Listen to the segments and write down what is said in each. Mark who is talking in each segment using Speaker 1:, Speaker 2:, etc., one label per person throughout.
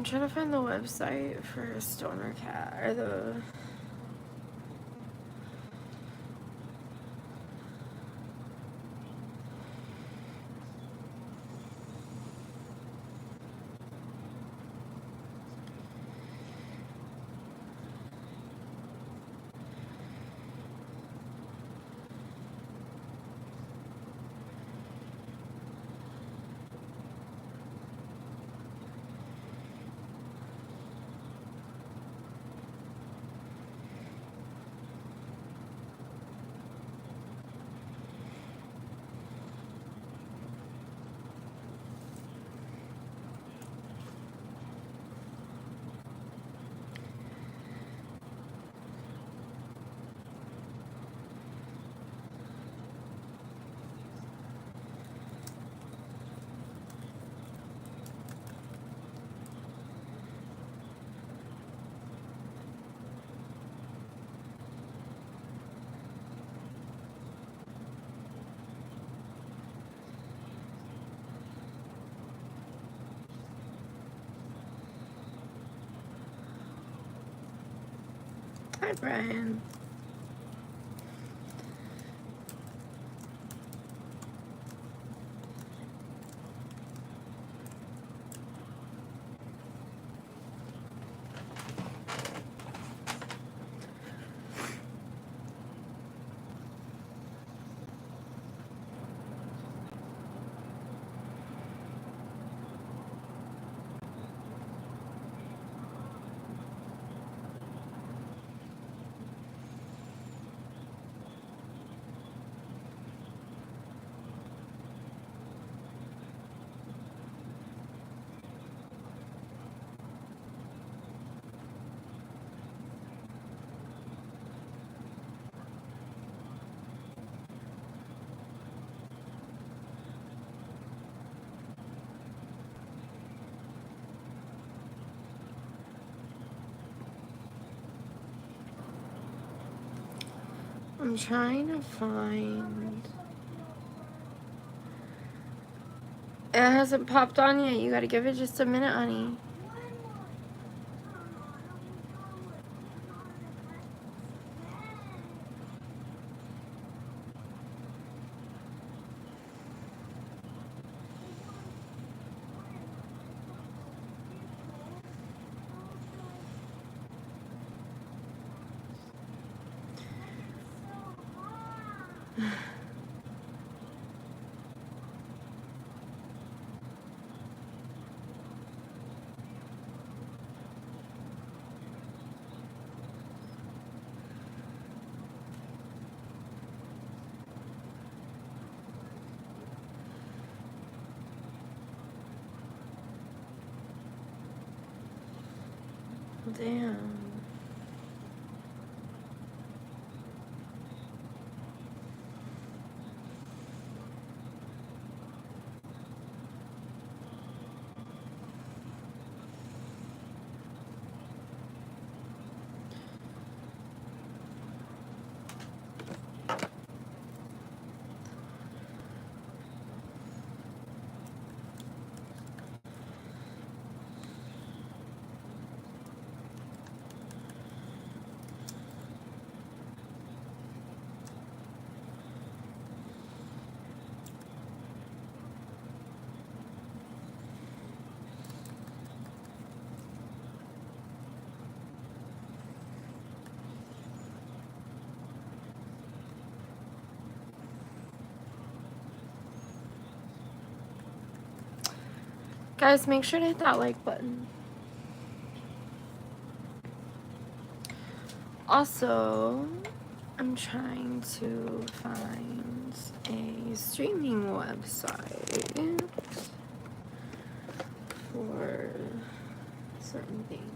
Speaker 1: I'm trying to find the website for Stoner Cat, or the... Hi, Brian. I'm trying to find... It hasn't popped on yet. You gotta give it just a minute, honey. Damn. Guys, make sure to hit that like button. Also, I'm trying to find a streaming website for certain things.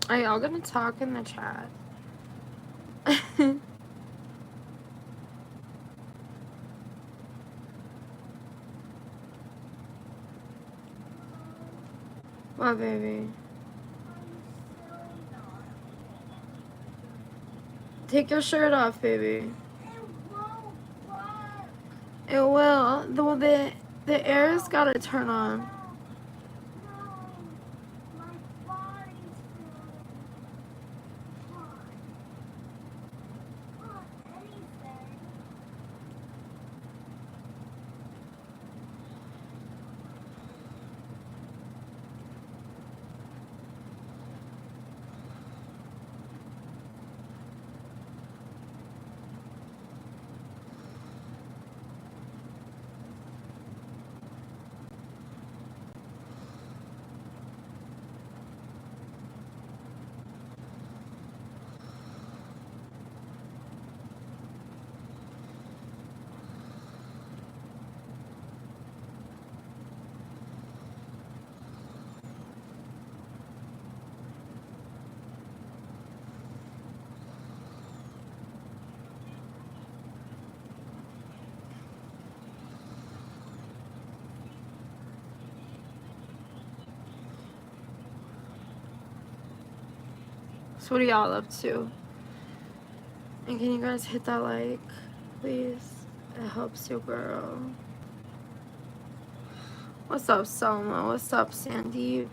Speaker 1: Are y'all gonna talk in the chat? What, baby? Take your shirt off, baby. It will. The air's gotta turn on. So what are y'all up to? And can you guys hit that like, please? It helps your girl. What's up, Selma? What's up, Sandeep?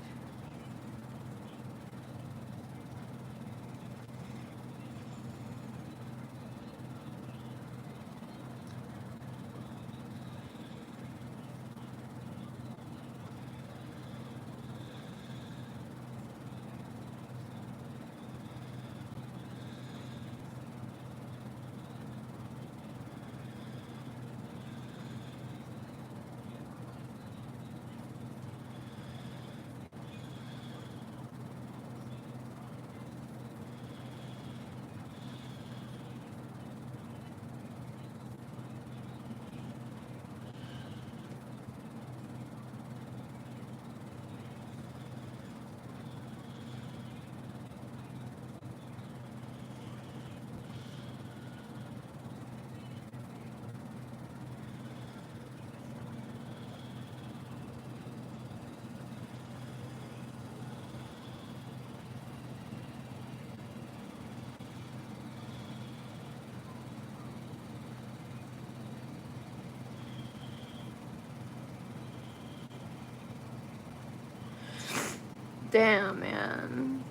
Speaker 1: Damn, man.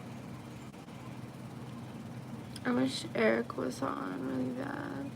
Speaker 1: I wish Eric was on really bad.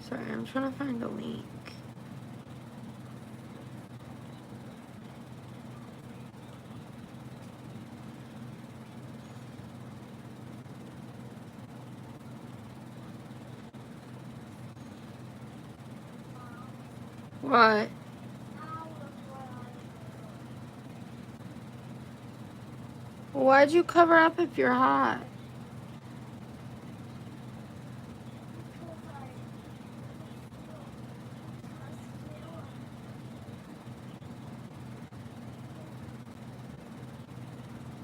Speaker 1: Sorry, I'm trying to find a link. What? Why'd you cover up if you're hot?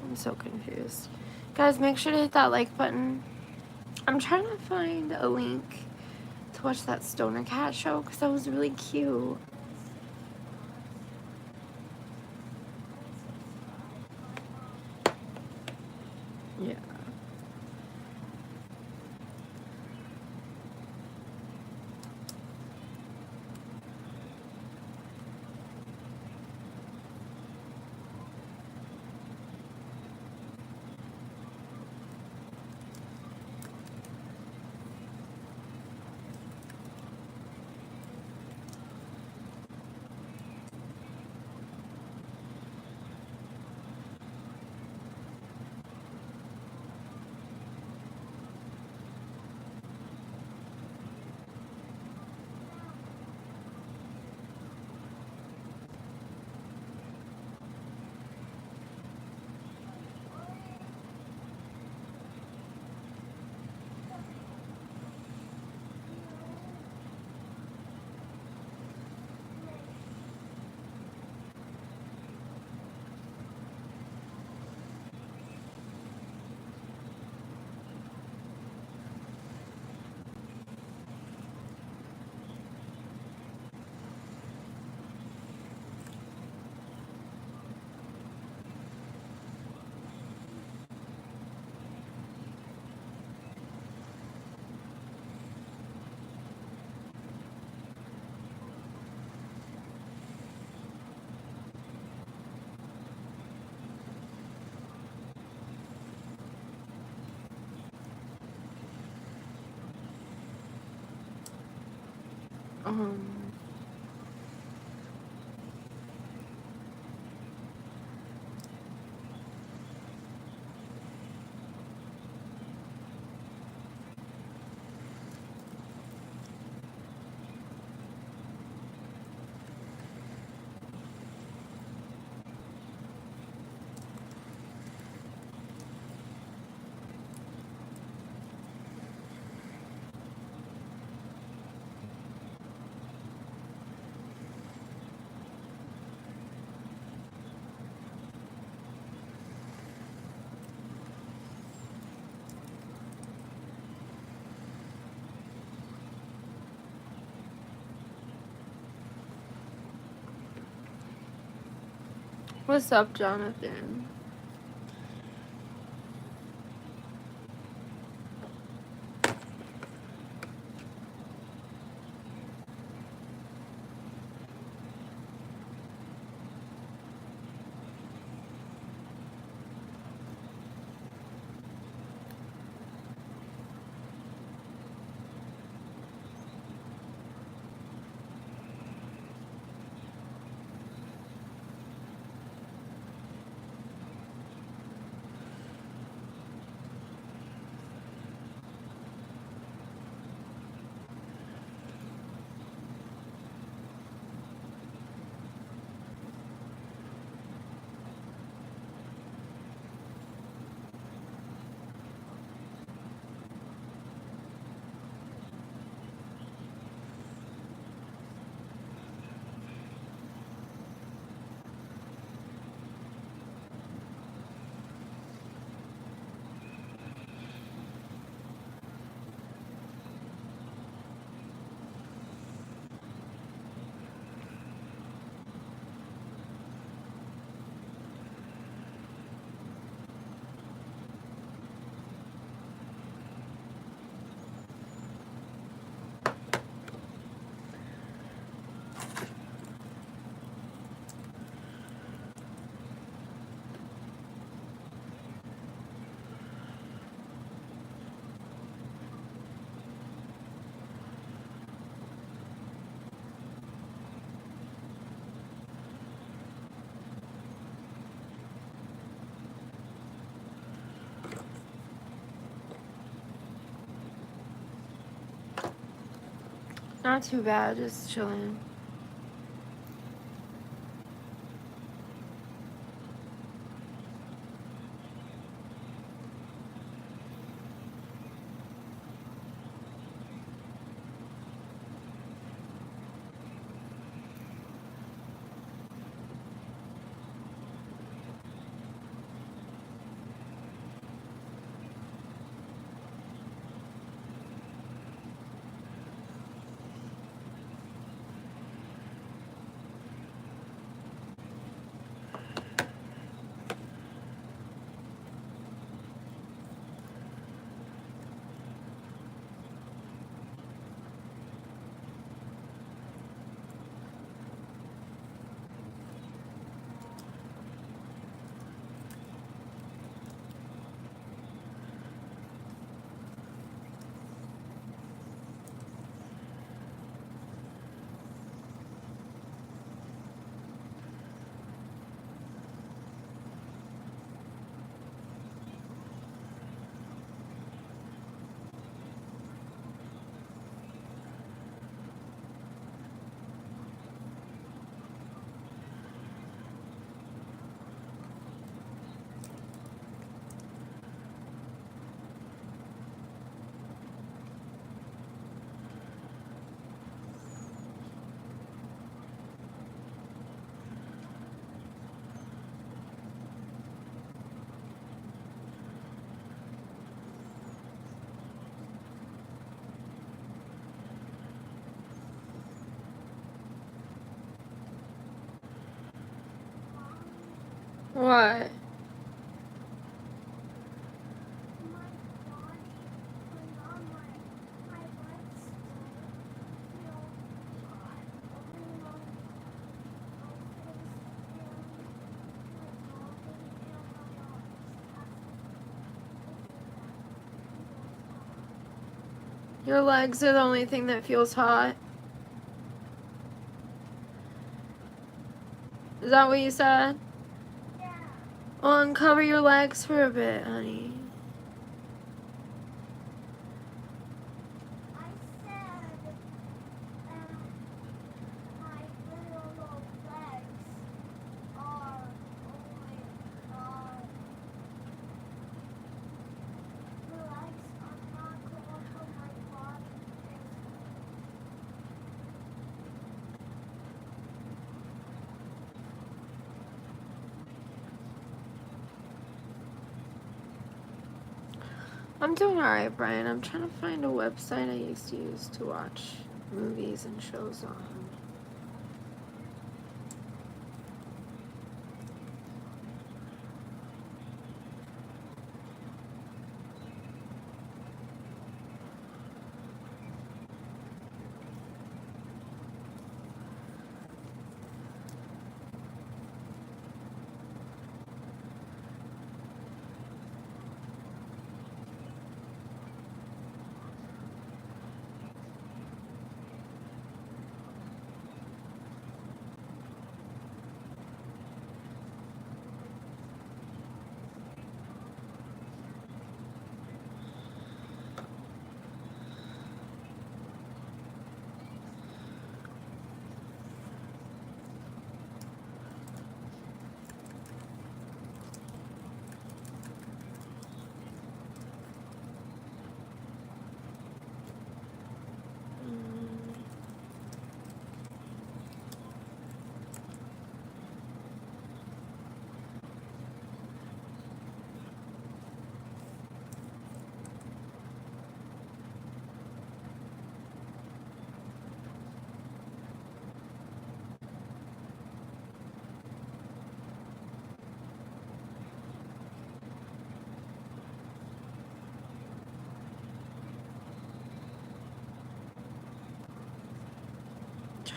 Speaker 1: I'm so confused. Guys, make sure to hit that like button. I'm trying to find a link to watch that Stoner Cat show because that was really cute. Yeah. Um, what's up, Jonathan? Not too bad, just chilling. What? Your legs are the only thing that feels hot. Is that what you said?
Speaker 2: Yeah.
Speaker 1: Well, uncover your legs for a bit, honey.
Speaker 2: I said, my little legs are, oh my god. The legs are not going from my body.
Speaker 1: I'm doing alright, Brian. I'm trying to find a website I used to use to watch movies and shows on.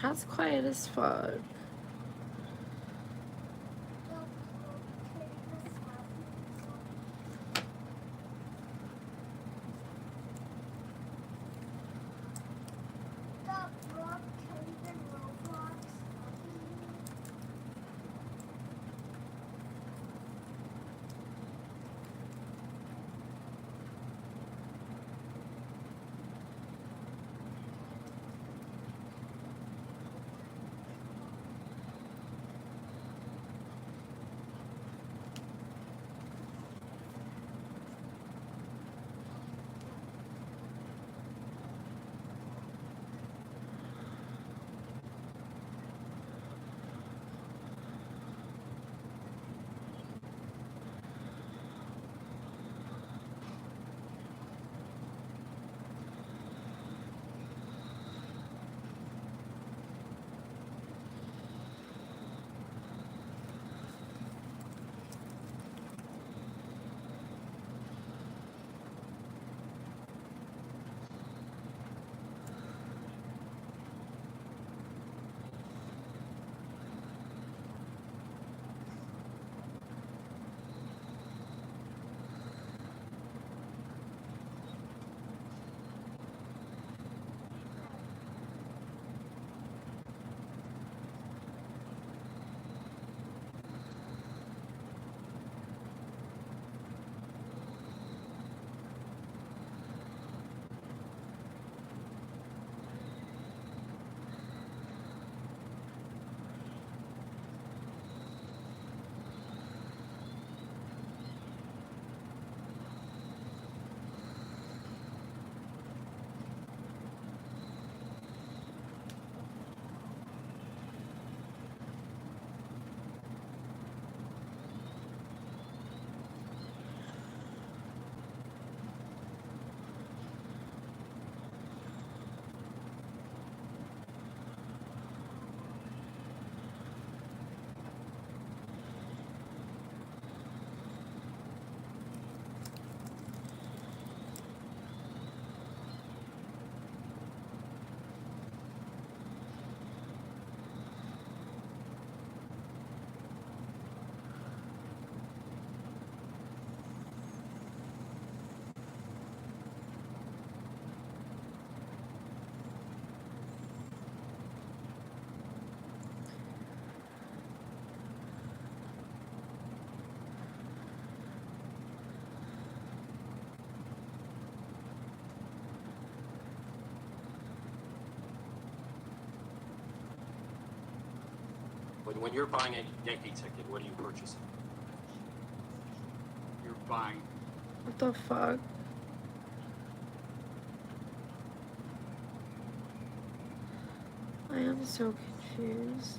Speaker 1: Chat's quiet as fuck.
Speaker 3: When you're buying a Yankee ticket, what are you purchasing?
Speaker 4: You're buying.
Speaker 1: What the fuck? I am so confused.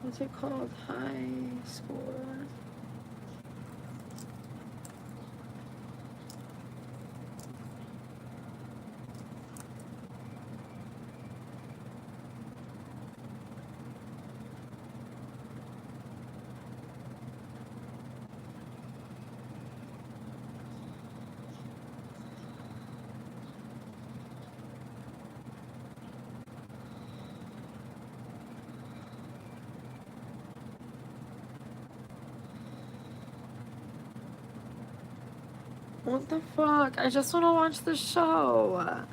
Speaker 1: What's it called? High score. What the fuck? I just want to watch the show.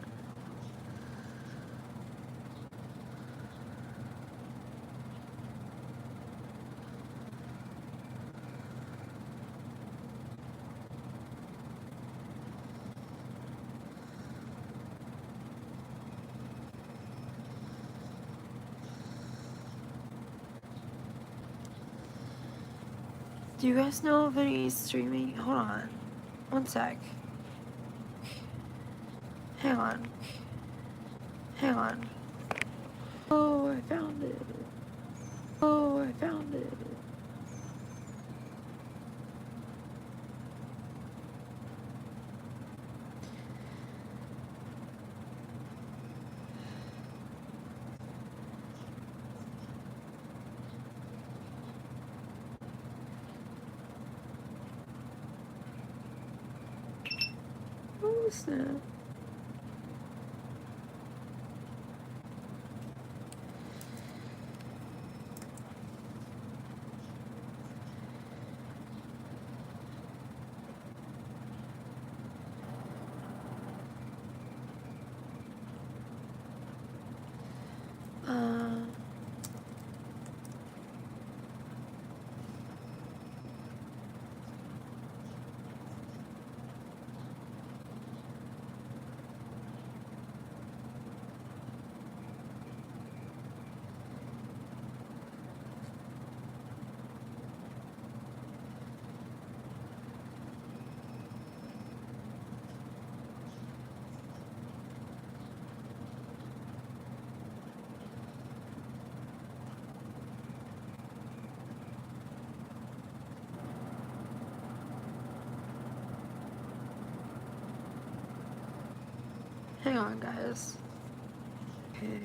Speaker 1: Do you guys know of any streaming? Hold on. One sec. Hang on. Hang on. Oh, I found it. Oh, I found it. Oh, snap. Uh, hang on, guys. Okay.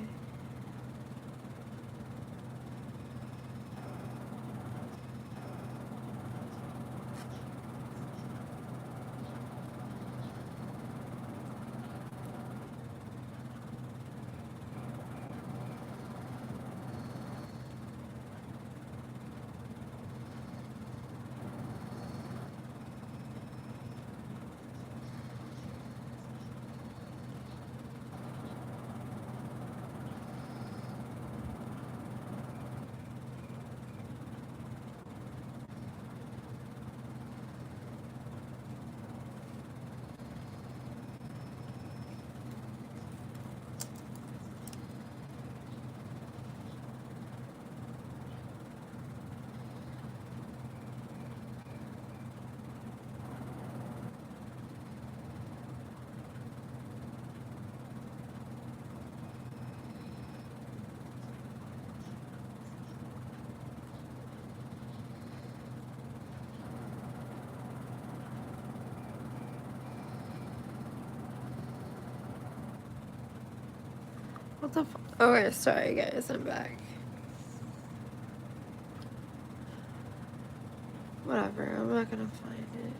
Speaker 1: What the fuck? Okay, sorry, guys. I'm back. Whatever. I'm not gonna find it.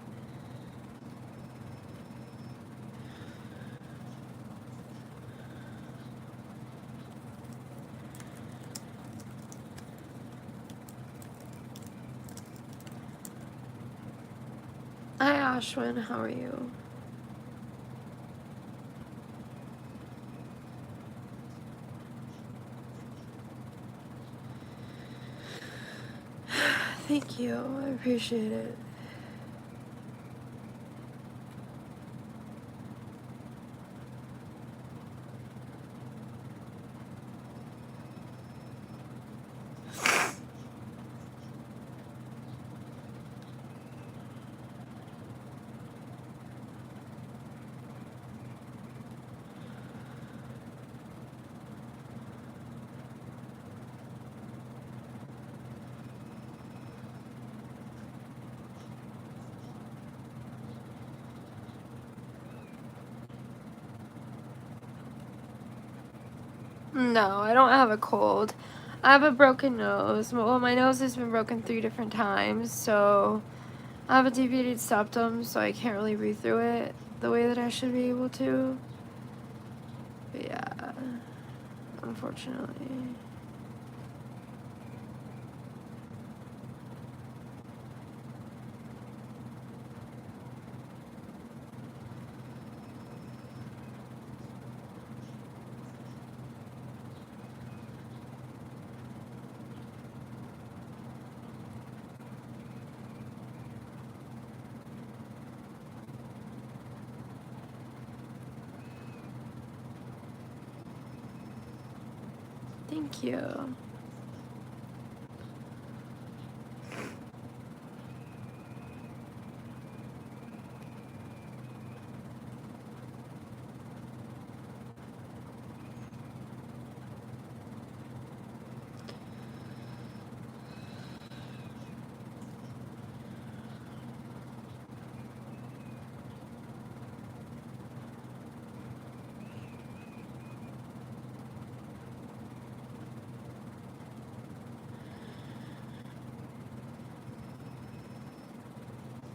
Speaker 1: Hi, Ashwin. How are you? Thank you. I appreciate it. No, I don't have a cold. I have a broken nose. Well, my nose has been broken 3 different times, so I have a deviated septum, so I can't really breathe through it the way that I should be able to. But yeah, unfortunately. Thank you.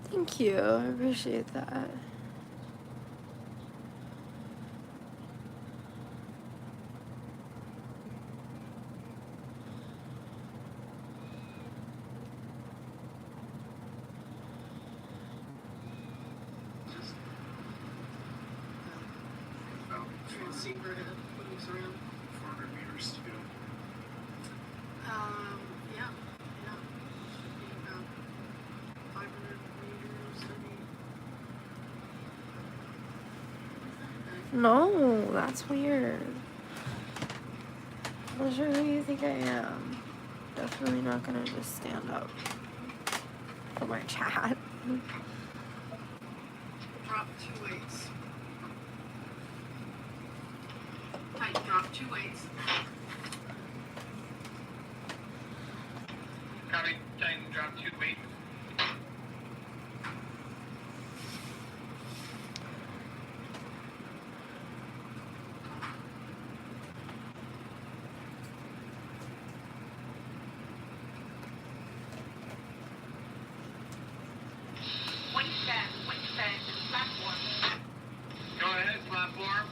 Speaker 1: Thank you. I appreciate that.
Speaker 4: Transceiver when he's around.
Speaker 5: 400 meters to go.
Speaker 4: Yeah. Should be about 500 meters, maybe.
Speaker 1: No, that's weird. I'm not sure who you think I am. Definitely not gonna just stand up for my chat.
Speaker 4: Drop 2 weights. Tight, drop 2 weights.
Speaker 5: Copy. Titan, drop 2 weight.
Speaker 4: Platform.
Speaker 5: Go ahead, platform.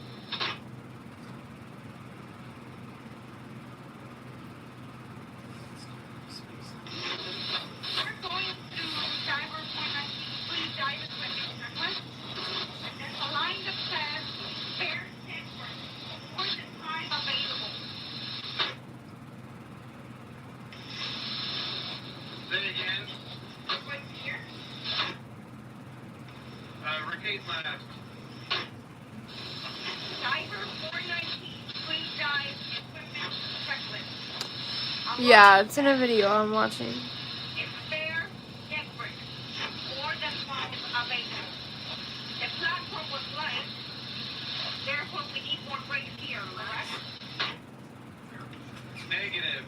Speaker 4: We're going to diver point. Please dive as quickly as possible. And align the path, fair network, for the time available.
Speaker 5: Say it again.
Speaker 4: Right here.
Speaker 5: Repeat last.
Speaker 4: Diver 419. Please dive equipment checklist.
Speaker 1: Yeah, it's in a video I'm watching.
Speaker 4: It's fair network. More than 5 available. The platform was light. Therefore, we need more brakes here, correct?
Speaker 5: Negative.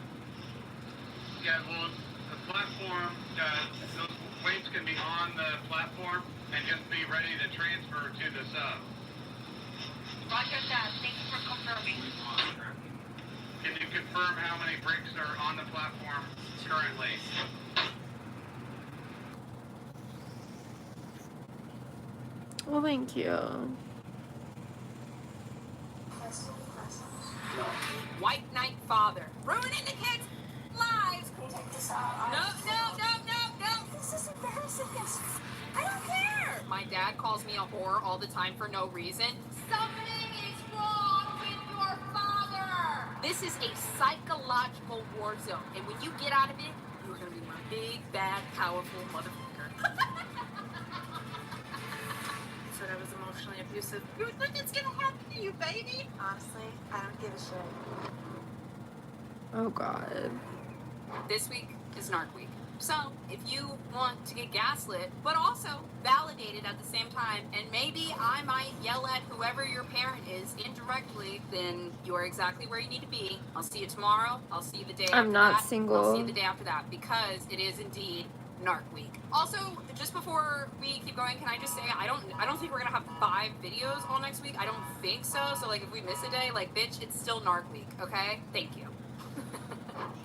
Speaker 5: Yeah, well, the platform, those weights can be on the platform and just be ready to transfer to the sub.
Speaker 4: Roger that. Thanks for confirming.
Speaker 5: Can you confirm how many bricks are on the platform currently?
Speaker 1: Well, thank you.
Speaker 6: White Knight father. Ruining the kids' lives. No.
Speaker 2: This is embarrassing.
Speaker 6: I don't care. My dad calls me a whore all the time for no reason. Something is wrong with your father. This is a psychological war zone. And when you get out of it, you're going to be my big, bad, powerful motherfucker. Said I was emotionally abusive. Dude, look, it's gonna happen to you, baby. Honestly, I don't give a shit.
Speaker 1: Oh God.
Speaker 6: This week is Narc Week. So, if you want to get gaslit, but also validated at the same time, and maybe I might yell at whoever your parent is indirectly, then you are exactly where you need to be. I'll see you tomorrow. I'll see you the day after that.
Speaker 1: I'm not
Speaker 6: I'll see
Speaker 1: single.
Speaker 6: you the day after that, because it is indeed Narc Week. Also, just before we keep going, can I just say I don't think we're gonna have 5 videos all next week. I don't think so. So like if we miss a day, like bitch, it's still Narc Week, okay? Thank you.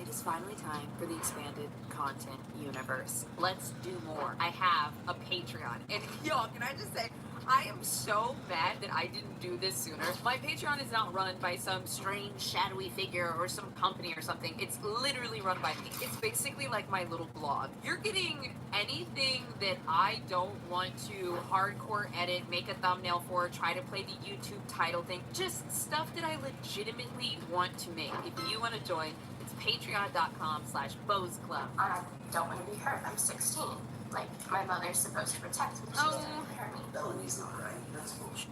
Speaker 6: It is finally time for the expanded content universe. Let's do more. I have a Patreon. And y'all, can I just say, I am so mad that I didn't do this sooner. My Patreon is not run by some strange shadowy figure or some company or something. It's literally run by me. It's basically like my little blog. You're getting anything that I don't want to hardcore edit, make a thumbnail for, try to play the YouTube title thing. Just stuff that I legitimately want to make. If you want to join, it's patreon.com/BozClub.
Speaker 2: I don't want to be hurt. I'm 16. Like, my mother's supposed to protect me. She's
Speaker 6: Oh.
Speaker 2: going to hurt me.
Speaker 7: Melanie's not right. That's bullshit.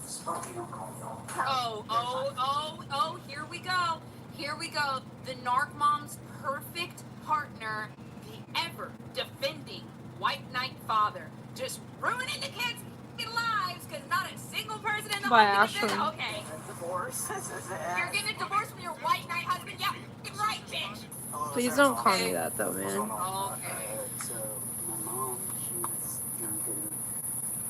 Speaker 7: Sparky don't call me all.
Speaker 6: Oh, here we go. Here we go. The Narc Mom's perfect partner, the ever defending white knight father, just ruining the kids' lives because not a single person in the
Speaker 1: By
Speaker 6: home can
Speaker 1: Ashley.
Speaker 6: Okay.
Speaker 7: Divorce.
Speaker 6: You're getting a divorce from your white knight husband? Yeah, you're right, bitch.
Speaker 1: Please don't call me that though, man.
Speaker 6: Okay.
Speaker 7: So my mom, she's drinking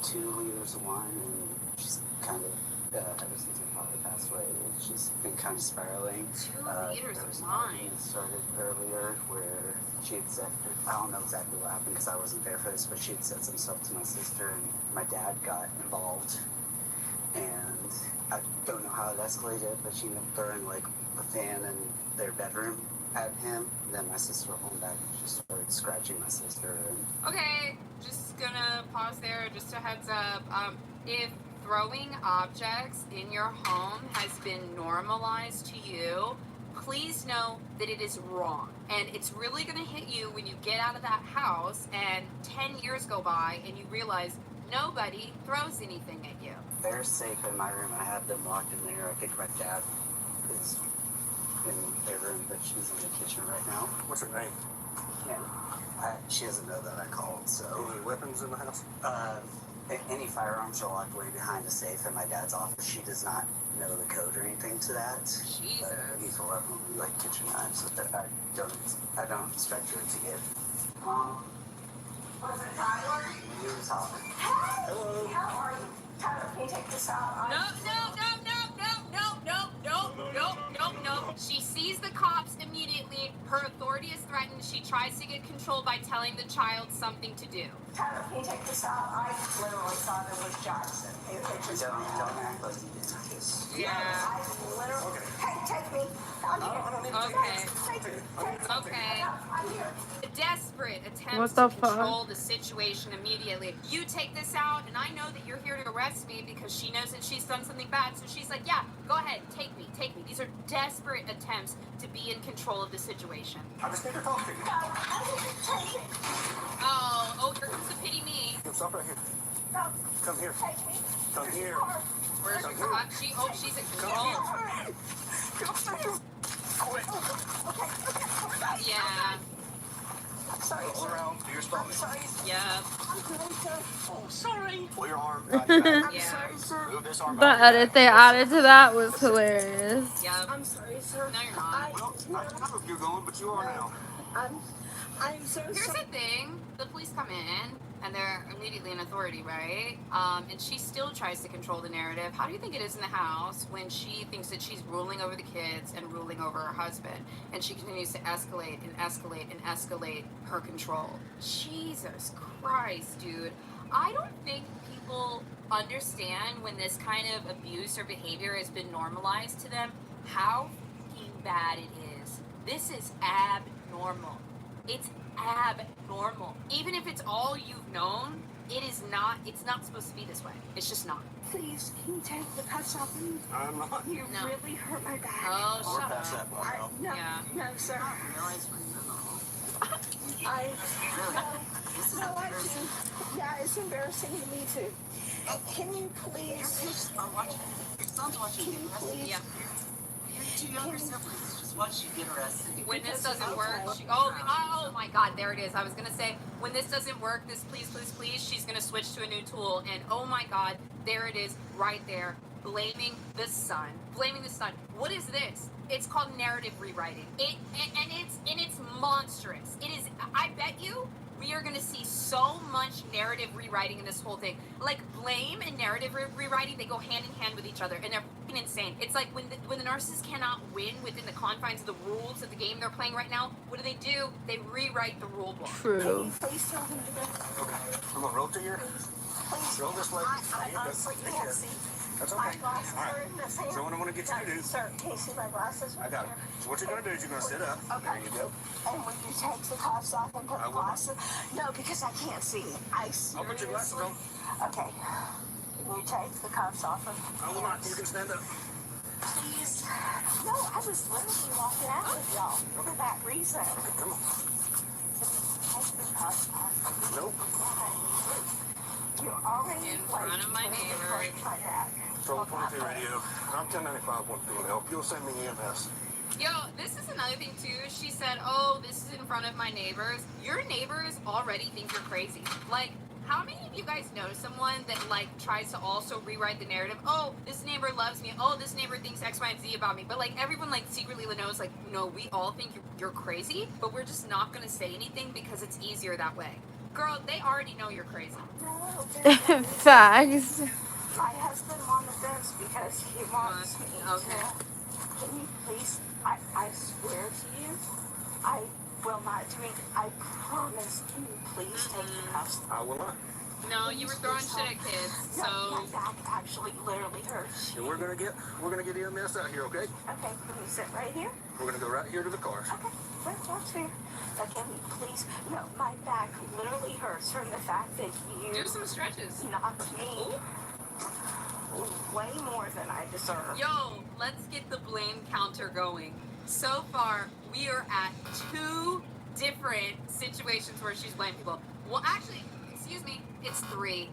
Speaker 7: 2 liters of wine, and she's kind of ever since her father passed away, she's been kind of spiraling.
Speaker 6: 2 liters
Speaker 7: There was
Speaker 6: of
Speaker 7: an
Speaker 6: wine.
Speaker 7: argument that started earlier where she had said, I don't know exactly what happened because I wasn't there for this, but she had said some stuff to my sister, and my dad got involved. And I don't know how it escalated, but she ended up throwing like a fan in their bedroom at him. Then my sister went home back and she started scratching my sister. And
Speaker 6: Okay, just gonna pause there. Just a heads up. If throwing objects in your home has been normalized to you, please know that it is wrong. And it's really gonna hit you when you get out of that house and 10 years go by and you realize nobody throws anything at you.
Speaker 7: they're safe in my room. I have them locked in there. I think my dad is in their room, but she's in the kitchen right now.
Speaker 3: What's her name?
Speaker 7: And she doesn't know that I called, so.
Speaker 3: Any weapons in the house?
Speaker 7: Any firearms are locked way behind the safe in my dad's office. She does not know the code or anything to that.
Speaker 6: Jesus.
Speaker 7: But he's a weapon, like kitchen knives, that I don't expect her to get. Mom,
Speaker 2: Was it Tyler?
Speaker 7: you was talking.
Speaker 2: Hey!
Speaker 3: Hello.
Speaker 2: How are you? Tyler, can you take this out?
Speaker 6: No. She sees the cops immediately. Her authority is threatened. She tries to get control by telling the child something to do.
Speaker 2: Tyler, can you take this out? I literally thought it was Jackson. It just
Speaker 7: Don't act like you didn't. Just.
Speaker 6: Yeah.
Speaker 2: I literally. Hey, take me. I'm here.
Speaker 3: I don't need
Speaker 6: Okay.
Speaker 2: Take me.
Speaker 6: Okay.
Speaker 2: I'm here.
Speaker 6: A desperate attempt
Speaker 1: What the
Speaker 6: to
Speaker 1: fuck?
Speaker 6: control the situation immediately. You take this out, and I know that you're here to arrest me because she knows that she's done something bad. So she's like, yeah, go ahead, take me. These are desperate attempts to be in control of the situation.
Speaker 3: I just need to talk to you.
Speaker 2: No, I didn't take it.
Speaker 6: Oh, here comes the pity me.
Speaker 3: Stop right here.
Speaker 2: No,
Speaker 3: Come here.
Speaker 2: take me.
Speaker 3: Come here.
Speaker 6: Where's your cop? She's in control.
Speaker 3: Quit.
Speaker 6: Yeah,
Speaker 2: I'm sorry,
Speaker 3: Go
Speaker 2: sir.
Speaker 3: around to your stomach.
Speaker 2: Sorry, sir.
Speaker 6: yeah,
Speaker 2: I'm really sorry. Oh, sorry.
Speaker 3: Pull your arm behind your back.
Speaker 2: I'm
Speaker 6: Yeah.
Speaker 2: sorry, sir.
Speaker 3: Move this arm
Speaker 1: The
Speaker 3: behind your
Speaker 1: edit
Speaker 3: back.
Speaker 1: they added to that was hilarious.
Speaker 6: yeah.
Speaker 2: I'm sorry, sir.
Speaker 6: No, you're not.
Speaker 3: Well, I don't know if you're going, but you are now.
Speaker 2: I'm so
Speaker 6: Here's
Speaker 2: sorry.
Speaker 6: the thing. The police come in, and they're immediately in authority, right? And she still tries to control the narrative. How do you think it is in the house when she thinks that she's ruling over the kids and ruling over her husband? And she continues to escalate and escalate and escalate her control. Jesus Christ, dude. I don't think people understand when this kind of abuse or behavior has been normalized to them how fucking bad it is. This is abnormal. It's abnormal. Even if it's all you've known, it's not supposed to be this way. It's just not.
Speaker 2: Please, can you take the cuffs off me?
Speaker 3: I'm not.
Speaker 2: You
Speaker 6: No.
Speaker 2: really hurt my back.
Speaker 6: Oh,
Speaker 3: Or
Speaker 6: shut
Speaker 3: pass
Speaker 6: up.
Speaker 3: that one out.
Speaker 2: No,
Speaker 6: Yeah.
Speaker 2: no, sir.
Speaker 6: I realize we're in the
Speaker 8: No, I do. Yeah, it's embarrassing to me too. Can you please?
Speaker 9: I'm watching. Your son's watching you.
Speaker 8: Please.
Speaker 6: Yeah.
Speaker 9: Your two younger siblings just watch you get arrested.
Speaker 6: When this doesn't work, oh my God, there it is. I was gonna say, when this doesn't work, this please, she's gonna switch to a new tool, and oh my God, there it is, right there, blaming the son. What is this? It's called narrative rewriting. It's monstrous. It is. I bet you we are going to see so much narrative rewriting in this whole thing. Like, blame and narrative rewriting, they go hand in hand with each other, and they're fucking insane. It's like when the narcissist cannot win within the confines of the rules of the game they're playing right now, what do? They rewrite the rule book.
Speaker 1: True.
Speaker 8: Please tell him to go.
Speaker 3: Okay. We're gonna roll to your.
Speaker 8: Please.
Speaker 3: Roll this way.
Speaker 8: I honestly can't see.
Speaker 3: That's okay.
Speaker 8: My glasses
Speaker 3: All
Speaker 8: are
Speaker 3: right.
Speaker 8: in this hand.
Speaker 3: So what I want to get you to do.
Speaker 8: Sir, can you see my glasses?
Speaker 3: I got it. So what you're gonna do is you're gonna sit up.
Speaker 8: Okay.
Speaker 3: There you go.
Speaker 8: And when you take the cuffs off and put
Speaker 3: I
Speaker 8: the
Speaker 3: will not.
Speaker 8: glasses, no, because I can't see. I
Speaker 3: I'll put your glasses on.
Speaker 8: Okay. You take the cuffs off of.
Speaker 3: I will not. You can stand up.
Speaker 8: Please. No, I was literally walking out with y'all for that reason.
Speaker 3: Okay, come on.
Speaker 8: Take the cuffs off.
Speaker 3: Nope.
Speaker 8: You're already
Speaker 6: In front of my neighbor.
Speaker 3: Troll 22 radio. I'm 1095. Want to help? You'll send me EMS.
Speaker 6: Yo, this is another thing too. She said, oh, this is in front of my neighbors. Your neighbors already think you're crazy. Like, how many of you guys know someone that, like, tries to also rewrite the narrative? Oh, this neighbor loves me. Oh, this neighbor thinks X, Y, and Z about me. But, like, everyone, like, secretly knows, like, no, we all think you're crazy, but we're just not going to say anything because it's easier that way. Girl, they already know you're crazy.
Speaker 1: Facts.
Speaker 8: My husband on the fence because he wants me
Speaker 6: Okay.
Speaker 8: to. Can you please? I swear to you, I will not do it. I promise. Can you please take the cuffs?
Speaker 3: I will not.
Speaker 6: No, you were throwing shit at kids,
Speaker 8: No,
Speaker 6: so...
Speaker 8: my back actually literally hurts.
Speaker 3: And we're gonna get EMS out here, okay?
Speaker 8: Okay, can you sit right here?
Speaker 3: We're gonna go right here to the cars.
Speaker 8: Okay, that's fair. But can we please? No, my back literally hurts from the fact that you
Speaker 6: Do some stretches.
Speaker 8: knocked me way more than I deserve.
Speaker 6: Yo, let's get the blame counter going. So far, we are at 2 different situations where she's blamed people. Well, actually, excuse me, it's 3.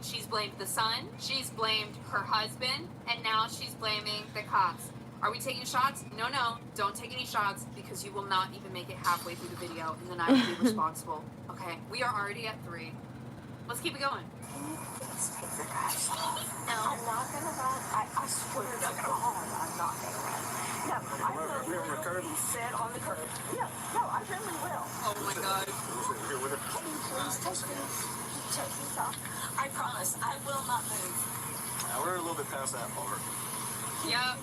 Speaker 6: She's blamed the son, she's blamed her husband, and now she's blaming the cops. Are we taking shots? No, don't take any shots because you will not even make it halfway through the video, and then I will be responsible. Okay, we are already at 3. Let's keep it going.
Speaker 8: Can you please take the cuffs off? No, I'm not gonna run. I swear to God, I'm not gonna run. No, I will literally sit on the curb. No, I really will.
Speaker 6: Oh my God.
Speaker 3: Here with her.
Speaker 8: Can you please take these off? I promise, I will not move.
Speaker 3: Now we're a little bit past that part.
Speaker 6: Yeah.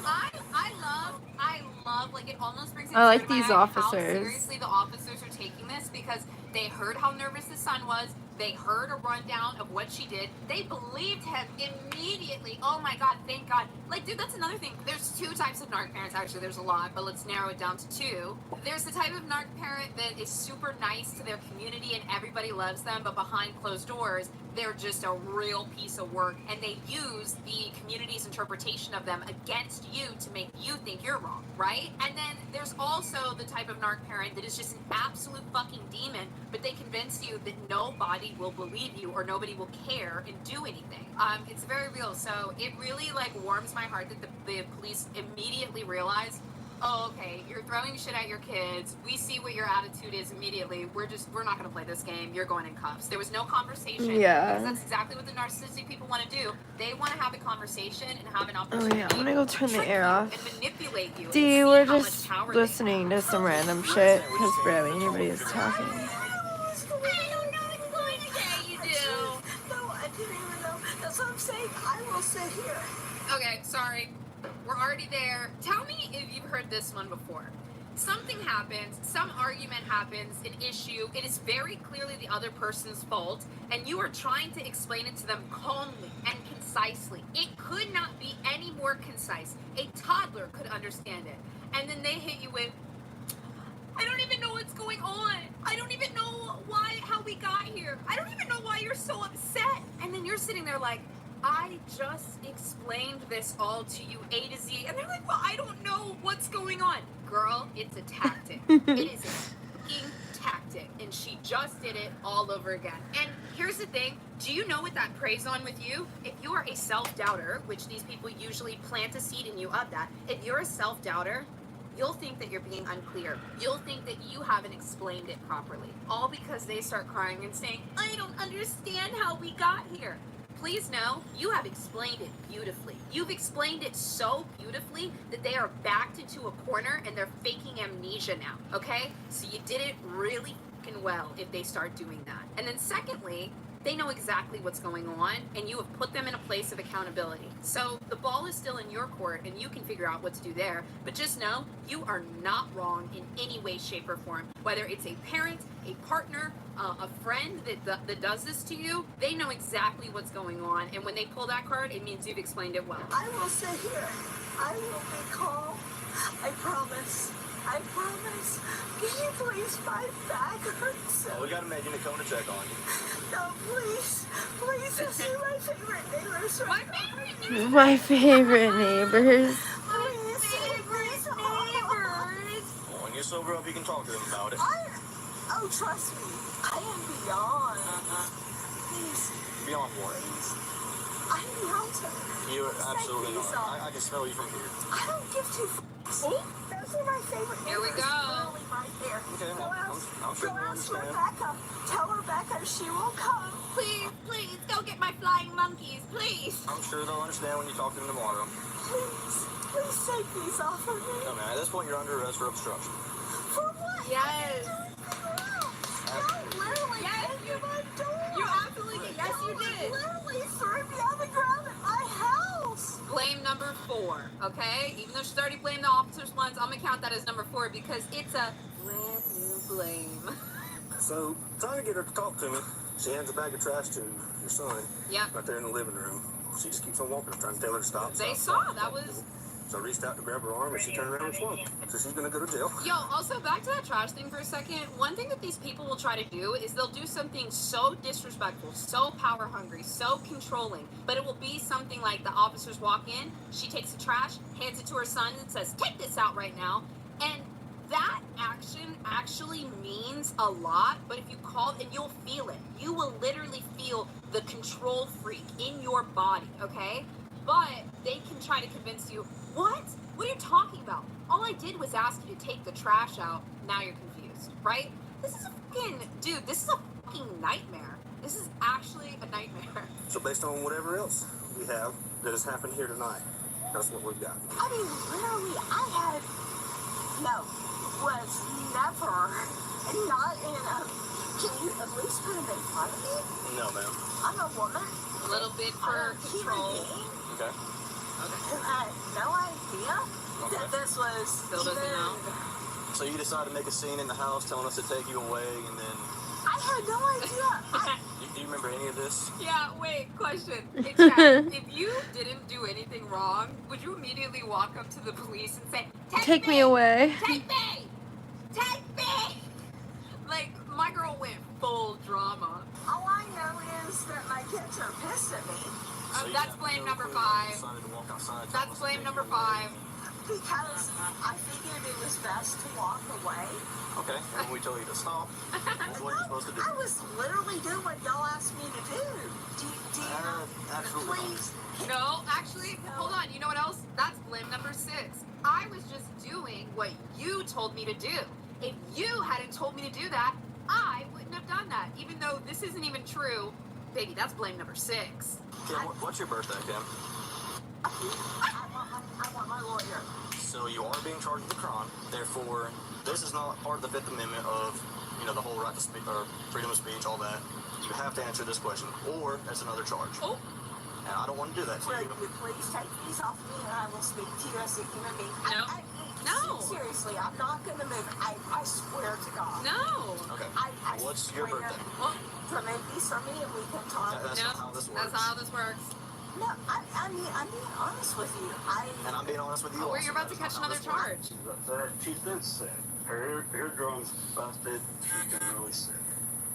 Speaker 6: I love, like, it almost brings me
Speaker 1: I like
Speaker 6: to
Speaker 1: these
Speaker 6: how
Speaker 1: officers.
Speaker 6: seriously the officers are taking this because they heard how nervous the son was. They heard a rundown of what she did. They believed him immediately. Oh my God, thank God. Like, dude, that's another thing. There's 2 types of narc parents. Actually, there's a lot, but let's narrow it down to 2. There's the type of narc parent that is super nice to their community and everybody loves them, but behind closed doors, they're just a real piece of work, and they use the community's interpretation of them against you to make you think you're wrong, right? And then there's also the type of narc parent that is just an absolute fucking demon, but they convince you that nobody will believe you or nobody will care and do anything. It's very real. So it really, like, warms my heart that the police immediately realized, oh, okay, you're throwing shit at your kids. We see what your attitude is immediately. We're not going to play this game. You're going in cuffs. There was no conversation.
Speaker 1: Yeah.
Speaker 6: Because that's exactly what the narcissistic people want to do. They want to have a conversation and have an
Speaker 1: Oh
Speaker 6: opportunity
Speaker 1: yeah, I'm gonna go turn the
Speaker 6: trick
Speaker 1: air
Speaker 6: you
Speaker 1: off.
Speaker 6: and manipulate you. and
Speaker 1: D,
Speaker 6: see
Speaker 1: we're
Speaker 6: how much
Speaker 1: just
Speaker 6: power they have.
Speaker 1: listening to some random shit because barely anybody is talking.
Speaker 6: I don't know what's going on. Yeah, you do.
Speaker 8: No, I didn't even know. That's what I'm saying. I will sit here.
Speaker 6: Okay, sorry. We're already there. Tell me if you've heard this one before. Something happens, some argument happens, an issue, it is very clearly the other person's fault, and you are trying to explain it to them calmly and concisely. It could not be any more concise. A toddler could understand it. And then they hit you with, I don't even know what's going on. I don't even know how we got here. I don't even know why you're so upset. And then you're sitting there like, I just explained this all to you A to Z. And they're like, well, I don't know what's going on. Girl, it's a tactic. It is a fucking it, and she just did it all over again. And here's the thing, do you know what that preys on with you? If you are a self-doubter, which these people usually plant a seed in you of that, if you're a self-doubter, you'll think that you're being unclear. You'll think that you haven't explained it properly. All because they start crying and saying, I don't understand how we got here. Please know, you have explained it beautifully. You've explained it so beautifully that they are backed into a corner and they're faking amnesia now, okay? So you did it really fucking well if they start doing that. And then secondly, they know exactly what's going on and you have put them in a place of accountability. So the ball is still in your court and you can figure out what to do there. But just know, you are not wrong in any way, shape, or form. Whether it's a parent, a partner, a friend that does this to you, they know exactly what's going on. And when they pull that card, it means you've explained it well.
Speaker 8: I will sit here. I will be calm. I promise. I promise. Can you please fight back? Hurts.
Speaker 3: We got a Megan to come to check on you.
Speaker 8: No, please. Please, this is my favorite neighbors.
Speaker 6: My favorite neighbors.
Speaker 1: My favorite neighbors.
Speaker 8: Please, neighbors.
Speaker 3: Well, when you sober up, you can talk to them about it.
Speaker 8: Oh, trust me. I am beyond. Please.
Speaker 3: Beyond what?
Speaker 8: I'm beyond to.
Speaker 3: You're absolutely not. I can smell you from here.
Speaker 8: I don't give two f***s. Those are my favorite
Speaker 6: Here we
Speaker 8: neighbors.
Speaker 6: go.
Speaker 8: Literally right there.
Speaker 3: Okay,
Speaker 8: Go out.
Speaker 3: I'm sure
Speaker 8: Go
Speaker 3: you
Speaker 8: out to
Speaker 3: understand.
Speaker 8: Rebecca. Tell Rebecca she will come.
Speaker 6: Please, go get my flying monkeys, please.
Speaker 3: I'm sure they'll understand when you talk to them tomorrow.
Speaker 8: Please take these off of me.
Speaker 3: No, man, at this point, you're under arrest for obstruction.
Speaker 8: For what?
Speaker 6: Yes.
Speaker 8: No, literally.
Speaker 6: Yes,
Speaker 8: you my door.
Speaker 6: You absolutely did. Yes, you did.
Speaker 8: Literally threw me on the ground at my house.
Speaker 6: Blame number 4, okay? Even though she's already blamed the officers once, I'm gonna count that as number 4 because it's a brand new blame.
Speaker 3: So, trying to get her to talk to me, she hands a bag of trash to your son.
Speaker 6: Yep.
Speaker 3: Right there in the living room. She just keeps on walking, trying to tell her to stop.
Speaker 6: They
Speaker 3: stop,
Speaker 6: saw,
Speaker 3: stop,
Speaker 6: that
Speaker 3: stop.
Speaker 6: was...
Speaker 3: So I reached out to grab her arm, and she turned around and swung. So she's gonna go to jail.
Speaker 6: Yo, also back to that trash thing for a second. One thing that these people will try to do is they'll do something so disrespectful, so power hungry, so controlling, but it will be something like the officers walk in, she takes the trash, hands it to her son, and says, take this out right now. And that action actually means a lot, but if you call, and you'll feel it. You will literally feel the control freak in your body, okay? But they can try to convince you, what? What are you talking about? All I did was ask you to take the trash out. Now you're confused, right? This is a fucking, dude, this is a fucking nightmare. This is actually a nightmare.
Speaker 3: So based on whatever else we have that has happened here tonight, that's what we've got.
Speaker 8: I mean, literally, was never not in a. Can you at least put him in front of me?
Speaker 3: No, ma'am.
Speaker 8: I'm a woman.
Speaker 6: A little bit for control.
Speaker 3: Okay.
Speaker 8: Who had no idea that this was.
Speaker 6: Still doesn't know.
Speaker 3: So you decided to make a scene in the house, telling us to take you away, and then...
Speaker 8: I had no idea.
Speaker 3: Do you remember any of this?
Speaker 6: Yeah, wait, question. Hey, Chad, if you didn't do anything wrong, would you immediately walk up to the police and say,
Speaker 1: Take me away.
Speaker 6: Take me! Take me! Like, my girl went full drama.
Speaker 8: All I know is that my kids are pissed at me.
Speaker 6: That's blame number 5. That's blame number 5.
Speaker 8: Because I figured it was best to walk away.
Speaker 3: Okay, and we told you to stop. What are you supposed to do?
Speaker 8: I was literally doing what y'all asked me to do. Do you
Speaker 3: absolutely
Speaker 8: please?
Speaker 6: No, actually, hold on. You know what else? That's blame number 6. I was just doing what you told me to do. If you hadn't told me to do that, I wouldn't have done that. Even though this isn't even true, baby, that's blame number 6.
Speaker 3: Kim, what's your birthday, Kim?
Speaker 8: I want my lawyer.
Speaker 3: So you are being charged with a crime. Therefore, this is not part of the Fifth Amendment of, the whole right to speak or freedom of speech, all that. You have to answer this question, or that's another charge.
Speaker 6: Oh.
Speaker 3: And I don't want to do that to
Speaker 8: Will
Speaker 3: you.
Speaker 8: you please take these off me and I will speak to you as a human being?
Speaker 6: No. No.
Speaker 8: Seriously, I'm not going to move. I swear to God.
Speaker 6: No.
Speaker 3: Okay.
Speaker 8: I
Speaker 3: What's your
Speaker 8: swear.
Speaker 3: birthday?
Speaker 6: Well,
Speaker 8: Remove these from me and we can talk.
Speaker 3: That's
Speaker 6: no,
Speaker 3: not how this works.
Speaker 6: that's not how this works.
Speaker 8: No, I'm being honest with you.
Speaker 3: And I'm being honest with you.
Speaker 6: Where you're about to catch another charge.
Speaker 7: She's been sick. Her eardrum's busted. She's been really sick.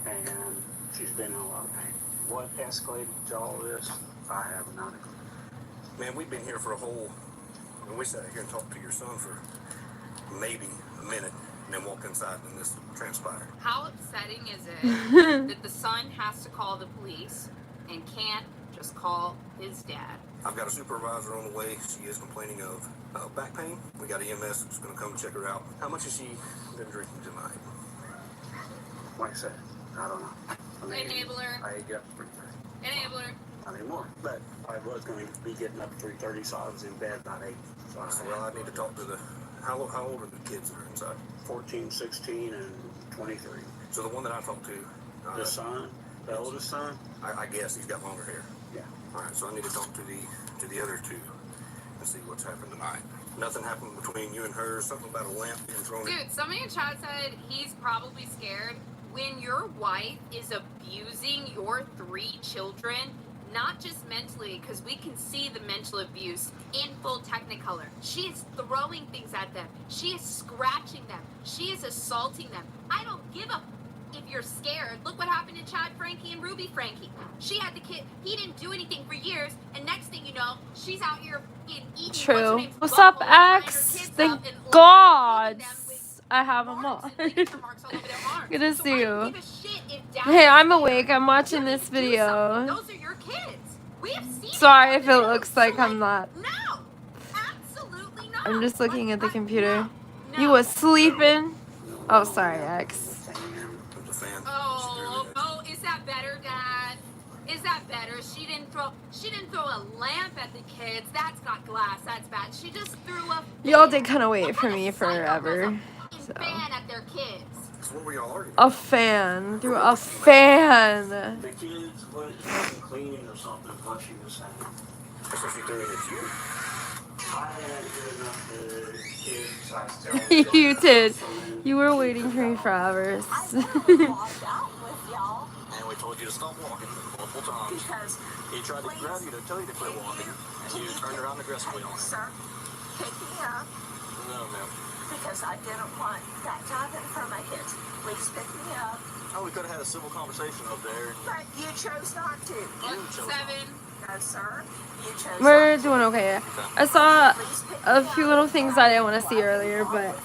Speaker 7: And she's been in a lot of pain. What escalated to all this? I have not a clue.
Speaker 3: Man, we've been here for a whole... we sat here and talked to your son for maybe a minute. and then walked inside, and this transpired.
Speaker 6: How upsetting is it that the son has to call the police and can't just call his dad?
Speaker 3: I've got a supervisor on the way. She is complaining of back pain. We got EMS who's going to come check her out. How much has she been drinking tonight?
Speaker 7: Like I said, I don't know. I mean,
Speaker 6: Enabler.
Speaker 7: I get up at 3:30.
Speaker 6: Enabler.
Speaker 7: Not anymore. But I was going to be getting up at 3:30, so I was in bed about 8. So
Speaker 3: Well, I need to talk to the... How old are the kids that are inside?
Speaker 7: 14, 16, and 23.
Speaker 3: So the one that I talked to...
Speaker 7: The son, the oldest son,
Speaker 3: I guess he's got longer hair.
Speaker 7: yeah.
Speaker 3: All right, so I need to talk to the other two and see what's happened tonight. Nothing happened between you and her. Something about a lamp being thrown.
Speaker 6: Dude, somebody in chat said he's probably scared. When your wife is abusing your 3 children, not just mentally, because we can see the mental abuse in full technicolor. She is throwing things at them. She is scratching them. She is assaulting them. I don't give a if you're scared. Look what happened to Chad Frankie and Ruby Frankie. She had the kid. He didn't do anything for years, and next thing you know, she's out here eating.
Speaker 1: True. What's up, X? Thank God I have them all. Good to see you. Hey, I'm awake. I'm watching this video.
Speaker 6: Those are your kids. We have seen
Speaker 1: Sorry if it looks like I'm not.
Speaker 6: No, absolutely not.
Speaker 1: I'm just looking at the computer. You was sleeping? Oh, sorry, X.
Speaker 6: Oh, is that better, Dad? Is that better? She didn't throw a lamp at the kids. That's got glass. That's bad. She just threw a
Speaker 1: Y'all did kind of wait for me forever. So.
Speaker 6: fan at their kids.
Speaker 3: So what were y'all arguing?
Speaker 1: A fan. Through a fan.
Speaker 7: The kids was cleaning or something, what she was saying.
Speaker 3: That's what she threw it at you.
Speaker 7: I hadn't good enough to kids. I was telling them.
Speaker 1: You did. You were waiting for me for hours.
Speaker 8: I walked out with y'all
Speaker 3: And we told you to stop walking multiple times.
Speaker 8: because,
Speaker 3: He tried to grab you to tell you to quit walking, and you turned around aggressively on him.
Speaker 8: sir, pick me up
Speaker 3: No, ma'am.
Speaker 8: because I didn't want that to happen for my kids. Please pick me up.
Speaker 3: Oh, we could have had a civil conversation up there.
Speaker 8: But you chose not to.
Speaker 3: You chose not.
Speaker 6: 7.
Speaker 8: No, sir. You chose
Speaker 1: We're
Speaker 8: not
Speaker 1: doing okay. I saw a few little things I didn't want to see earlier, but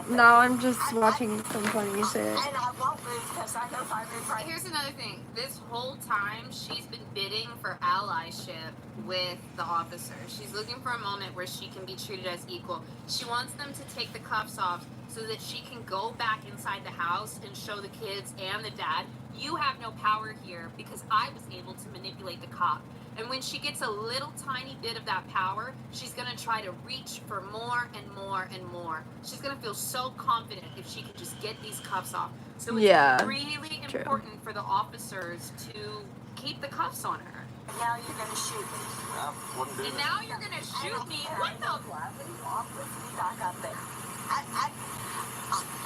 Speaker 1: now I'm just watching some funny shit.
Speaker 8: And I won't move because I know if I move right
Speaker 6: Here's another thing. This whole time, she's been bidding for allyship with the officer. She's looking for a moment where she can be treated as equal. She wants them to take the cuffs off so that she can go back inside the house and show the kids and the dad, you have no power here because I was able to manipulate the cop. And when she gets a little tiny bit of that power, she's going to try to reach for more and more and more. She's going to feel so confident if she can just get these cuffs off. So it's really important for the officers to keep the cuffs on her.
Speaker 8: now you're going to shoot me.
Speaker 3: I wouldn't do
Speaker 6: And
Speaker 3: that.
Speaker 6: now you're going to shoot me. What the?
Speaker 8: Gladly walk with me back up there.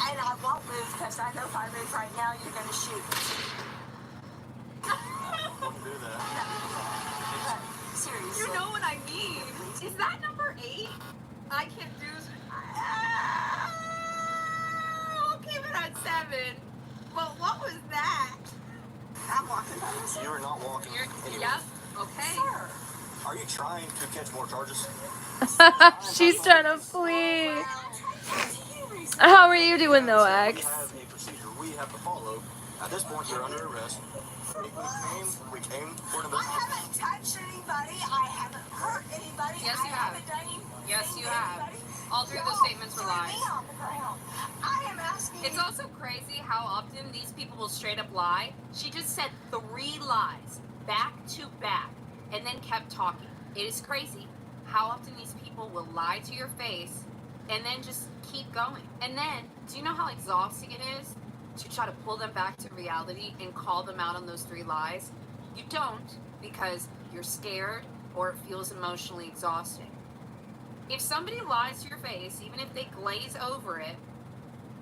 Speaker 8: And I won't move because I know if I move right now, you're going to shoot me.
Speaker 3: Wouldn't do that.
Speaker 8: Seriously.
Speaker 6: You know what I mean. Is that number 8? I can't do... I'll keep it at 7. But what was that?
Speaker 8: I'm walking by myself.
Speaker 3: You are not walking anywhere.
Speaker 6: Yep. Okay.
Speaker 8: Sir.
Speaker 3: Are you trying to catch more charges?
Speaker 1: She's trying to flee. How are you doing though, X?
Speaker 3: We have a procedure we have to follow. At this point, you're under arrest. We came for the...
Speaker 8: I haven't touched anybody. I haven't hurt anybody.
Speaker 6: Yes, you
Speaker 8: I
Speaker 6: have.
Speaker 8: haven't done anything
Speaker 6: Yes,
Speaker 8: to
Speaker 6: you have.
Speaker 8: anybody.
Speaker 6: All 3 of those
Speaker 8: Y'all
Speaker 6: statements were
Speaker 8: threw me
Speaker 6: lies.
Speaker 8: on the ground. I am asking
Speaker 6: It's
Speaker 8: you.
Speaker 6: also crazy how often these people will straight up lie. She just said 3 lies back to back and then kept talking. It is crazy how often these people will lie to your face and then just keep going. And then, do you know how exhausting it is to try to pull them back to reality and call them out on those 3 lies? You don't, because you're scared or it feels emotionally exhausting. If somebody lies to your face, even if they glaze over it,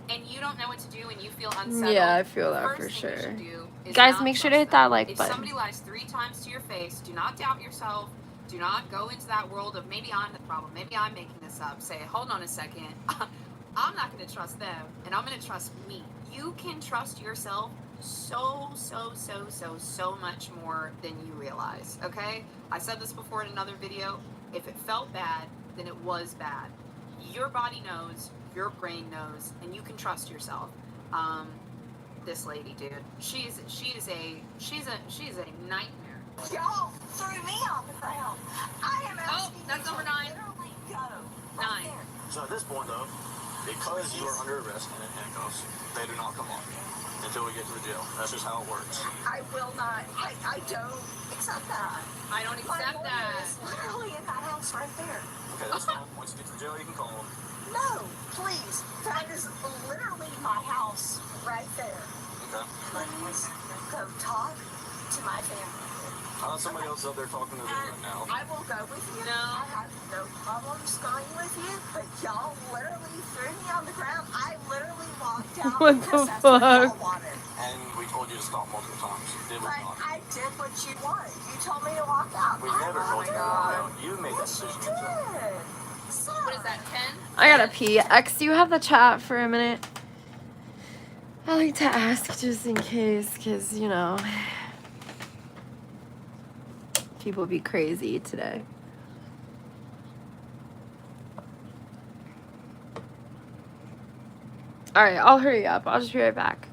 Speaker 6: and you don't know what to do and you feel unsettled,
Speaker 1: Yeah, I feel that
Speaker 6: the
Speaker 1: for
Speaker 6: first thing you
Speaker 1: sure.
Speaker 6: should do is
Speaker 1: Guys,
Speaker 6: not
Speaker 1: make sure to
Speaker 6: trust
Speaker 1: hit that
Speaker 6: them.
Speaker 1: like
Speaker 6: If
Speaker 1: button.
Speaker 6: somebody lies 3 times to your face, do not doubt yourself. Do not go into that world of maybe I'm the problem. Maybe I'm making this up. Say, hold on a second. I'm not going to trust them, and I'm going to trust me. You can trust yourself so much more than you realize, okay? I said this before in another video. If it felt bad, then it was bad. Your body knows, your brain knows, and you can trust yourself. This lady, dude, she's a nightmare.
Speaker 8: Y'all threw me on the ground. I am asking
Speaker 6: that's
Speaker 8: you
Speaker 6: number
Speaker 8: to
Speaker 6: 9.
Speaker 8: literally go.
Speaker 6: 9.
Speaker 8: There.
Speaker 3: So at this point, though, because you are under arrest and in handcuffs, they do not come on until we get to the jail. That's just how it works.
Speaker 8: I will not. I don't accept that.
Speaker 6: I don't
Speaker 8: My
Speaker 6: accept
Speaker 8: lawyer
Speaker 6: that.
Speaker 8: is literally in that house right there.
Speaker 3: Okay, that's fine. Once you get to the jail, you can call them.
Speaker 8: No, please. That is literally my house right there.
Speaker 3: Okay.
Speaker 8: Please go talk to my family.
Speaker 3: Somebody else out there talking to them right now.
Speaker 8: I will go with you.
Speaker 6: No.
Speaker 8: I have no problems going with you, but y'all literally threw me on the ground. I literally walked out
Speaker 1: What
Speaker 8: because
Speaker 1: the
Speaker 8: that's what y'all
Speaker 1: fuck?
Speaker 8: wanted.
Speaker 3: And we told you to stop multiple times. Did we
Speaker 8: But
Speaker 3: not?
Speaker 8: I did what you wanted. You told me to walk out.
Speaker 3: We never told you to walk out. You made that
Speaker 8: Yes, you
Speaker 3: decision yourself.
Speaker 8: did. So,
Speaker 6: What is that, 10?
Speaker 1: I gotta pee. X, do you have the chat for a minute? I like to ask just in case, because, you know, people be crazy today. Alright, I'll hurry up. I'll just be right back.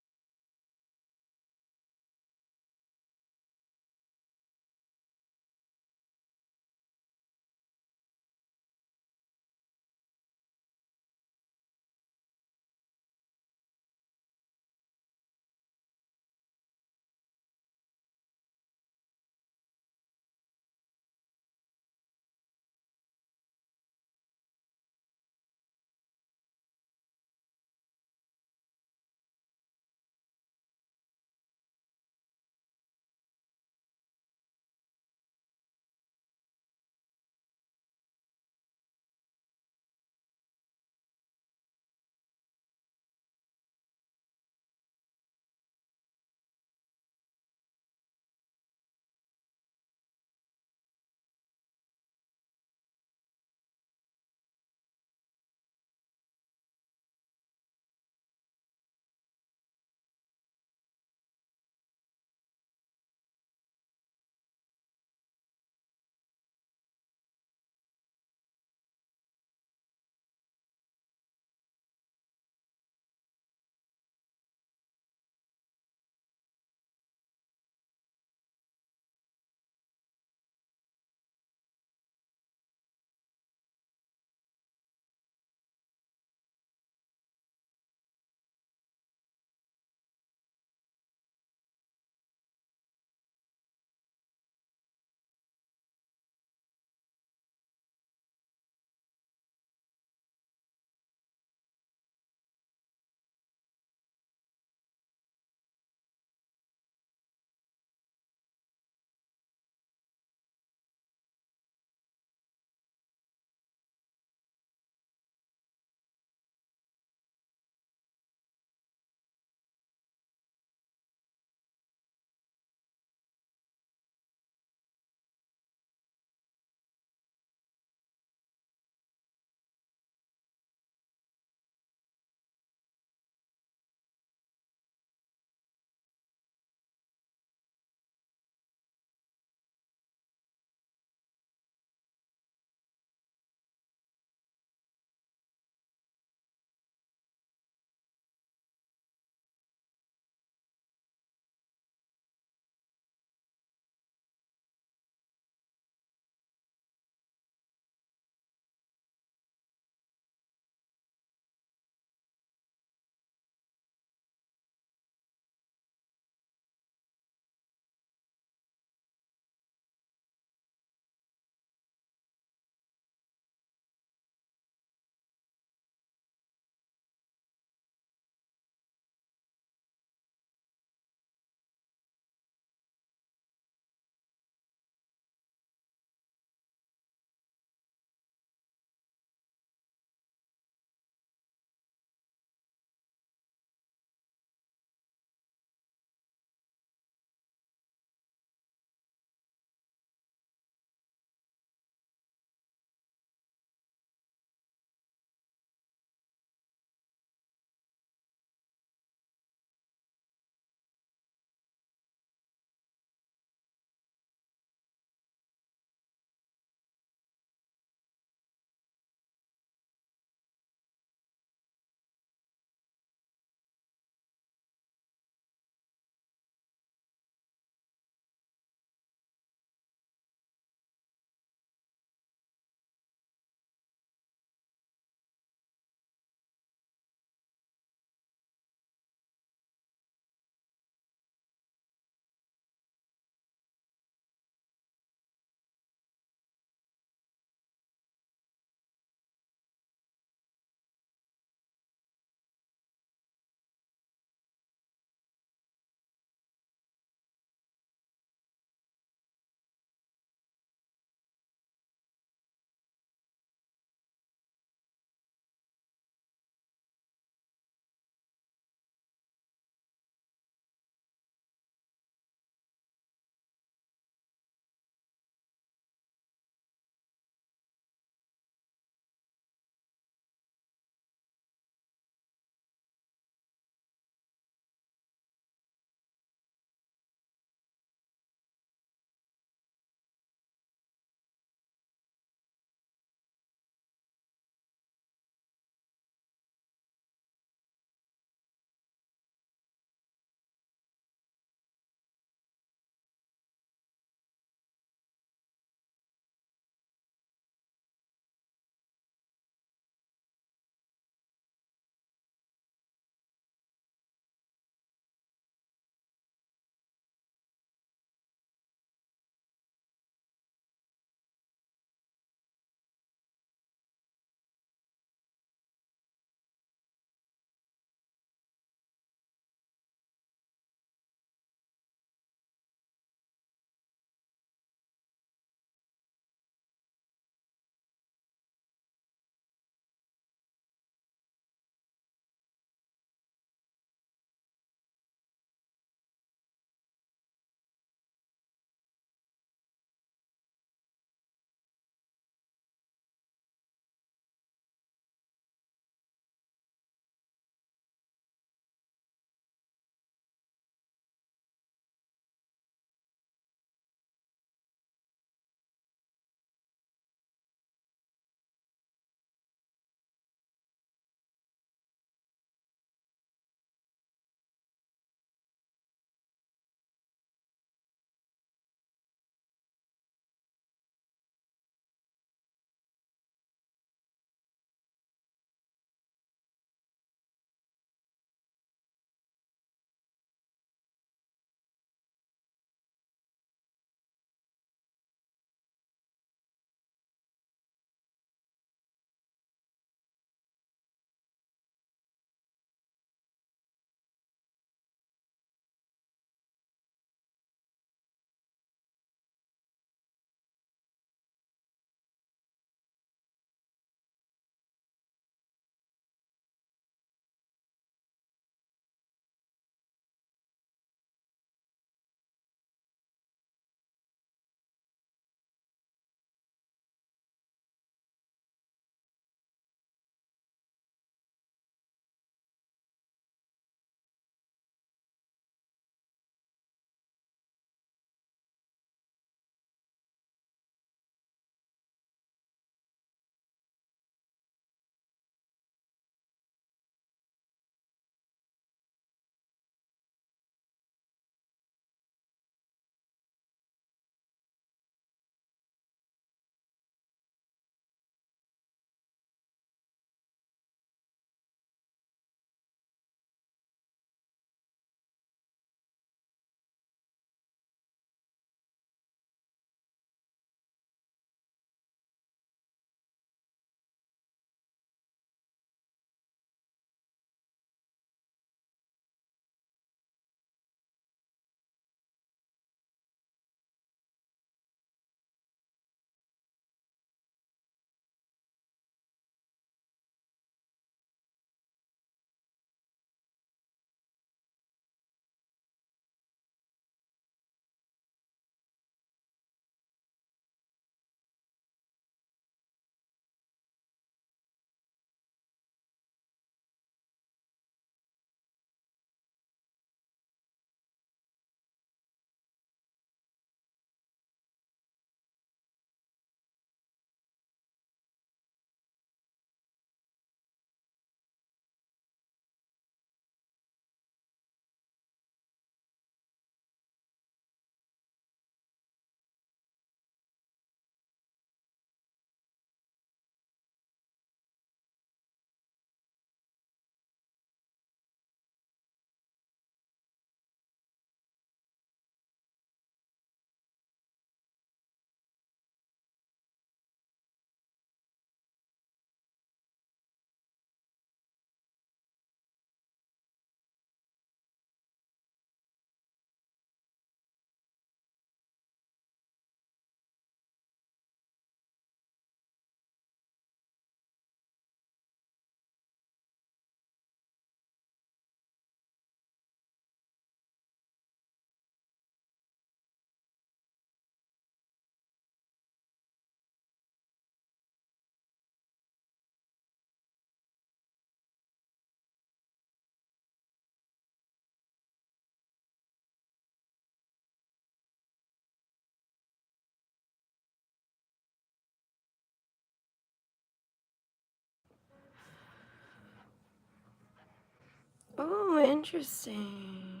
Speaker 1: Oh, interesting.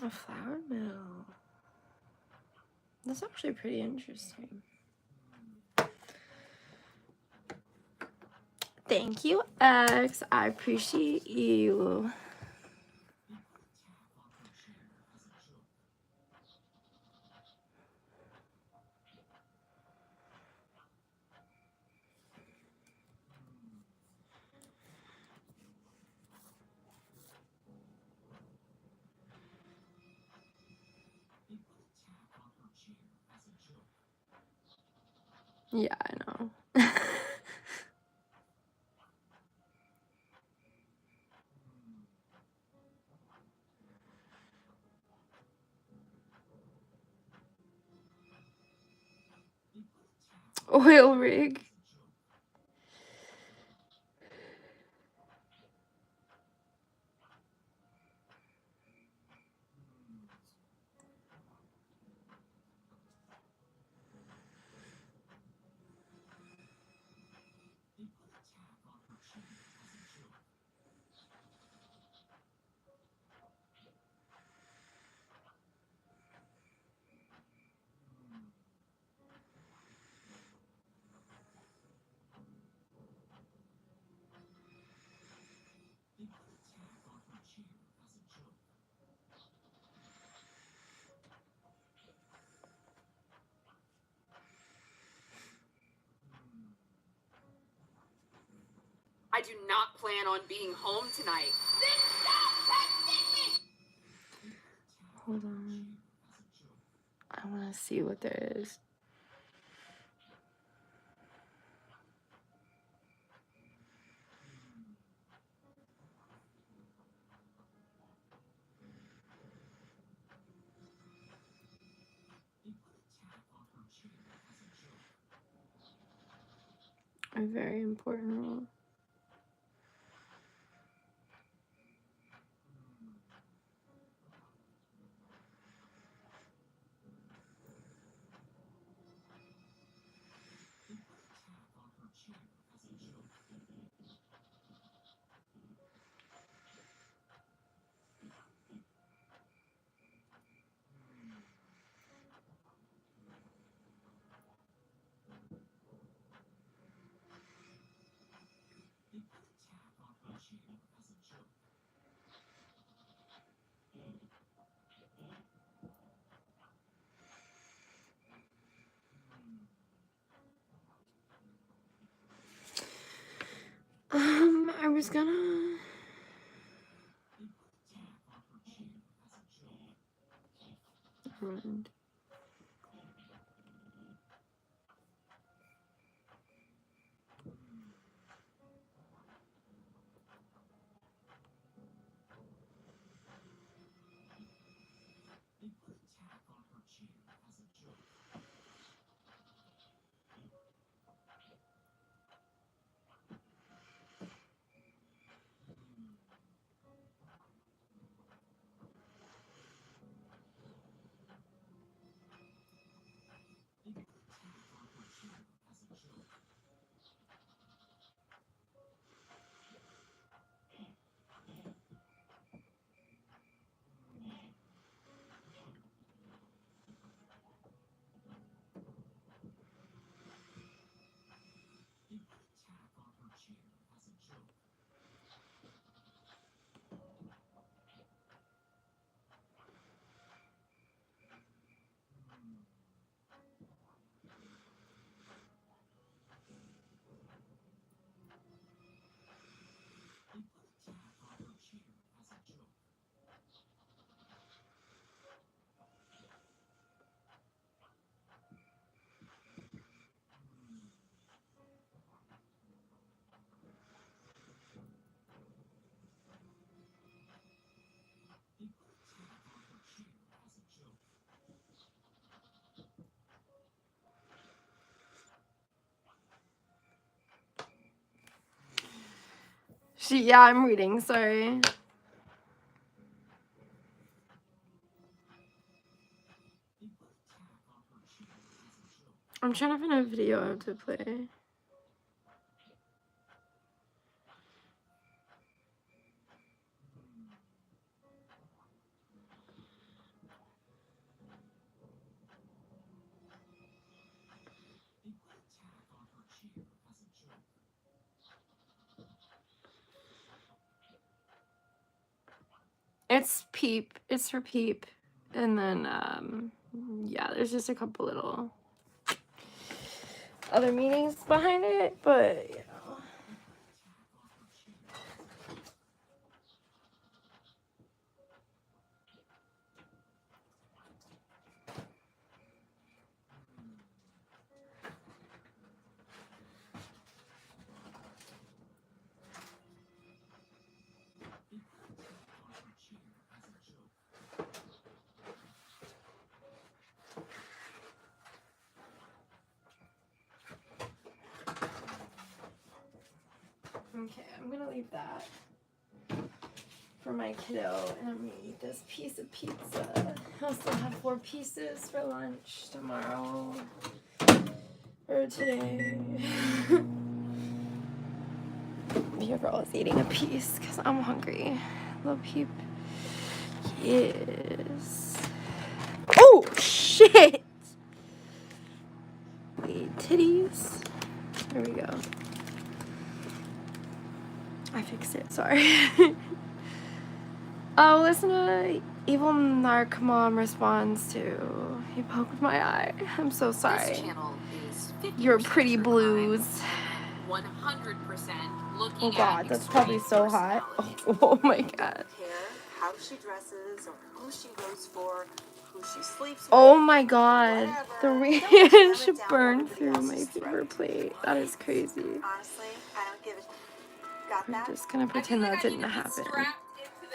Speaker 1: A flour mill. That's actually pretty interesting. Thank you, X. I appreciate you. Yeah, I know. Oil rig.
Speaker 6: I do not plan on being home tonight.
Speaker 1: Hold on. I want to see what there is. A very important rule. I was gonna... Never mind. Yeah, I'm reading, sorry. I'm trying to find a video I have to play. It's Peep. It's for Peep. And then, yeah, there's just a couple little other meanings behind it, but, you know. Okay, I'm gonna leave that for my kiddo, and I'm gonna eat this piece of pizza. I'll still have 4 pieces for lunch tomorrow, or today. Your girl is eating a piece, because I'm hungry. Little Peep. Yes. Oh, shit! Wait, titties. There we go. I fixed it, sorry. Oh, listen to Evil Narc Mom responds to, he poked my eye. I'm so sorry.
Speaker 6: This channel is 50%
Speaker 1: Your pretty
Speaker 6: true
Speaker 1: blues.
Speaker 6: crime, 100% looking
Speaker 1: Oh god,
Speaker 6: at
Speaker 1: that's probably so hot. Oh my god.
Speaker 9: Care how she dresses or who she votes for, who she sleeps with.
Speaker 1: Oh my god. The
Speaker 9: whatever.
Speaker 1: ranch
Speaker 9: Don't jam it down
Speaker 1: burned
Speaker 9: everybody
Speaker 1: through my
Speaker 9: else's
Speaker 1: paper
Speaker 9: throat.
Speaker 1: plate. That is crazy.
Speaker 9: Honestly, I don't give a. Got
Speaker 1: I'm
Speaker 9: that?
Speaker 1: just gonna pretend that didn't happen.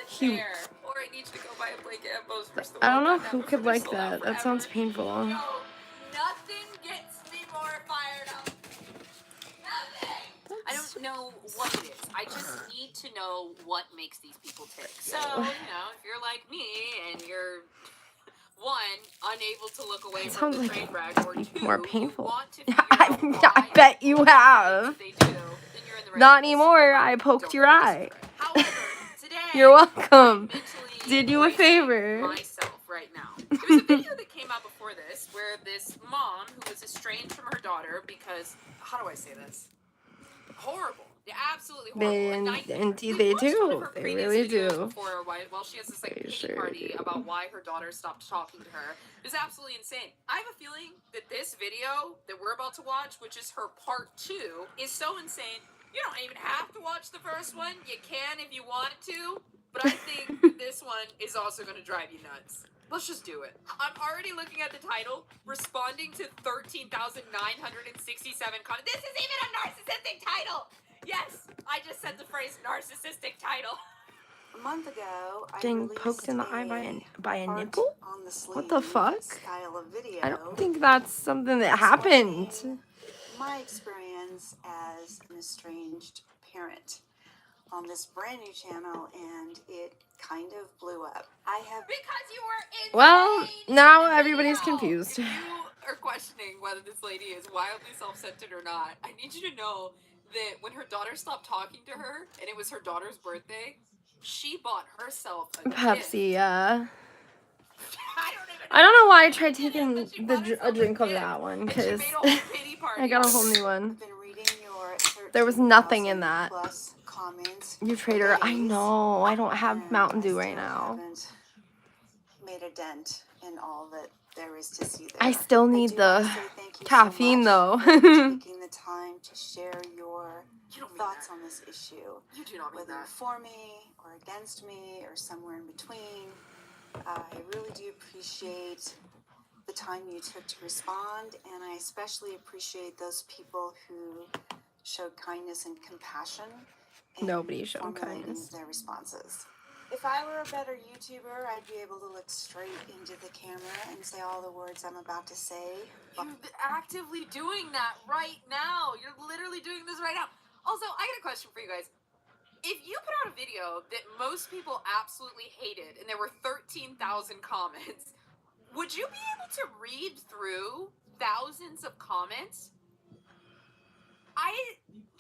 Speaker 1: He,
Speaker 6: Or I need you to go buy a blanket at Bose for
Speaker 1: I don't know who could like that. That sounds painful.
Speaker 6: Nothing gets me more fired up. Nothing. I don't know what it is. I just need to know what makes these people tick. So, if you're like me and you're 1, unable to look away
Speaker 1: That
Speaker 6: from
Speaker 1: sounds
Speaker 6: the
Speaker 1: like
Speaker 6: train wreck, or 2,
Speaker 1: more painful.
Speaker 6: want to figure out
Speaker 1: I
Speaker 6: why
Speaker 1: bet you have.
Speaker 6: they do, then you're in the right
Speaker 1: Not
Speaker 6: place.
Speaker 1: anymore. I poked your eye.
Speaker 6: However, today,
Speaker 1: You're welcome.
Speaker 6: I'm
Speaker 1: Did you a favor.
Speaker 6: myself right now. There was a video that came out before this where this mom who was estranged from her daughter because, how do I say this? Horrible. Yeah, absolutely horrible.
Speaker 1: Indeed they do. They really do.
Speaker 6: Before, while she has this like pity
Speaker 1: Sure
Speaker 6: party
Speaker 1: do.
Speaker 6: about why her daughter stopped talking to her. It was absolutely insane. I have a feeling that this video that we're about to watch, which is her part 2, is so insane. You don't even have to watch the first one. You can if you want to. But I think that this one is also going to drive you nuts. Let's just do it. I'm already looking at the title, responding to 13,967 comments. This is even a narcissistic title. Yes, I just said the phrase narcissistic title.
Speaker 9: A month ago, I
Speaker 1: Getting
Speaker 9: released
Speaker 1: poked in the eye by a
Speaker 9: heart
Speaker 1: nipple?
Speaker 9: on the sleeve
Speaker 1: What the fuck?
Speaker 9: style of video.
Speaker 1: I don't think that's something that happened.
Speaker 9: My experience as an estranged parent on this brand new channel, and it kind of blew up. I have
Speaker 6: Because you were insane.
Speaker 1: Well, now
Speaker 6: in the
Speaker 1: everybody's
Speaker 6: video.
Speaker 1: confused.
Speaker 6: If you are questioning whether this lady is wildly self-centered or not, I need you to know that when her daughter stopped talking to her, and it was her daughter's birthday, she bought herself a
Speaker 1: Pepsi,
Speaker 6: gift.
Speaker 1: I don't know why I tried taking a drink of that one, because I got a whole new one.
Speaker 9: been reading your
Speaker 1: There was nothing in that.
Speaker 9: 13,000+ comments.
Speaker 1: You traitor, I know. I don't have Mountain Dew right now.
Speaker 9: Haven't made a dent in all that there is to see there.
Speaker 1: I still need
Speaker 9: do
Speaker 1: the
Speaker 9: wanna say thank you
Speaker 1: caffeine,
Speaker 9: so much
Speaker 1: though.
Speaker 9: for taking the time to share your thoughts on this issue.
Speaker 6: You do not mean
Speaker 9: Whether
Speaker 6: that.
Speaker 9: for me or against me or somewhere in between, I really do appreciate the time you took to respond, and I especially appreciate those people who showed kindness and compassion in
Speaker 1: Nobody showed
Speaker 9: formulating
Speaker 1: kindness.
Speaker 9: their responses. If I were a better YouTuber, I'd be able to look straight into the camera and say all the words I'm about to say.
Speaker 6: You're actively doing that right now. You're literally doing this right now. Also, I got a question for you guys. If you put out a video that most people absolutely hated and there were 13,000 comments, would you be able to read through thousands of comments. I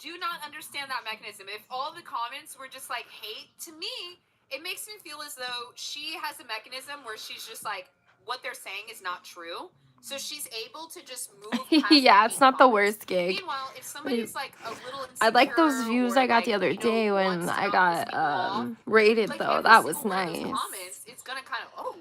Speaker 6: do not understand that mechanism. If all the comments were just like hate, to me, it makes me feel as though she has a mechanism where she's just like, what they're saying is not true. So she's able to just move past
Speaker 1: Yeah,
Speaker 6: hate
Speaker 1: it's not the
Speaker 6: comments.
Speaker 1: worst gig.
Speaker 6: Meanwhile, if somebody's like a little insecure,
Speaker 1: I like those views
Speaker 6: or
Speaker 1: I got
Speaker 6: like,
Speaker 1: the other
Speaker 6: you know,
Speaker 1: day when
Speaker 6: wants to
Speaker 1: I
Speaker 6: not piss
Speaker 1: got
Speaker 6: people off,
Speaker 1: rated
Speaker 6: like
Speaker 1: though.
Speaker 6: every
Speaker 1: That was
Speaker 6: single one of those
Speaker 1: nice.
Speaker 6: comments, it's gonna kind of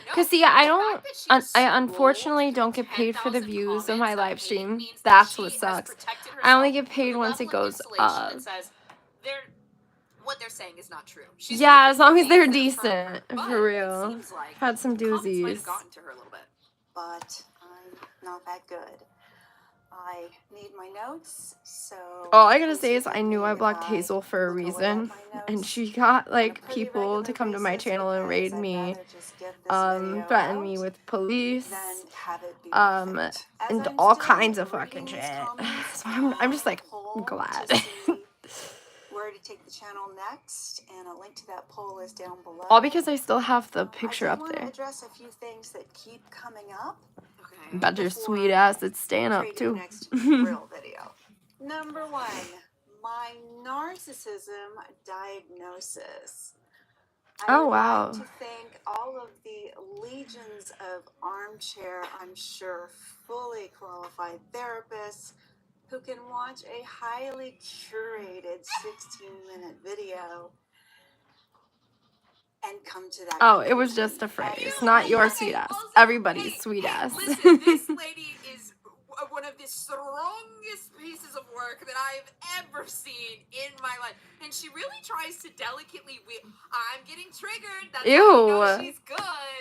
Speaker 6: no.
Speaker 1: Cause see, I
Speaker 6: The
Speaker 1: don't,
Speaker 6: fact that she
Speaker 1: I
Speaker 6: scrolled
Speaker 1: unfortunately
Speaker 6: through
Speaker 1: don't get paid for the
Speaker 6: 10,000
Speaker 1: views of my
Speaker 6: comments
Speaker 1: live
Speaker 6: of hate
Speaker 1: stream.
Speaker 6: means that
Speaker 1: That's
Speaker 6: she
Speaker 1: what
Speaker 6: has
Speaker 1: sucks.
Speaker 6: protected
Speaker 1: I only
Speaker 6: herself
Speaker 1: get paid
Speaker 6: to a
Speaker 1: once it
Speaker 6: level of
Speaker 1: goes
Speaker 6: insulation
Speaker 1: up.
Speaker 6: that says what they're saying is not true. She's
Speaker 1: Yeah,
Speaker 6: looking
Speaker 1: as long
Speaker 6: for
Speaker 1: as they're
Speaker 6: things that affirm her,
Speaker 1: decent,
Speaker 6: but
Speaker 1: for
Speaker 6: it
Speaker 1: real.
Speaker 6: seems like
Speaker 1: Had some
Speaker 6: comments might
Speaker 1: doozies.
Speaker 6: have gotten to her a little bit.
Speaker 9: But I'm not that good. I need my notes, so
Speaker 1: All I gotta
Speaker 9: please
Speaker 1: say is
Speaker 9: forgive
Speaker 1: I knew
Speaker 9: me
Speaker 1: I
Speaker 9: if
Speaker 1: blocked
Speaker 9: I
Speaker 1: Hazel for a
Speaker 9: look away at
Speaker 1: reason,
Speaker 9: my
Speaker 1: and
Speaker 9: notes
Speaker 1: she got
Speaker 9: on a
Speaker 1: like
Speaker 9: pretty
Speaker 1: people to
Speaker 9: regular
Speaker 1: come to my
Speaker 9: basis
Speaker 1: channel and raid
Speaker 9: because I'd
Speaker 1: me,
Speaker 9: rather just get this video
Speaker 1: threaten
Speaker 9: out
Speaker 1: me with police,
Speaker 9: than have it be
Speaker 1: and
Speaker 9: perfect. As I'm
Speaker 1: all
Speaker 9: still
Speaker 1: kinds of
Speaker 9: reading
Speaker 1: fucking
Speaker 9: these
Speaker 1: shit.
Speaker 9: comments
Speaker 1: So I'm just
Speaker 9: on
Speaker 1: like
Speaker 9: the poll
Speaker 1: glad.
Speaker 9: to see where to take the channel next, and a link to that poll is down below.
Speaker 1: All because I still have the picture
Speaker 9: I
Speaker 1: up
Speaker 9: do want to
Speaker 1: there.
Speaker 9: address a few things that keep coming up.
Speaker 6: Okay.
Speaker 1: Bet your sweet ass it's staying up
Speaker 9: Creating
Speaker 1: too.
Speaker 9: the next real video. Number 1, my narcissism diagnosis. I
Speaker 1: Oh,
Speaker 9: would
Speaker 1: wow.
Speaker 9: like to thank all of the legions of armchair, I'm sure, fully qualified therapists who can watch a highly curated 16-minute video and come to that
Speaker 1: Oh, it was
Speaker 9: conclusion.
Speaker 1: just a phrase,
Speaker 9: As
Speaker 1: not your
Speaker 6: Okay,
Speaker 1: sweet ass.
Speaker 6: also,
Speaker 1: Everybody's
Speaker 6: hey,
Speaker 1: sweet
Speaker 6: hey,
Speaker 1: ass.
Speaker 6: Listen, this lady is one of the strongest pieces of work that I've ever seen in my life, and she really tries to delicately. I'm getting triggered. That's how you know
Speaker 1: Ew.
Speaker 6: she's good.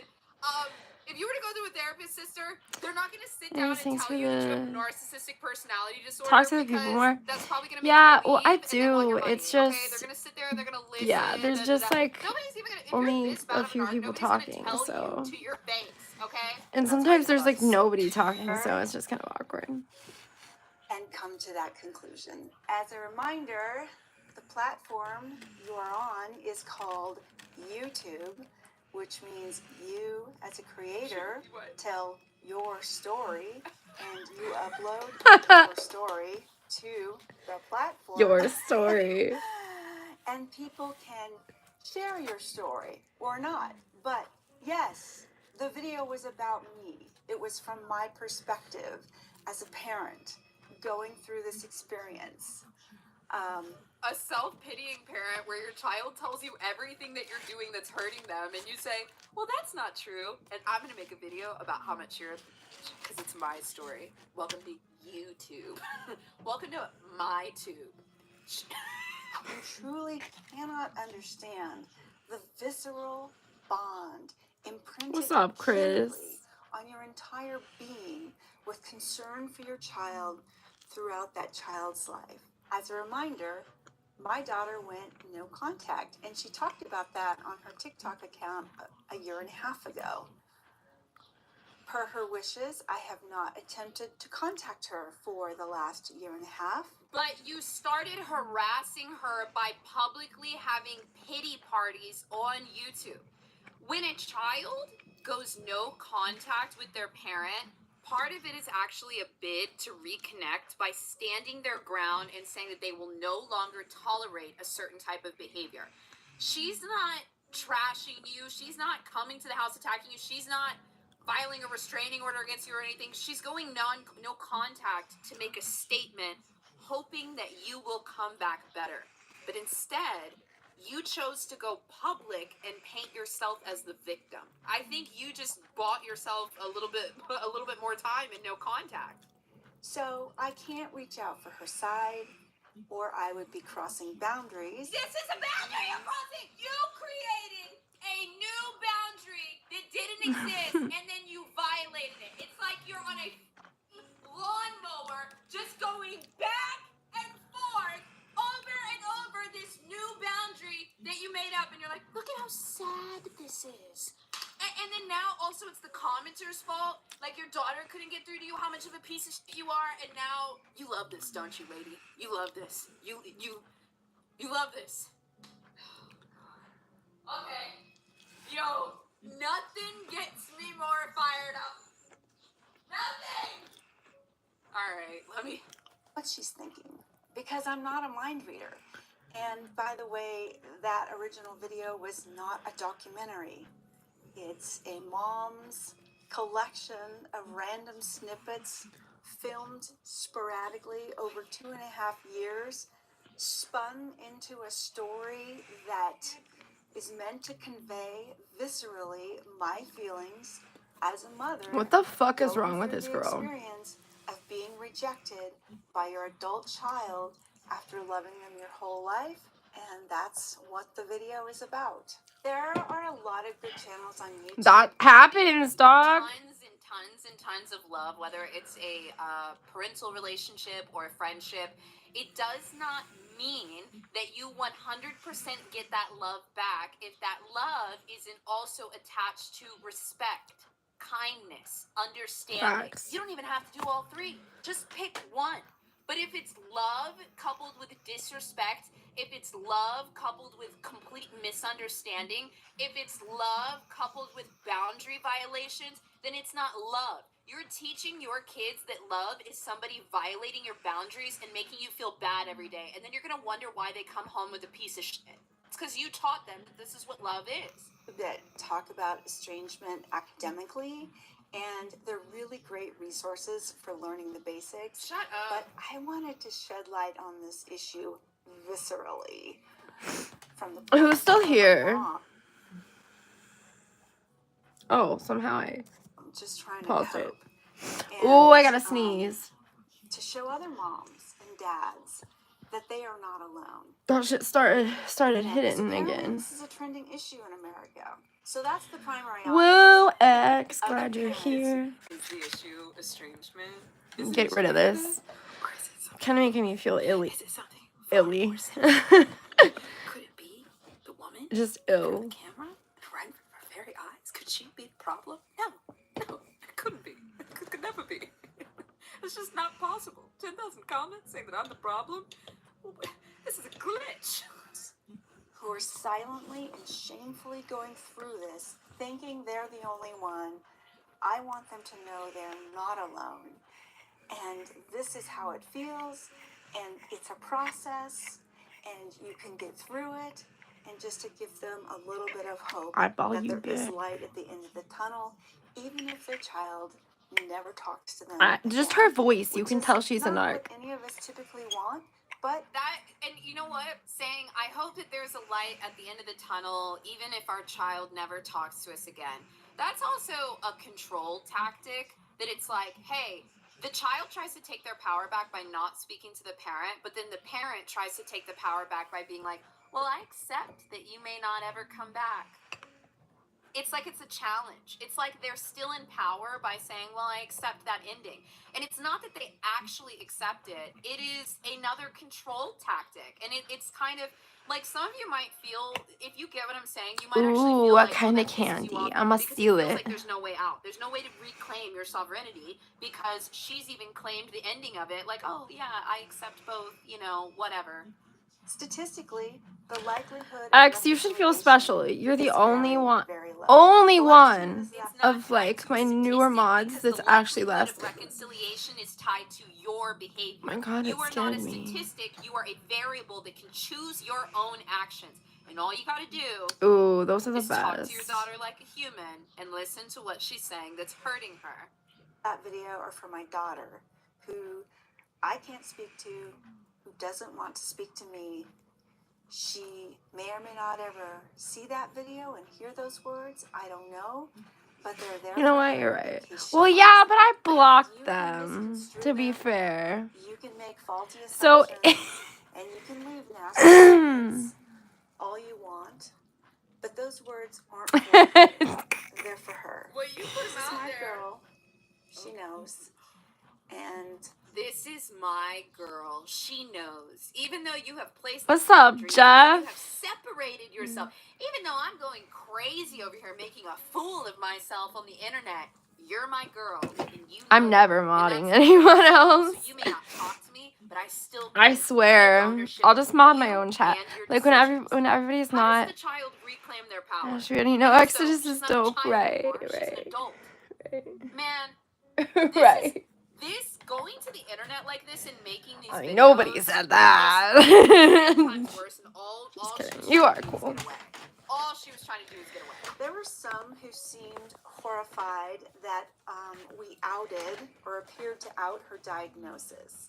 Speaker 6: If you were to go to a therapist, sister, they're not going to sit down
Speaker 1: Anyways,
Speaker 6: and
Speaker 1: thanks
Speaker 6: tell
Speaker 1: for
Speaker 6: you that you have
Speaker 1: the
Speaker 6: narcissistic personality disorder.
Speaker 1: talk to the people
Speaker 6: because
Speaker 1: more.
Speaker 6: That's probably going to make
Speaker 1: Yeah,
Speaker 6: you
Speaker 1: well, I
Speaker 6: leave and they want your
Speaker 1: do.
Speaker 6: money.
Speaker 1: It's
Speaker 6: Okay,
Speaker 1: just
Speaker 6: they're going to sit there and they're going to listen.
Speaker 1: yeah, there's just like
Speaker 6: Nobody's even gonna, if
Speaker 1: only
Speaker 6: you're this bad
Speaker 1: a
Speaker 6: of a
Speaker 1: few
Speaker 6: narc,
Speaker 1: people
Speaker 6: nobody's gonna
Speaker 1: talking,
Speaker 6: tell
Speaker 1: so
Speaker 6: you to your face, okay?
Speaker 1: and
Speaker 6: That's why
Speaker 1: sometimes
Speaker 6: it's
Speaker 1: there's like
Speaker 6: us.
Speaker 1: nobody talking, so it's just kind of awkward.
Speaker 9: and come to that conclusion. As a reminder, the platform you are on is called YouTube, which means you, as a creator, tell your story, and you upload your story to the platform.
Speaker 1: Your story.
Speaker 9: And people can share your story or not. But yes, the video was about me. It was from my perspective as a parent going through this experience.
Speaker 6: A self-pitying parent where your child tells you everything that you're doing that's hurting them, and you say, well, that's not true, and I'm going to make a video about how much you're, because it's my story. Welcome to YouTube. Welcome to my tube.
Speaker 9: You truly cannot understand the visceral bond imprinted
Speaker 1: What's up, Chris?
Speaker 9: keenly on your entire being with concern for your child throughout that child's life. As a reminder, my daughter went no contact, and she talked about that on her TikTok account a year and a half ago. Per her wishes, I have not attempted to contact her for the last year and a half.
Speaker 6: But you started harassing her by publicly having pity parties on YouTube. When a child goes no contact with their parent, part of it is actually a bid to reconnect by standing their ground and saying that they will no longer tolerate a certain type of behavior. She's not trashing you. She's not coming to the house attacking you. She's not filing a restraining order against you or anything. She's going no contact to make a statement, hoping that you will come back better. But instead, you chose to go public and paint yourself as the victim. I think you just bought yourself a little bit more time and no contact.
Speaker 9: So I can't reach out for her side, or I would be crossing boundaries.
Speaker 6: This is a boundary you're crossing. You created a new boundary that didn't exist, and then you violated it. It's like you're on a lawnmower just going back and forth over and over this new boundary that you made up, and you're like, look at how sad this is. And then now also it's the commenters' fault. Like your daughter couldn't get through to you how much of a piece of shit you are, and now you love this, don't you, lady? You love this. You love this. Okay. Yo, nothing gets me more fired up. Nothing!
Speaker 9: what she's thinking, because I'm not a mind reader. And by the way, that original video was not a documentary. It's a mom's collection of random snippets filmed sporadically over 2.5 years, spun into a story that is meant to convey viscerally my feelings as a mother.
Speaker 1: What the fuck is
Speaker 9: going
Speaker 1: wrong with
Speaker 9: through
Speaker 1: this
Speaker 9: the
Speaker 1: girl?
Speaker 9: experience of being rejected by your adult child after loving them your whole life, and that's what the video is about. There are a lot of good channels on YouTube.
Speaker 1: That happens, dog.
Speaker 6: Tons of love, whether it's a parental relationship or a friendship. It does not mean that you 100% get that love back if that love isn't also attached to respect, kindness, understanding.
Speaker 1: Facts.
Speaker 6: You don't even have to do all three. Just pick one. But if it's love coupled with disrespect, if it's love coupled with complete misunderstanding, if it's love coupled with boundary violations, then it's not love. You're teaching your kids that love is somebody violating your boundaries and making you feel bad every day. And then you're going to wonder why they come home with a piece of shit. It's because you taught them that this is what love is.
Speaker 9: That talk about estrangement academically, and they're really great resources for learning the basics.
Speaker 6: Shut up.
Speaker 9: But I wanted to shed light on this issue viscerally. From the
Speaker 1: Who's still here?
Speaker 9: mom.
Speaker 1: Oh, somehow I
Speaker 9: I'm just trying to
Speaker 1: paused
Speaker 9: cope.
Speaker 1: it.
Speaker 9: And,
Speaker 1: Oh, I gotta sneeze.
Speaker 9: to show other moms and dads that they are not alone.
Speaker 1: That shit started
Speaker 9: And
Speaker 1: hitting
Speaker 9: apparently
Speaker 1: again.
Speaker 9: This is a trending issue in America. So that's the primary
Speaker 1: Woo,
Speaker 9: audience.
Speaker 1: X,
Speaker 9: Other
Speaker 1: glad you're
Speaker 9: parents-
Speaker 1: here.
Speaker 6: Is the issue estrangement?
Speaker 1: Get rid of this. Kind of making me feel illy.
Speaker 6: Is it something?
Speaker 1: Illy.
Speaker 6: Could it be the woman?
Speaker 1: Just
Speaker 6: The
Speaker 1: ill.
Speaker 6: camera? Right in her very eyes? Could she be the problem? No, it couldn't be. It could never be. It's just not possible. 10,000 comments saying that I'm the problem? This is a glitch.
Speaker 9: Who are silently and shamefully going through this, thinking they're the only one. I want them to know they're not alone. And this is how it feels, and it's a process, and you can get through it. And just to give them a little bit of hope
Speaker 1: Eyeball
Speaker 9: that
Speaker 1: you
Speaker 9: there is
Speaker 1: bitch.
Speaker 9: light at the end of the tunnel, even if their child never talks to them.
Speaker 1: Just
Speaker 9: again,
Speaker 1: her voice, you
Speaker 9: which
Speaker 1: can
Speaker 9: is
Speaker 1: tell she's a
Speaker 9: not
Speaker 1: narc.
Speaker 9: what any of us typically want, but
Speaker 6: That, and you know what? Saying, I hope that there's a light at the end of the tunnel, even if our child never talks to us again. That's also a control tactic, that it's like, hey, the child tries to take their power back by not speaking to the parent, but then the parent tries to take the power back by being like, well, I accept that you may not ever come back. It's like it's a challenge. It's like they're still in power by saying, well, I accept that ending. And it's not that they actually accept it. It is another control tactic. And it's kind of like, some of you might feel, if you get what I'm saying, you might actually
Speaker 1: Ooh,
Speaker 6: feel
Speaker 1: what
Speaker 6: like,
Speaker 1: kind
Speaker 6: well,
Speaker 1: of
Speaker 6: that pisses you
Speaker 1: candy?
Speaker 6: off
Speaker 1: I'ma
Speaker 6: because
Speaker 1: steal
Speaker 6: feels
Speaker 1: it.
Speaker 6: like there's no way out. There's no way to reclaim your sovereignty because she's even claimed the ending of it. Like, oh, yeah, I accept both, whatever.
Speaker 9: statistically, the likelihood
Speaker 1: X, you should feel special. You're the
Speaker 9: is
Speaker 1: only
Speaker 9: very,
Speaker 1: one.
Speaker 9: very low.
Speaker 1: Only
Speaker 9: The last
Speaker 1: one
Speaker 9: one is
Speaker 6: It's
Speaker 9: that
Speaker 6: not
Speaker 1: of
Speaker 6: tied
Speaker 1: like
Speaker 6: to
Speaker 1: my
Speaker 6: a
Speaker 1: newer
Speaker 6: statistic
Speaker 1: mods
Speaker 6: because
Speaker 1: that's
Speaker 6: the
Speaker 1: actually
Speaker 6: likelihood
Speaker 1: left.
Speaker 6: of reconciliation is tied to your behavior.
Speaker 1: Oh my God, it
Speaker 6: You are not a
Speaker 1: scared me.
Speaker 6: statistic. You are a variable that can choose your own actions. And all you got to do
Speaker 1: Ooh, those are the
Speaker 6: is talk to your
Speaker 1: best.
Speaker 6: daughter like a human and listen to what she's saying that's hurting her.
Speaker 9: That video are for my daughter, who I can't speak to, who doesn't want to speak to me. She may or may not ever see that video and hear those words. I don't know, but they're there.
Speaker 1: You know
Speaker 9: for
Speaker 1: what?
Speaker 9: her
Speaker 1: You're
Speaker 9: in
Speaker 1: right.
Speaker 9: case she
Speaker 1: Well,
Speaker 9: wants
Speaker 1: yeah, but I
Speaker 9: them.
Speaker 1: blocked
Speaker 9: You can
Speaker 1: them,
Speaker 9: misconstrue
Speaker 1: to be
Speaker 9: them.
Speaker 1: fair.
Speaker 9: You can make faulty
Speaker 1: So,
Speaker 9: assumptions, and you can leave nasty comments all you want. But those words aren't for you. They're for her.
Speaker 6: Well, you put
Speaker 9: This is my girl. She knows. And
Speaker 6: This is my girl. She knows. Even though you have placed
Speaker 1: What's
Speaker 6: these
Speaker 1: up,
Speaker 6: boundaries,
Speaker 1: Jeff?
Speaker 6: you have separated yourself. Even though I'm going crazy over here making a fool of myself on the internet, you're my girl. And you know
Speaker 1: I'm never
Speaker 6: it, and
Speaker 1: modding
Speaker 6: that's
Speaker 1: anyone
Speaker 6: so
Speaker 1: else.
Speaker 6: you may not talk to me, but I still
Speaker 1: I
Speaker 6: take
Speaker 1: swear.
Speaker 6: ownership
Speaker 1: I'll
Speaker 6: of
Speaker 1: just mod my
Speaker 6: you
Speaker 1: own chat.
Speaker 6: and your
Speaker 1: Like
Speaker 6: decisions.
Speaker 1: when everybody's
Speaker 6: How
Speaker 1: not.
Speaker 6: does the child reclaim their power?
Speaker 1: Gosh, you know,
Speaker 6: So,
Speaker 1: Exodus
Speaker 6: she's
Speaker 1: is
Speaker 6: not a
Speaker 1: dope.
Speaker 6: child
Speaker 1: Right,
Speaker 6: anymore. She's an
Speaker 1: right,
Speaker 6: adult.
Speaker 1: right.
Speaker 6: Man, this
Speaker 1: Right.
Speaker 6: This going to the internet like this and making these
Speaker 1: I mean,
Speaker 6: videos
Speaker 1: nobody said that.
Speaker 6: times worse, and all
Speaker 1: Just
Speaker 6: she
Speaker 1: kidding.
Speaker 6: was
Speaker 1: You
Speaker 6: trying
Speaker 1: are
Speaker 6: to do is
Speaker 1: cool.
Speaker 6: get away. All she was trying to do is get away.
Speaker 9: There were some who seemed horrified that we outed or appeared to out her diagnosis.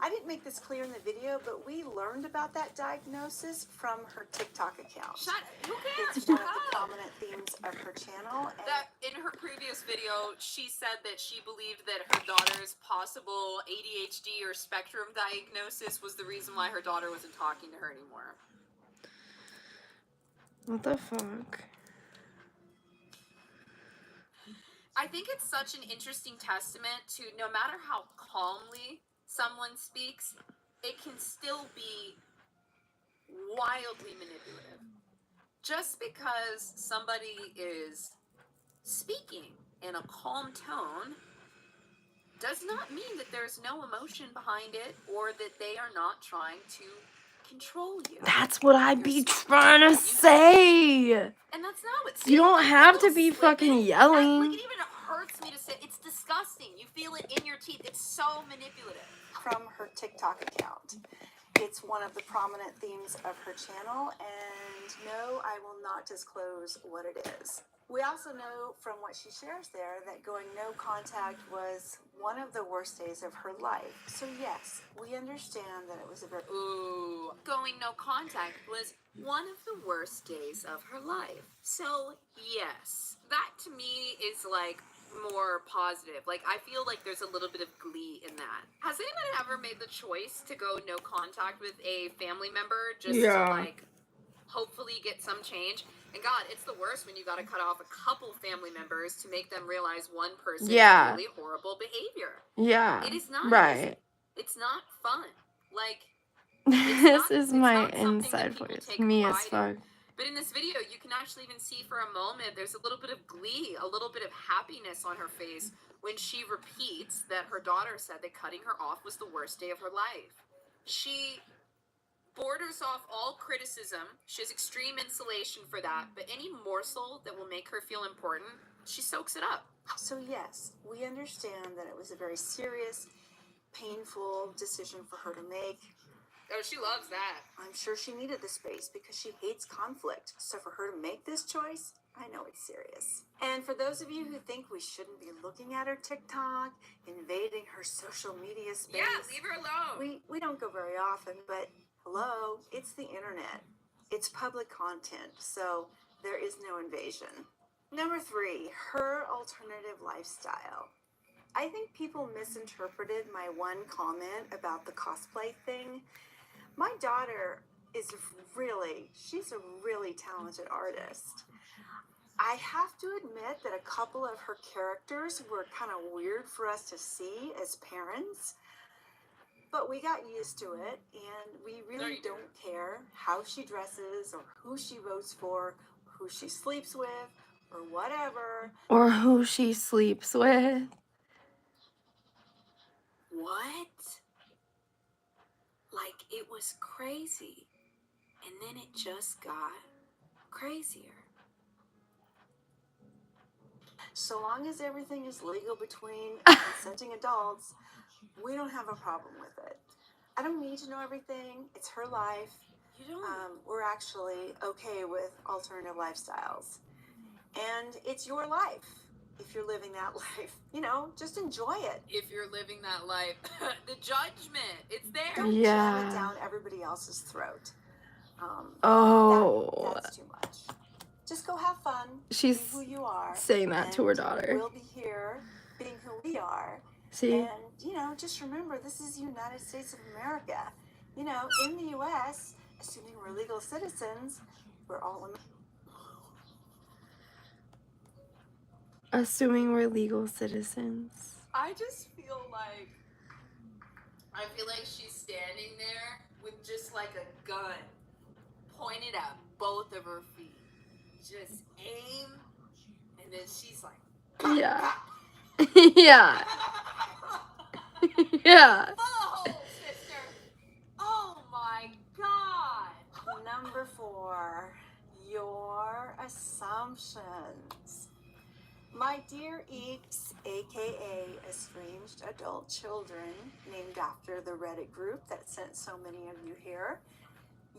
Speaker 9: I didn't make this clear in the video, but we learned about that diagnosis from her TikTok account.
Speaker 6: Shut up. Who cares?
Speaker 9: It's one of the prominent themes of her channel. And
Speaker 6: That in her previous video, she said that she believed that her daughter's possible ADHD or spectrum diagnosis was the reason why her daughter wasn't talking to her anymore.
Speaker 1: What the fuck?
Speaker 6: I think it's such an interesting testament to no matter how calmly someone speaks, it can still be wildly manipulative. Just because somebody is speaking in a calm tone does not mean that there's no emotion behind it or that they are not trying to control you.
Speaker 1: That's what I be trying to say.
Speaker 6: And that's not what
Speaker 1: You don't have to be
Speaker 6: slipping.
Speaker 1: fucking
Speaker 6: Like,
Speaker 1: yelling.
Speaker 6: it even hurts me to say. It's disgusting. You feel it in your teeth. It's so manipulative.
Speaker 9: from her TikTok account. It's one of the prominent themes of her channel, and no, I will not disclose what it is. We also know from what she shares there that going no contact was one of the worst days of her life. So yes, we understand that it was a very...
Speaker 6: Ooh, going no contact was one of the worst days of her life. So yes, that to me is like more positive. Like, I feel like there's a little bit of glee in that. Has anyone ever made the choice to go no contact with a family member just to like hopefully get some change? And God, it's the worst when you got to cut off a couple family members to make them realize one person's really horrible behavior.
Speaker 1: Yeah.
Speaker 6: It is not
Speaker 1: right.
Speaker 6: easy. It's not fun. Like,
Speaker 1: This is my inside voice. Me as fuck.
Speaker 6: but in this video, you can actually even see for a moment, there's a little bit of glee, a little bit of happiness on her face when she repeats that her daughter said that cutting her off was the worst day of her life. She borders off all criticism. She has extreme insulation for that, but any morsel that will make her feel important, she soaks it up.
Speaker 9: So yes, we understand that it was a very serious, painful decision for her to make.
Speaker 6: Oh, she loves that.
Speaker 9: I'm sure she needed the space because she hates conflict. So for her to make this choice, I know it's serious. And for those of you who think we shouldn't be looking at her TikTok, invading her social media space.
Speaker 6: Yeah, leave her alone.
Speaker 9: We don't go very often, but hello, it's the internet. It's public content, so there is no invasion. Number 3, her alternative lifestyle. I think people misinterpreted my one comment about the cosplay thing. My daughter is she's a really talented artist. I have to admit that a couple of her characters were kind of weird for us to see as parents, but we got used to it, and we really don't care how she dresses or who she votes for, who she sleeps with, or whatever.
Speaker 1: Or who she sleeps with.
Speaker 6: What? Like, it was crazy, and then it just got crazier.
Speaker 9: So long as everything is legal between consenting adults, we don't have a problem with it. I don't need to know everything. It's her life.
Speaker 6: You don't.
Speaker 9: We're actually okay with alternative lifestyles. And it's your life. If you're living that life, just enjoy it.
Speaker 6: If you're living that life, the judgment, it's there.
Speaker 9: Don't jam it down everybody else's throat. That's too much. Just go have fun.
Speaker 1: She's
Speaker 9: be who you are.
Speaker 1: saying that to her daughter.
Speaker 9: We'll be here being who we are.
Speaker 1: See?
Speaker 9: And, just remember, this is the United States of America. In the U.S., assuming we're legal citizens, we're all Americans.
Speaker 1: Assuming we're legal citizens.
Speaker 6: I just feel like she's standing there with just like a gun pointed at both of her feet. Just aim, and then she's like,
Speaker 1: yeah. yeah. yeah.
Speaker 6: oh, sister. Oh my God.
Speaker 9: Number 4, your assumptions. My dear Eeks, aka Estranged Adult Children, named after the Reddit group that sent so many of you here,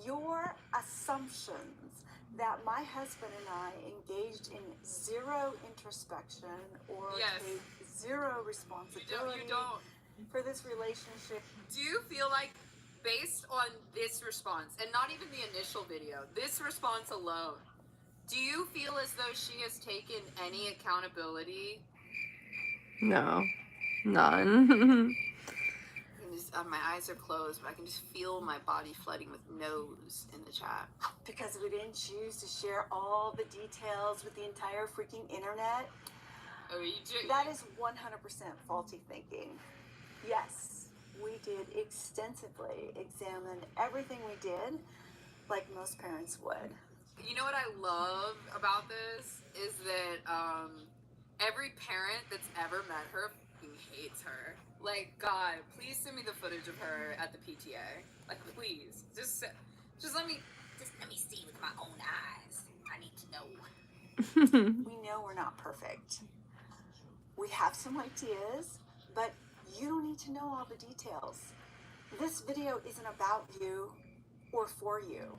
Speaker 9: your assumptions that my husband and I engaged in zero introspection or take zero responsibility for this relationship.
Speaker 6: Do you feel like, based on this response, and not even the initial video, this response alone, do you feel as though she has taken any accountability?
Speaker 1: No. None.
Speaker 6: My eyes are closed, but I can just feel my body flooding with no's in the chat.
Speaker 9: Because we didn't choose to share all the details with the entire freaking internet.
Speaker 6: Oh, you do?
Speaker 9: That is 100% faulty thinking. Yes, we did extensively examine everything we did, like most parents would.
Speaker 6: You know what I love about this is that every parent that's ever met her fucking hates her. Like, God, please send me the footage of her at the PTA. Like, please, just let me see with my own eyes. I need to know.
Speaker 9: We know we're not perfect. We have some ideas, but you don't need to know all the details. This video isn't about you or for you.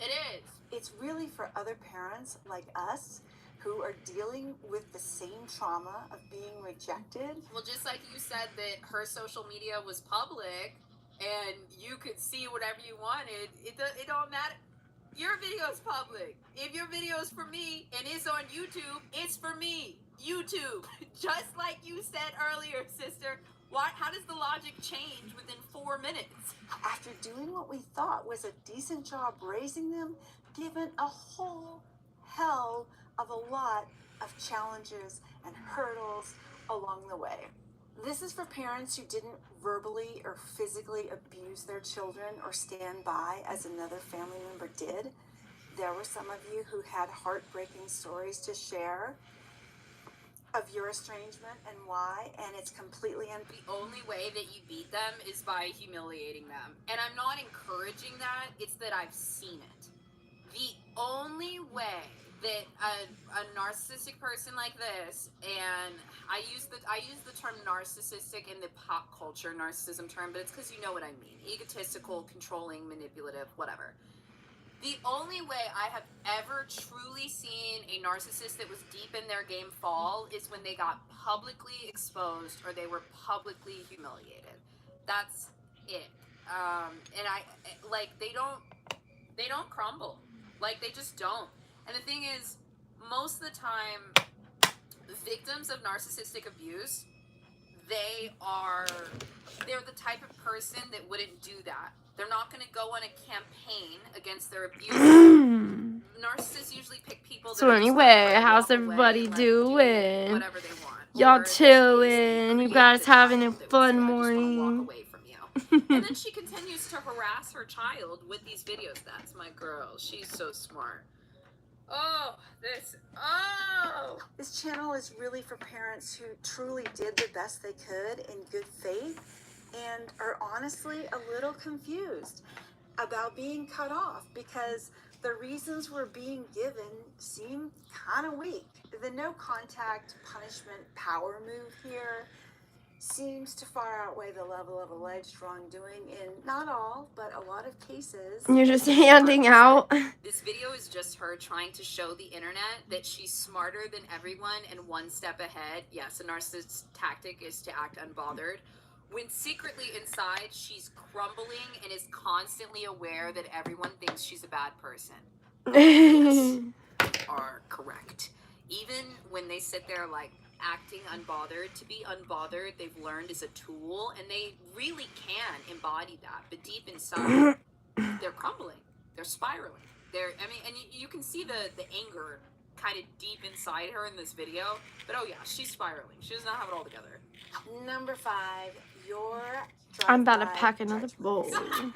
Speaker 6: It is.
Speaker 9: It's really for other parents like us who are dealing with the same trauma of being rejected.
Speaker 6: Well, just like you said that her social media was public and you could see whatever you wanted, it don't matter. Your video is public. If your video is for me and it's on YouTube, it's for me. YouTube. Just like you said earlier, sister. How does the logic change within 4 minutes?
Speaker 9: After doing what we thought was a decent job raising them, given a whole hell of a lot of challenges and hurdles along the way. This is for parents who didn't verbally or physically abuse their children or stand by as another family member did. There were some of you who had heartbreaking stories to share of your estrangement and why, and it's completely
Speaker 6: The only way that you beat them is by humiliating them. And I'm not encouraging that, it's that I've seen it. The only way that a narcissistic person like this, and I use the term narcissistic in the pop culture narcissism term, but it's because you know what I mean. Egotistical, controlling, manipulative, whatever. The only way I have ever truly seen a narcissist that was deep in their game fall is when they got publicly exposed or they were publicly humiliated. That's it. And they don't crumble. Like, they just don't. And the thing is, most of the time, victims of narcissistic abuse, they're the type of person that wouldn't do that. They're not going to go on a campaign against their abuse. Narcissists usually pick people that
Speaker 1: So anyway, how's everybody doing?
Speaker 6: Whatever they want.
Speaker 1: Y'all chilling? You guys having a fun morning?
Speaker 6: And then she continues to harass her child with these videos. That's my girl. She's so smart.
Speaker 9: This channel is really for parents who truly did the best they could in good faith and are honestly a little confused about being cut off because the reasons we're being given seem kind of weak. The no contact punishment power move here seems to far outweigh the level of alleged wrongdoing in not all, but a lot of cases.
Speaker 1: You're just handing out.
Speaker 6: This video is just her trying to show the internet that she's smarter than everyone and one step ahead. Yes, a narcissist's tactic is to act unbothered, when secretly inside she's crumbling and is constantly aware that everyone thinks she's a bad person. Yes, are correct. Even when they sit there like acting unbothered, to be unbothered they've learned is a tool, and they really can embody that, but deep inside they're crumbling, they're spiraling. And you can see the anger kind of deep inside her in this video, but oh yeah, she's spiraling. She does not have it all together.
Speaker 9: Number 5, your
Speaker 1: I'm about to pack another bowl.
Speaker 6: Coming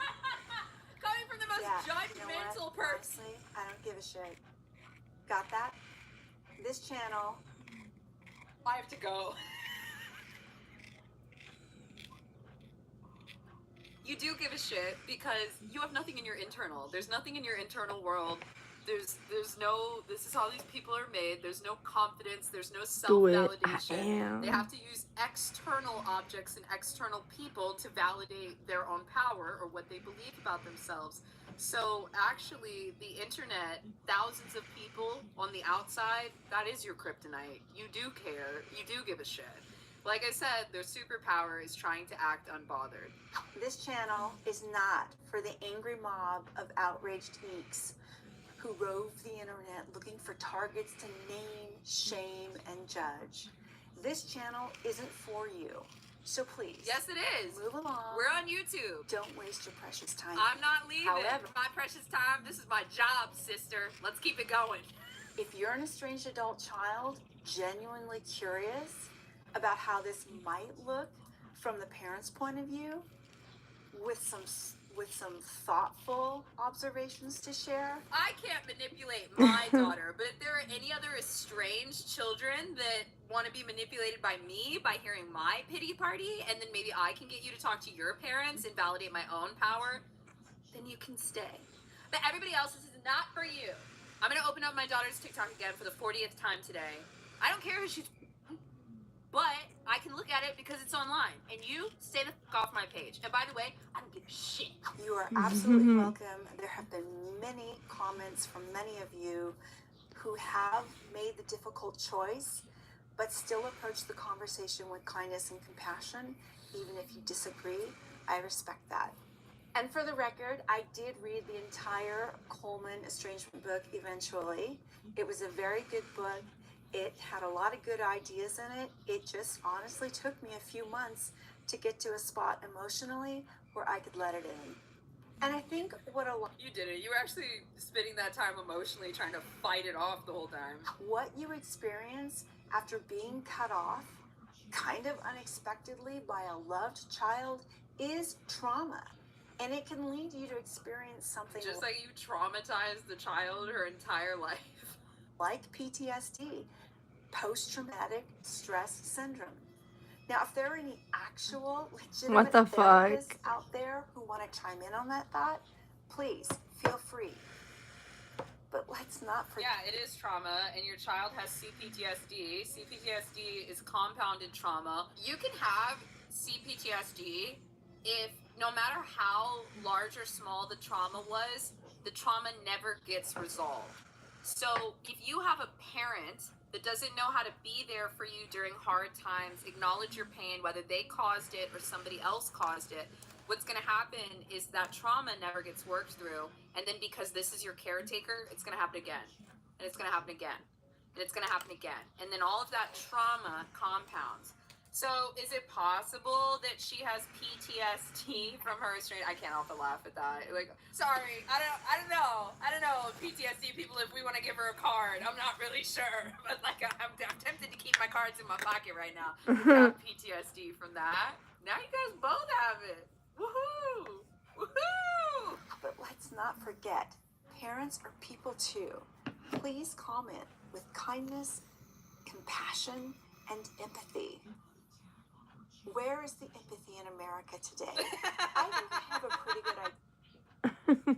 Speaker 6: from the most judgmental person.
Speaker 9: Honestly, I don't give a shit. Got that? This channel.
Speaker 6: I have to go. You do give a shit because you have nothing in your internal. There's nothing in your internal world There's no, this is how these people are made. There's no confidence. There's no
Speaker 1: Do it. I
Speaker 6: self-validation.
Speaker 1: am.
Speaker 6: They have to use external objects and external people to validate their own power or what they believe about themselves. So actually, the internet, thousands of people on the outside, that is your kryptonite. You do care. You do give a shit. Like I said, their superpower is trying to act unbothered.
Speaker 9: This channel is not for the angry mob of outraged geeks who rove the internet looking for targets to name, shame, and judge. This channel isn't for you. So please.
Speaker 6: Yes, it is.
Speaker 9: Move along.
Speaker 6: We're on YouTube.
Speaker 9: Don't waste your precious time.
Speaker 6: I'm not leaving.
Speaker 9: However,
Speaker 6: My precious time. This is my job, sister. Let's keep it going.
Speaker 9: if you're an estranged adult child, genuinely curious about how this might look from the parent's point of view, with some thoughtful observations to share.
Speaker 6: I can't manipulate my daughter, but if there are any other estranged children that want to be manipulated by me by hearing my pity party, and then maybe I can get you to talk to your parents and validate my own power, then you can stay. But everybody else, this is not for you. I'm going to open up my daughter's TikTok again for the 40th time today. I don't care who she's... But I can look at it because it's online. And you stay the fuck off my page. And by the way, I don't give a shit.
Speaker 9: You are absolutely welcome. There have been many comments from many of you who have made the difficult choice, but still approach the conversation with kindness and compassion, even if you disagree. I respect that. And for the record, I did read the entire Coleman estrangement book eventually. It was a very good book. It had a lot of good ideas in it. It just honestly took me a few months to get to a spot emotionally where I could let it in. And I think what
Speaker 6: You did it. You were actually spending that time emotionally trying to fight it off the whole time.
Speaker 9: what you experience after being cut off, kind of unexpectedly by a loved child, is trauma. And it can lead you to experience something
Speaker 6: Just like you traumatized the child her entire life.
Speaker 9: like PTSD, post-traumatic stress syndrome. Now, if there are any actual legitimate
Speaker 1: What the
Speaker 9: therapists
Speaker 1: fuck?
Speaker 9: out there who want to chime in on that thought, please feel free. But let's not forget.
Speaker 6: Yeah, it is trauma, and your child has CPTSD. CPTSD is compounded trauma. You can have CPTSD if, no matter how large or small the trauma was, the trauma never gets resolved. So if you have a parent that doesn't know how to be there for you during hard times, acknowledge your pain, whether they caused it or somebody else caused it, what's going to happen is that trauma never gets worked through. And then because this is your caretaker, it's going to happen again. And it's going to happen again. And it's going to happen again. And then all of that trauma compounds. So is it possible that she has PTSD from her estranged? I can't help but laugh at that. Like, sorry, I don't know. PTSD people, if we want to give her a card, I'm not really sure. But like, I'm tempted to keep my cards in my pocket right now. You have PTSD from that. Now you guys both have it. Woohoo! Woohoo!
Speaker 9: But let's not forget, parents are people too. Please comment with kindness, compassion, and empathy. Where is the empathy in America today? I think I have a pretty good idea.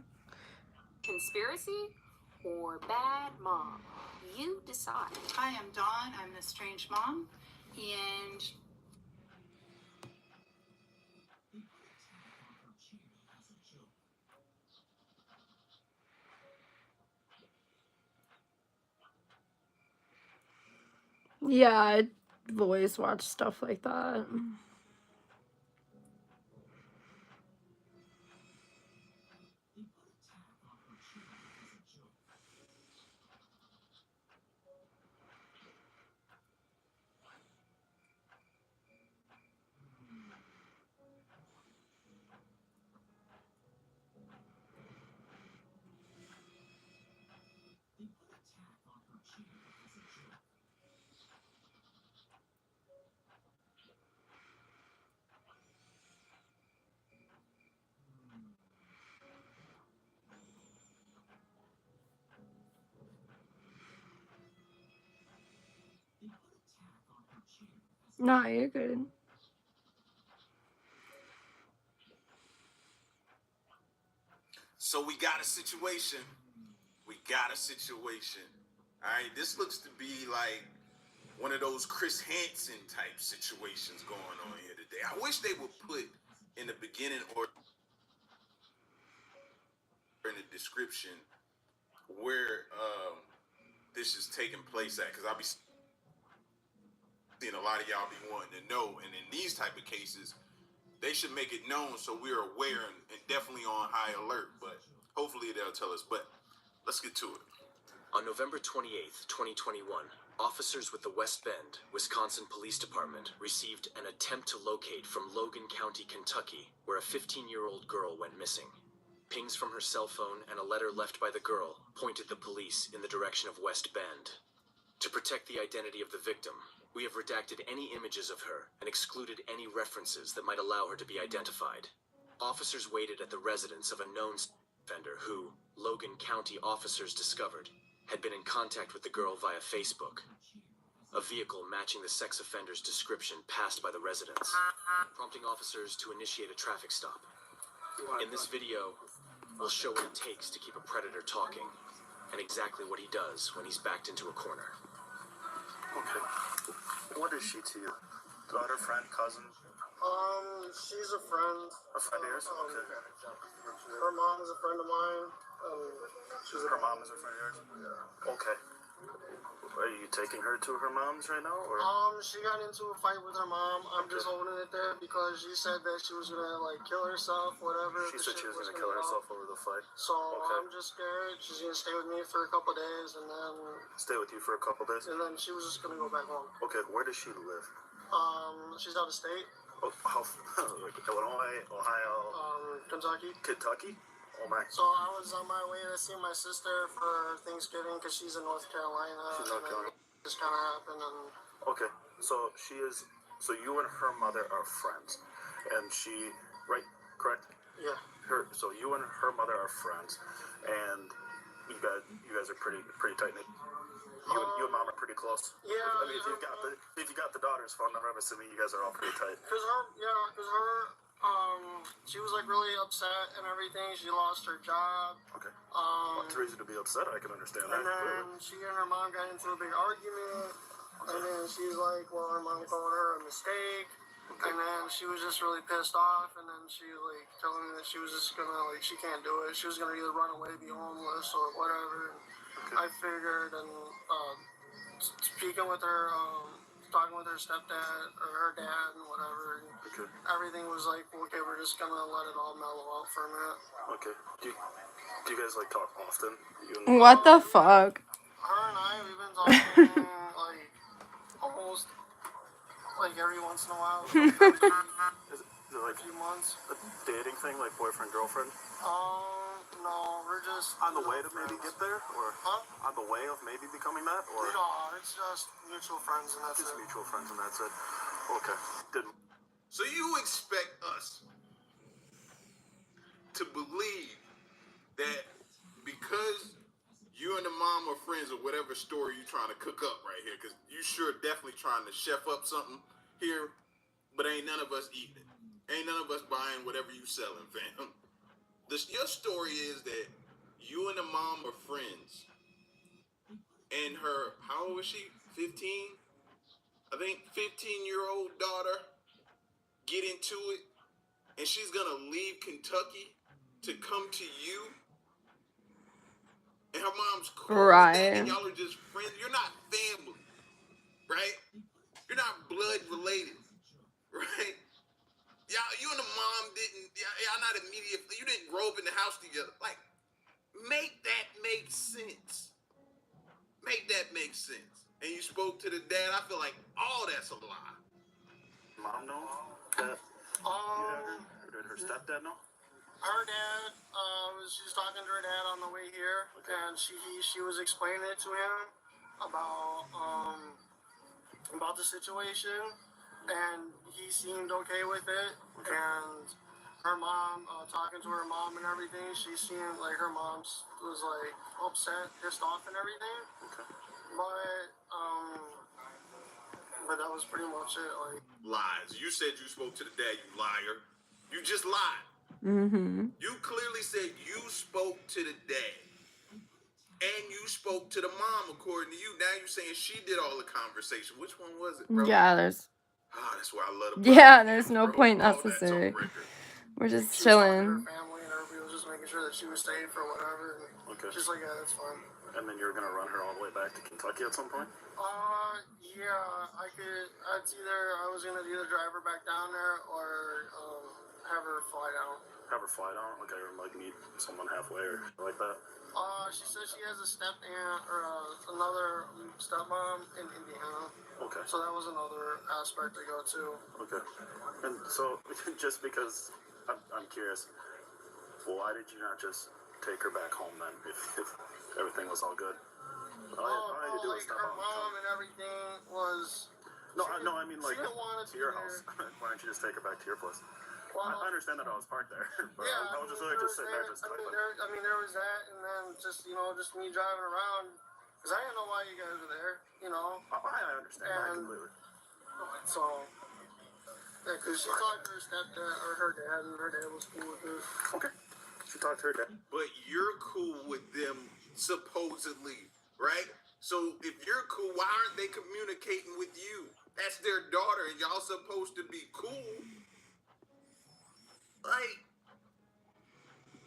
Speaker 6: Conspiracy or bad mom? You decide.
Speaker 10: Hi, I'm Dawn. I'm an estranged mom, and
Speaker 1: Yeah, I've always watched stuff like that. No, you're good.
Speaker 11: So we got a situation. We got a situation. All right, this looks to be like one of those Chris Hansen type situations going on here today. I wish they would put in the beginning or in the description where this is taking place at, because I'll be seeing a lot of y'all be wanting to know, and in these type of cases, they should make it known so we're aware and definitely on high alert. But hopefully they'll tell us. But let's get to it.
Speaker 12: On November 28th, 2021, officers with the West Bend, Wisconsin Police Department received an attempt to locate from Logan County, Kentucky, where a 15-year-old girl went missing. Pings from her cell phone and a letter left by the girl pointed the police in the direction of West Bend. To protect the identity of the victim, we have redacted any images of her and excluded any references that might allow her to be identified. Officers waited at the residence of a known offender who, Logan County officers discovered, had been in contact with the girl via Facebook. A vehicle matching the sex offender's description passed by the residence, prompting officers to initiate a traffic stop. In this video, we'll show what it takes to keep a predator talking, and exactly what he does when he's backed into a corner.
Speaker 13: Okay. What is she to you? Daughter, friend, cousin?
Speaker 14: She's a friend.
Speaker 13: A friend of yours? Okay.
Speaker 14: Her mom is a friend of mine.
Speaker 13: Her mom is a friend of yours? Yeah. Okay. Are you taking her to her mom's right now, or?
Speaker 14: She got into a fight with her mom. I'm just holding it there because she said that she was gonna like kill herself, whatever.
Speaker 13: She said she was gonna kill herself over the fight.
Speaker 14: So I'm just scared. She's gonna stay with me for a couple days, and then
Speaker 13: stay with you for a couple days.
Speaker 14: And then she was just gonna go back home.
Speaker 13: Okay, where does she live?
Speaker 14: She's out of state.
Speaker 13: Oh, how? Like Illinois, Ohio,
Speaker 14: Kentucky.
Speaker 13: Kentucky. Oh my.
Speaker 14: So I was on my way to see my sister for Thanksgiving because she's in North Carolina.
Speaker 13: She's in North Carolina.
Speaker 14: Just kind of happened, and
Speaker 13: okay. So she is. So you and her mother are friends, and she, right? Correct.
Speaker 14: Yeah.
Speaker 13: So you and her mother are friends, and you guys are pretty tight knit. You and mom are pretty close.
Speaker 14: Yeah.
Speaker 13: I mean, if you got the daughter's phone number, I'm assuming you guys are all pretty tight.
Speaker 14: Because she was like really upset and everything. She lost her job.
Speaker 13: Okay. What's the reason to be upset? I can understand that.
Speaker 14: And then she and her mom got into a big argument. Okay. And then she's like, well, her mom called her a mistake. Okay. And then she was just really pissed off. And then she like telling me that she was just gonna like she can't do it. She was gonna either run away, be homeless, or whatever. Okay. I figured and speaking with her. Talking with her stepdad or her dad and whatever.
Speaker 13: Okay.
Speaker 14: Everything was like, okay, we're just gonna let it all mellow out for a minute.
Speaker 13: Okay. Do you guys like talk often?
Speaker 1: What the fuck?
Speaker 14: Her and I, we've been talking like almost like every once in a while.
Speaker 13: Is it like
Speaker 14: a few months?
Speaker 13: A dating thing, like boyfriend, girlfriend?
Speaker 14: No, we're just
Speaker 13: on the way to maybe get there, or on the way of maybe becoming that, or
Speaker 14: no, it's just mutual friends and that's
Speaker 13: just
Speaker 14: it.
Speaker 13: Mutual friends and that's it. Okay. Didn't.
Speaker 11: So you expect us to believe that because you and the mom are friends or whatever story you're trying to cook up right here, because you sure definitely trying to chef up something here, but ain't none of us eating it. Ain't none of us buying whatever you selling, fam. Your story is that you and the mom are friends, and her, how old was she? 15? I think 15-year-old daughter get into it, and she's gonna leave Kentucky to come to you, and her mom's cool with that, and y'all are just friends. You're not family, right? You're not blood related, right? You and the mom y'all not immediately, you didn't grow up in the house together. Like, make that make sense. Make that make sense. And you spoke to the dad, I feel like all that's a lie.
Speaker 13: Mom know that you had her? Or did her stepdad know?
Speaker 14: Her dad, she was talking to her dad on the way here, okay. And she was explaining it to him about the situation. And he seemed okay with it, okay. And her mom, talking to her mom and everything, she seemed like her mom was like upset, pissed off and everything.
Speaker 13: Okay.
Speaker 14: But that was pretty much it. Like
Speaker 11: lies. You said you spoke to the dad, you liar. You just lied.
Speaker 1: Mm-hmm.
Speaker 11: You clearly said you spoke to the dad. and you spoke to the mom, according to you. Now you're saying she did all the conversation. Which one was it, bro?
Speaker 1: Yeah, there's.
Speaker 11: That's why I love the
Speaker 1: Yeah, there's no
Speaker 11: bro.
Speaker 1: point
Speaker 11: All that's on
Speaker 1: necessary.
Speaker 11: record.
Speaker 1: We're just
Speaker 14: She was talking to her
Speaker 1: chilling.
Speaker 14: family and everybody was just making sure that she was safe or whatever. And she's like, yeah, that's fine.
Speaker 13: And then you're gonna run her all the way back to Kentucky at some point?
Speaker 14: Yeah, it's either I was gonna either drive her back down there or have her fly down.
Speaker 13: Have her fly down? Okay, or like meet someone halfway or like that?
Speaker 14: She says she has a step aunt or another stepmom in Indiana.
Speaker 13: Okay.
Speaker 14: So that was another aspect to go to.
Speaker 13: Okay. And so, just because I'm curious, why did you not just take her back home then, if everything was all good? All I had to do was step
Speaker 14: her
Speaker 13: out.
Speaker 14: mom and everything was...
Speaker 13: No, I mean like
Speaker 14: to
Speaker 13: your house. Why don't you just take her back to your place? Well, I understand that I was parked there, but
Speaker 14: yeah,
Speaker 13: I was just sitting there just typing.
Speaker 14: There was that, and then just me driving around, because I didn't know why you guys were there,
Speaker 13: I understand that completely.
Speaker 14: So, yeah, because she talked to her stepdad, or her dad, and her dad was cool with it.
Speaker 13: Okay. She talked to her dad.
Speaker 11: But you're cool with them, supposedly, right? So if you're cool, why aren't they communicating with you? That's their daughter, and y'all supposed to be cool. Like,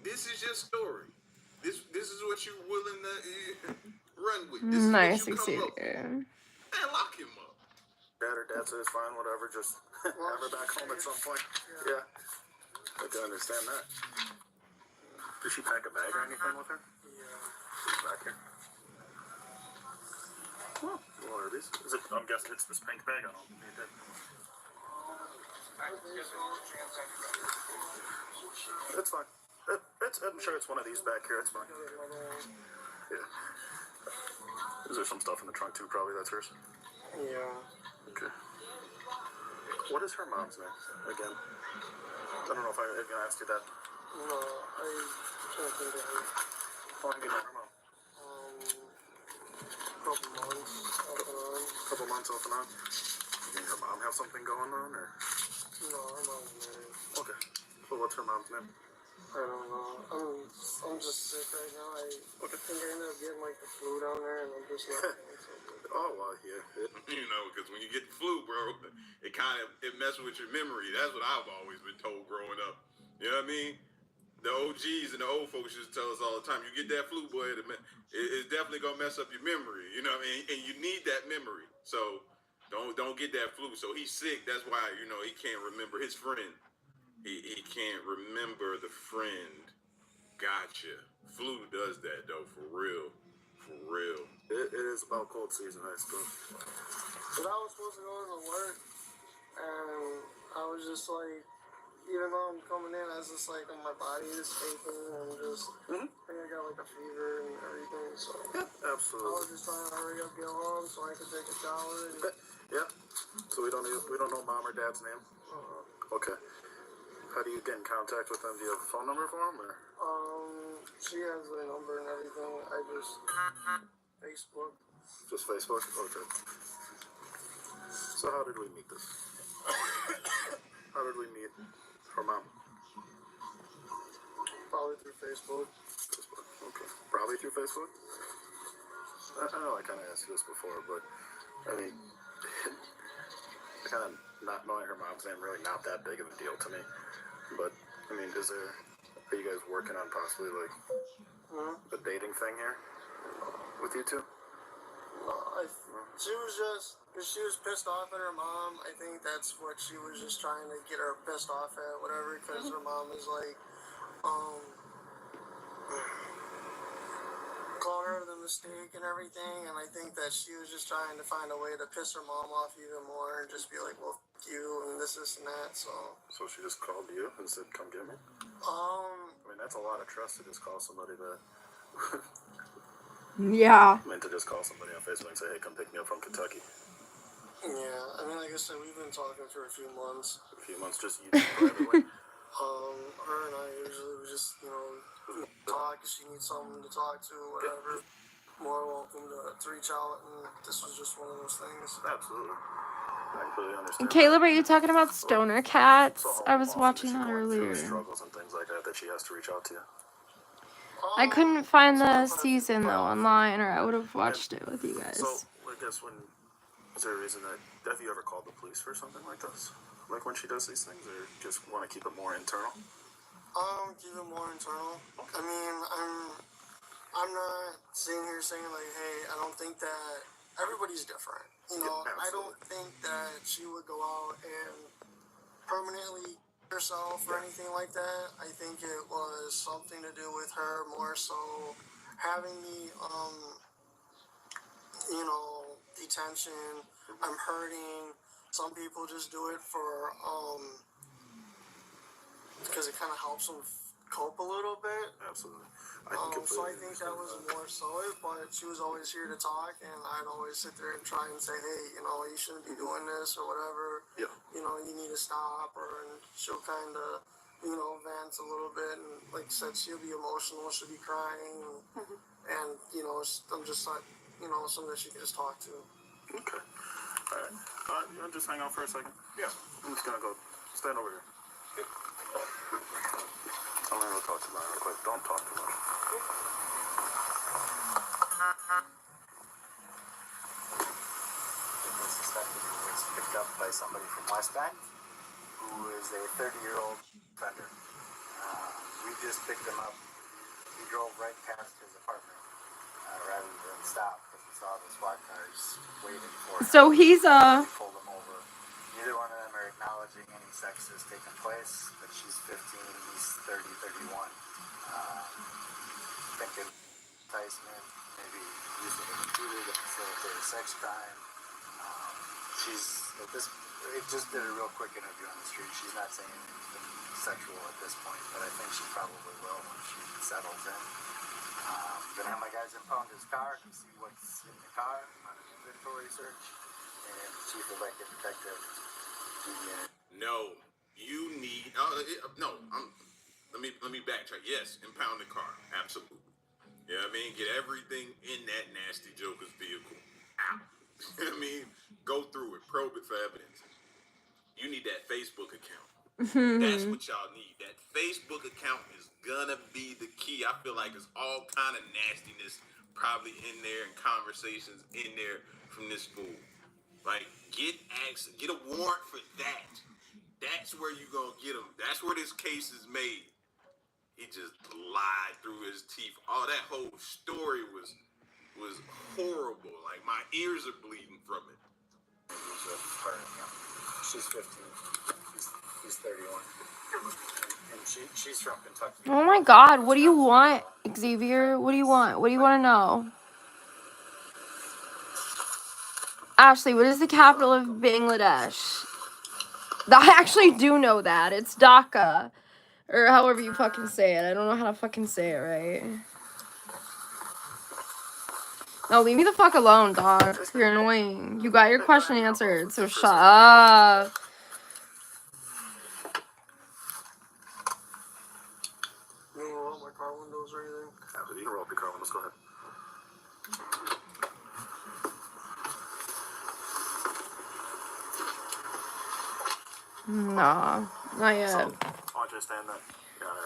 Speaker 11: this is your story. This is what you're willing to run with. This is
Speaker 1: Nice
Speaker 11: what you come up with.
Speaker 1: exterior.
Speaker 11: Man, lock him up.
Speaker 13: Dad says fine, whatever, just have her back home at some point. Yeah. I can understand that. Did she pack a bag or anything with her?
Speaker 14: Yeah.
Speaker 13: She's back here. Oh, what are these? I'm guessing it's this pink bag. I don't need it. It's fine. I'm sure it's one of these back here. It's fine. Yeah. Is there some stuff in the trunk too? Probably that's hers.
Speaker 14: Yeah.
Speaker 13: Okay. What is her mom's name again? I don't know if I even asked you that.
Speaker 14: No, I can't think of it.
Speaker 13: How long have you known her mom?
Speaker 14: Couple months off and on.
Speaker 13: Couple months off and on. You think her mom have something going on, or?
Speaker 14: No, her mom's married.
Speaker 13: Okay. So what's her mom's name?
Speaker 14: I don't know. I'm just sick right now. I think I ended up getting like the flu down there, and I'm just not feeling so good.
Speaker 13: Oh well, yeah.
Speaker 11: Because when you get the flu, bro, it messes with your memory. That's what I've always been told growing up. You know what I mean? The OGs and the old folks just tell us all the time, you get that flu, boy, it's definitely gonna mess up your memory. You know what I mean? And you need that memory. So don't get that flu. So he's sick. That's why he can't remember his friend. He can't remember the friend. Gotcha. Flu does that though, for real. For real.
Speaker 13: It is about cold season, I suppose.
Speaker 14: But I was supposed to go to work, and I was just like, even though I'm coming in, I was just like, my body is shaking, and I think I got like a fever and everything, so.
Speaker 13: Yeah, absolutely.
Speaker 14: I was just trying to hurry up, get home, so I could take a shower. And...
Speaker 13: Yeah. So we don't know mom or dad's name? Okay. How do you get in contact with them? Do you have a phone number for them, or?
Speaker 14: She has their number and everything. I just Facebook.
Speaker 13: Just Facebook? Okay. So how did we meet this? How did we meet her mom?
Speaker 14: Probably through Facebook.
Speaker 13: Facebook. Okay. Probably through Facebook? I know I kind of asked you this before, but I mean, kind of not knowing her mom's name really not that big of a deal to me. But I mean, are you guys working on possibly like a dating thing here with you two?
Speaker 14: No, she was pissed off at her mom. I think that's what she was just trying to get her pissed off at, whatever, because her mom is like, calling her the mistake and everything, and I think that she was just trying to find a way to piss her mom off even more and just be like, well, f*** you, and this and that, so.
Speaker 13: So she just called you and said, come get me?
Speaker 14: I
Speaker 13: mean, that's a lot of trust to just call somebody that...
Speaker 1: Yeah.
Speaker 13: I mean, to just call somebody on Facebook and say, hey, come pick me up from Kentucky.
Speaker 14: Yeah, I mean, like I said, we've been talking for a few months.
Speaker 13: A few months, just you privately?
Speaker 14: Her and I usually we just, talk if she needs someone to talk to, whatever. More welcome to reach out, and this was just one of those things.
Speaker 13: Absolutely. I completely understand.
Speaker 1: Caleb, are you talking about stoner cats? I was watching that earlier.
Speaker 13: Struggles and things like that she has to reach out to you.
Speaker 1: I couldn't find the season though online, or I would have watched it with you guys.
Speaker 13: So, I guess is there a reason that, have you ever called the police for something like this? Like when she does these things, or just want to keep it more internal?
Speaker 14: Keep it more internal. I mean, I'm not sitting here saying like, hey, I don't think that everybody's different. You know, I don't think that she would go out and permanently herself or anything like that. I think it was something to do with her more so having the you know, detention. I'm hurting. Some people just do it for because it kind of helps them cope a little bit.
Speaker 13: Absolutely.
Speaker 14: So I think that was more so it, but she was always here to talk, and I'd always sit there and try and say, hey, you know, you shouldn't be doing this or whatever.
Speaker 13: Yeah.
Speaker 14: You know, you need to stop, and she'll kind of, you know, vent a little bit, and like I said, she'll be emotional, she'll be crying, and you know, I'm just like, you know, someone that she can just talk to.
Speaker 13: Okay. All right. You want to just hang out for a second? Yeah. I'm just gonna go stand over here. I'm gonna go talk to Mine real quick. Don't talk too much.
Speaker 7: The suspected was picked up by somebody from West Bend, who is a 30-year-old offender. We just picked him up. He drove right past his apartment rather than stop because we saw the SWAT cars waiting for him.
Speaker 1: So he's
Speaker 7: We pulled him over. Neither one of them are acknowledging any sex has taken place, but she's 15, he's 30, 31. Thinking enticement, maybe using a computer to facilitate a sex crime. She's at this. It just did a real quick interview on the street. She's not saying anything sexual at this point, but I think she probably will when she settles in. Gonna have my guys impound his car to see what's in the car on an inventory search, and Chief Elected Detective.
Speaker 11: No, you need. No, let me backtrack. Yes, impound the car, absolutely. You know what I mean? Get everything in that nasty Joker's vehicle out. You know what I mean? Go through it, probe it for evidence. You need that Facebook account. That's what y'all need. That Facebook account is gonna be the key. I feel like there's all kind of nastiness probably in there and conversations in there from this fool. Like, get a warrant for that. That's where you gonna get him. That's where this case is made. He just lied through his teeth. All that whole story was horrible. Like, my ears are bleeding from it.
Speaker 7: She's 15. He's 31. And she's from Kentucky.
Speaker 1: Oh my God, what do you want, Xavier? What do you want? What do you want to know? Ashley, what is the capital of Bangladesh? I actually do know that. It's Dhaka. Or however you fucking say it. I don't know how to fucking say it right. No, leave me the fuck alone, dog. You're annoying. You got your question answered, so shut up.
Speaker 14: You don't roll up my car windows or anything?
Speaker 13: You can roll up your car windows. Go ahead.
Speaker 1: Nah, not yet.
Speaker 13: So, I want you to stand there.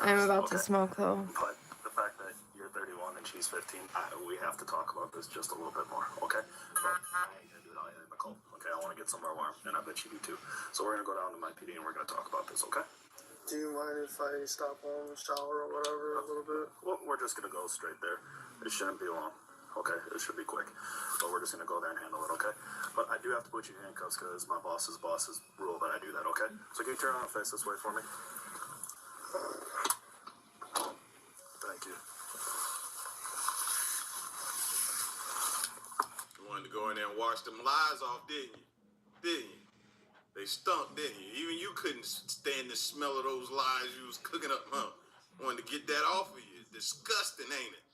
Speaker 1: I'm about to smoke, though.
Speaker 13: But the fact that you're 31 and she's 15, we have to talk about this just a little bit more, okay? But I ain't gonna do it all in the cold, okay? I want to get somewhere warm, and I bet you do too. So we're gonna go down to my PD and we're gonna talk about this, okay?
Speaker 14: Do you mind if I stop home, shower or whatever a little bit?
Speaker 13: Well, we're just gonna go straight there. It shouldn't be long, okay? It should be quick. But we're just gonna go there and handle it, okay? But I do have to put you in handcuffs because my boss's rule that I do that, okay? So can you turn around and face this way for me? Thank you.
Speaker 11: You wanted to go in there and wash them lies off, didn't you? Didn't you? They stunk, didn't you? Even you couldn't stand the smell of those lies you was cooking up, huh? Wanted to get that off of you. It's disgusting, ain't it?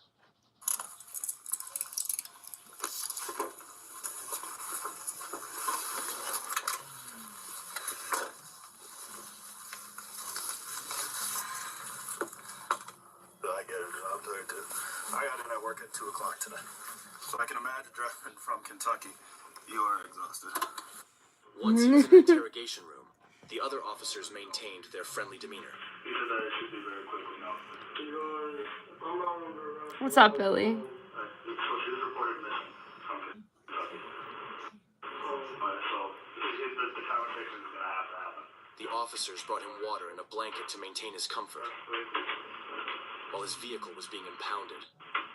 Speaker 13: I get it. I'm doing it. I got in at work at 2 o'clock today. So I can imagine driving from Kentucky. You are exhausted.
Speaker 12: Once he was in the interrogation room, the other officers maintained their friendly demeanor.
Speaker 13: He said that it should be very quickly now.
Speaker 1: What's up, Billy?
Speaker 13: So she was reported missing from Kentucky. So the conversation is going to have to happen.
Speaker 12: The officers brought him water and a blanket to maintain his comfort, while his vehicle was being impounded.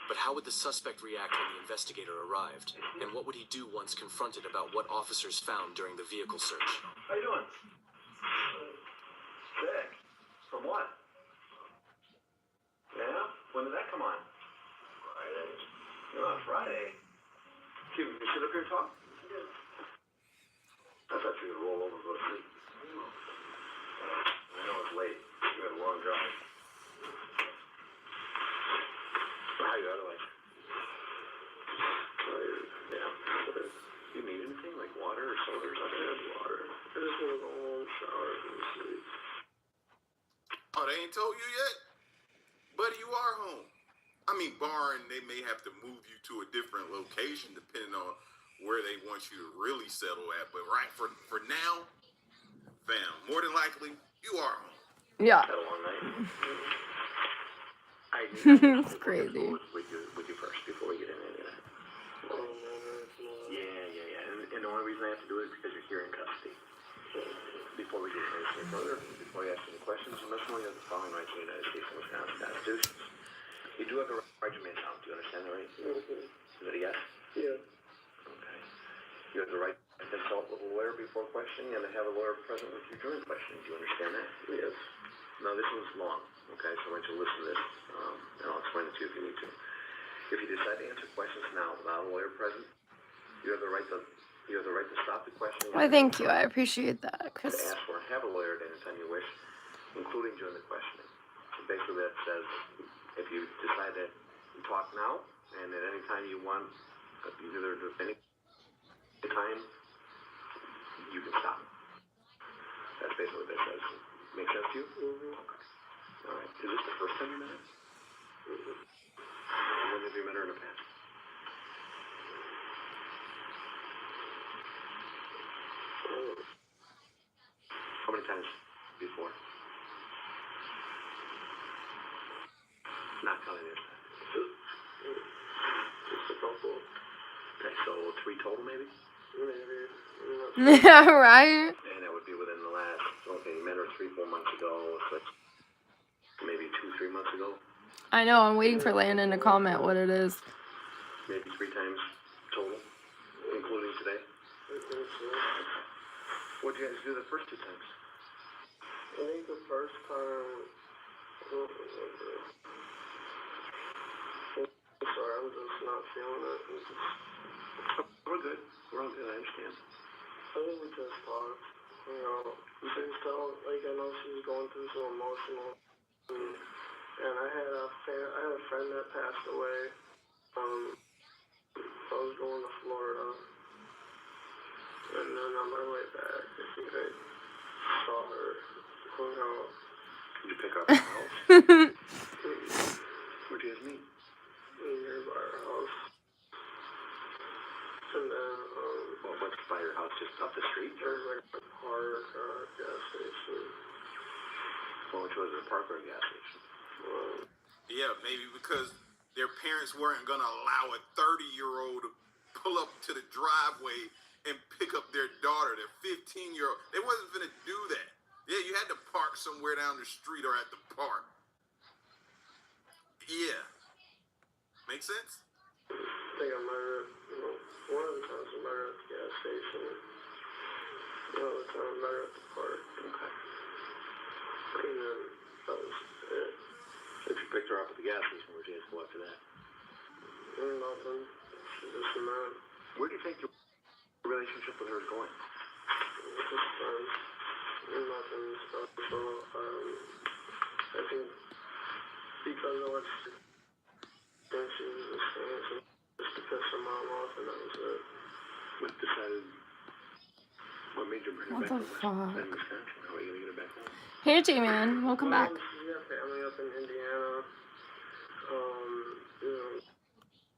Speaker 12: But how would the suspect react when the investigator arrived? And what would he do once confronted about what officers found during the vehicle search?
Speaker 13: How you doing? Sick. From what? Yeah? When did that come on? Friday. Oh, Friday. You sit up here and talk? Yeah. I thought you would roll over and go to sleep. I know it's late. You had a long drive. How you otherwise? Tired. Yeah. You need anything like water or soda or something? I had water. I just want to go home, shower, and sleep.
Speaker 11: Oh, they ain't told you yet? Buddy, you are home. I mean, barring they may have to move you to a different location depending on where they want you to really settle at. But right for now, fam, more than likely, you are home.
Speaker 1: Yeah.
Speaker 13: Had a long night.
Speaker 1: It's crazy.
Speaker 13: With you first before we get into any of that. Yeah. And the only reason I have to do it is because you're here in custody. Before we get any further, before you ask any questions, you must know you have the following rights in the United States and Wisconsin Constitution. You do have the right to remain silent. Do you understand that, right? Is that a yes? Yeah. Okay. You have the right to consult with a lawyer before questioning and to have a lawyer present with you during questioning. Do you understand that? Yes. Now, this one's long, okay? So I want you to listen to this, and I'll explain it to you if you need to. If you decide to answer questions now without a lawyer present, you have the right to stop the questioning.
Speaker 1: Why, thank you. I appreciate that,
Speaker 13: To
Speaker 1: Chris.
Speaker 13: ask for and have a lawyer at any time you wish, including during the questioning. So basically that says if you decide to talk now and at any time you want, either at any time, you can stop. That's basically what that says. Make sense to you? Mm-hmm. Okay. All right. Is this the first time you met her? Mm-hmm. When have you met her in the past? How many times before? Not counting this time. Just a couple. Okay, so 3 total maybe? Maybe.
Speaker 1: Yeah, right?
Speaker 13: And that would be within the last, okay, you met her 3-4 months ago, so maybe 2-3 months ago?
Speaker 1: I know, I'm waiting for Landon to comment what it is.
Speaker 13: Maybe 3 times total, including today? What did you guys do the first 2 times? I think the first time, sorry, I'm just not feeling it. We're good. We're all good, I understand. I think we just talked, you know, she was telling, like, I know she was going through some emotional, and I had a friend that passed away. I was going to Florida, and then on my way back, I think I saw her going out. Did you pick up her house? Where'd you guys meet? Nearby our house. And then, what's by your house? Just up the street? There's like a park, gas station. Well, which was a park or a gas station?
Speaker 11: Yeah, maybe because their parents weren't going to allow a 30-year-old to pull up to the driveway and pick up their daughter, their 15-year-old. They wasn't going to do that. Yeah, you had to park somewhere down the street or at the park. Yeah. Make sense?
Speaker 13: I think I met her, one of the times I met her at the gas station. Another time I met her at the park. Okay. And then that was it. If you picked her up at the gas station, where'd you guys go after that? Nothing. She just met. Where do you think your relationship with her is going? Just friends. Nothing special. I think because of what she was just saying, just to piss her mom off, and that was it. What made you bring her
Speaker 1: What
Speaker 13: back
Speaker 1: the
Speaker 13: home?
Speaker 1: fuck?
Speaker 13: In Wisconsin. How are you going to get her back home?
Speaker 1: Hey, J-Man. Welcome back.
Speaker 13: She got family up in Indiana. You know,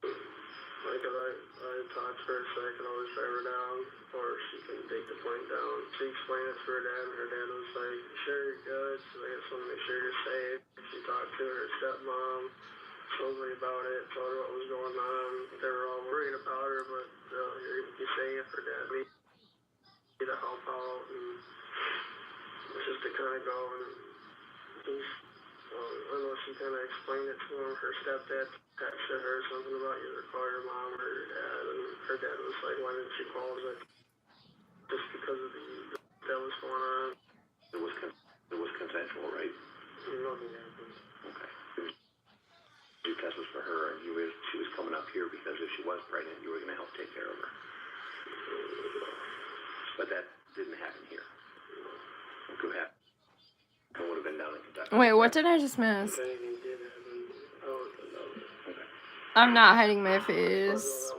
Speaker 13: like I talked to her so I can always drive her down, or she can take the plane down. She explained it to her dad, and her dad was like, sure, you're good. So I just want to make sure you're safe. She talked to her stepmom.
Speaker 14: supposedly about it, told her what was going on. They were all worried about her, but you say if her dad needed to help out, and just to kind of go and just, I know she kind of explained it to him. Her stepdad texted her something about either call your mom or your dad, and her dad was like, why didn't she call? It just because of that was going on.
Speaker 15: It was consensual, right?
Speaker 14: Nothing happened.
Speaker 15: Okay. Your test was for her, and she was coming up here because if she was pregnant, you were going to help take care of her. But that didn't happen here. It could happen. It would have been down in Kentucky.
Speaker 1: Wait, what did I just miss?
Speaker 14: If anything did happen, I don't know.
Speaker 15: Okay.
Speaker 1: I'm not hiding my face.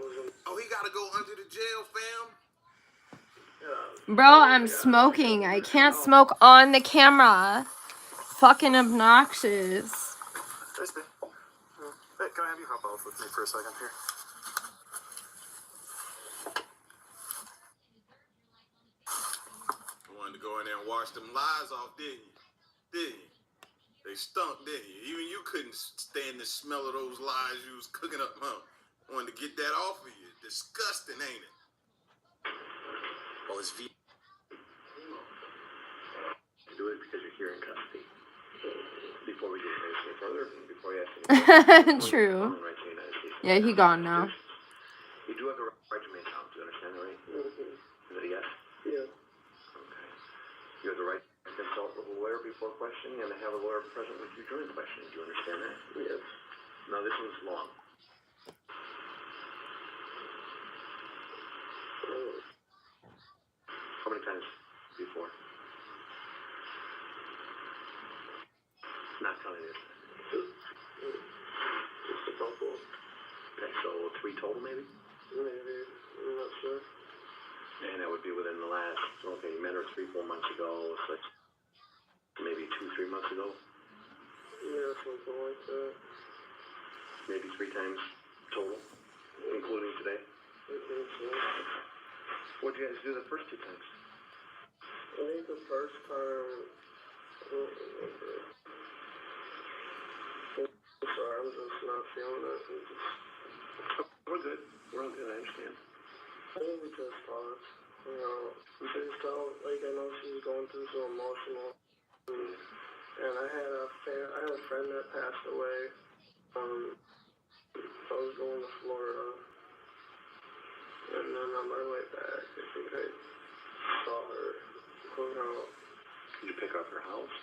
Speaker 11: Oh, he gotta go under the jail, fam.
Speaker 1: Bro, I'm smoking. I can't smoke on the camera. Fucking obnoxious.
Speaker 13: Hey, can I have you hop off with me for a second here?
Speaker 11: You wanted to go in there and wash them lies off, didn't you? Didn't you? They stunk, didn't you? Even you couldn't stand the smell of those lies you was cooking up, huh? Wanted to get that off of you. Disgusting, ain't it?
Speaker 15: Well, his V. You do it because you're here in custody. Before we get any further, before you ask any
Speaker 1: True. Yeah, he gone now.
Speaker 15: You do have the right to remain silent. Do you understand that, right? Is that a yes?
Speaker 14: Yeah.
Speaker 15: Okay. You have the right to consult with a lawyer before questioning and to have a lawyer present with you during questioning. Do you understand that?
Speaker 14: Yes.
Speaker 15: Now, this one's long. How many times before? Not telling you.
Speaker 14: Just a couple.
Speaker 15: Okay, so 3 total, maybe?
Speaker 14: Maybe. I'm not sure.
Speaker 15: And that would be within the last, okay, you met her 3-4 months ago, so it's maybe 2-3 months ago?
Speaker 14: Yeah, something like that.
Speaker 15: Maybe 3 times total, including today?
Speaker 14: I think so.
Speaker 15: What did you guys do the first 2 times?
Speaker 14: I think the first time, I don't remember. I'm sorry, I'm just not feeling it.
Speaker 15: We're good. We're all good, I understand.
Speaker 14: I think we just talked. You know, she just felt like I know she was going through some emotional. And I had a friend that passed away. I was going to Florida. And then on my way back, I think I saw her going out.
Speaker 15: Did you pick up her house?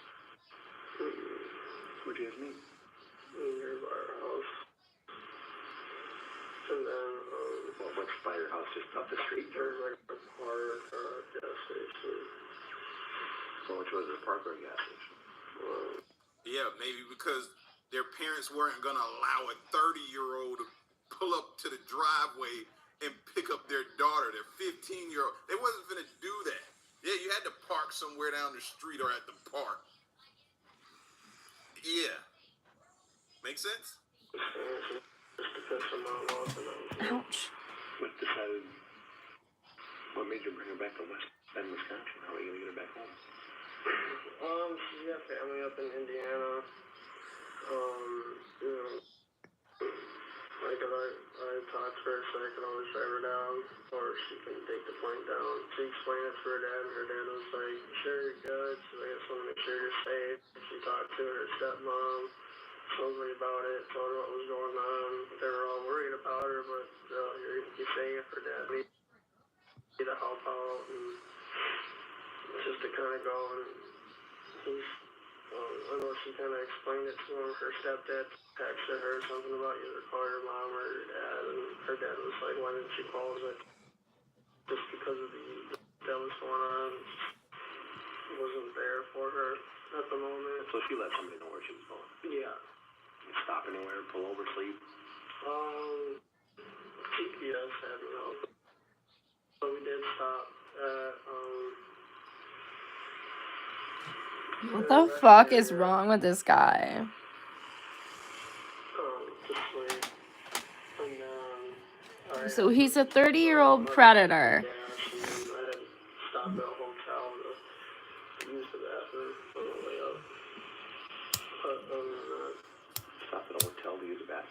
Speaker 15: Where'd you guys meet?
Speaker 14: Nearby our house. And then,
Speaker 15: well, what's by your house? Just up the street?
Speaker 14: There's like a park or a gas station.
Speaker 15: Well, which was a park or a gas station?
Speaker 11: Yeah, maybe because their parents weren't gonna allow a 30-year-old to pull up to the driveway and pick up their daughter, their 15-year-old. They wasn't gonna do that. Yeah, you had to park somewhere down the street or at the park. Yeah. Make sense?
Speaker 14: Just to piss her mom off and
Speaker 1: Ouch.
Speaker 15: What made you bring her back to West Bend, Wisconsin? How are you gonna get her back home?
Speaker 14: She's got family up in Indiana. You know, like I talked to her so I could always drive her down, or she can take the plane down. She explained it to her dad, and her dad was like, sure, you're good. So I just want to make sure you're safe. She talked to her stepmom, supposedly about it, told her what was going on. They were all worried about her, but you say if her dad needed to help out, and just to kind of go and I know she kind of explained it to him. Her stepdad texted her something about either call your mom or your dad, and her dad was like, why didn't she call? It just because of that was going on. Wasn't there for her at the moment.
Speaker 15: So she let somebody know where she was going?
Speaker 14: Yeah.
Speaker 15: You stop anywhere, pull over, sleep?
Speaker 14: GPS had me out. So we did stop at,
Speaker 1: What the fuck is wrong with this guy? So he's a 30-year-old predator.
Speaker 14: Stopped at a hotel to use the bathroom on the way up. But
Speaker 15: Stop at a hotel to use the bathroom?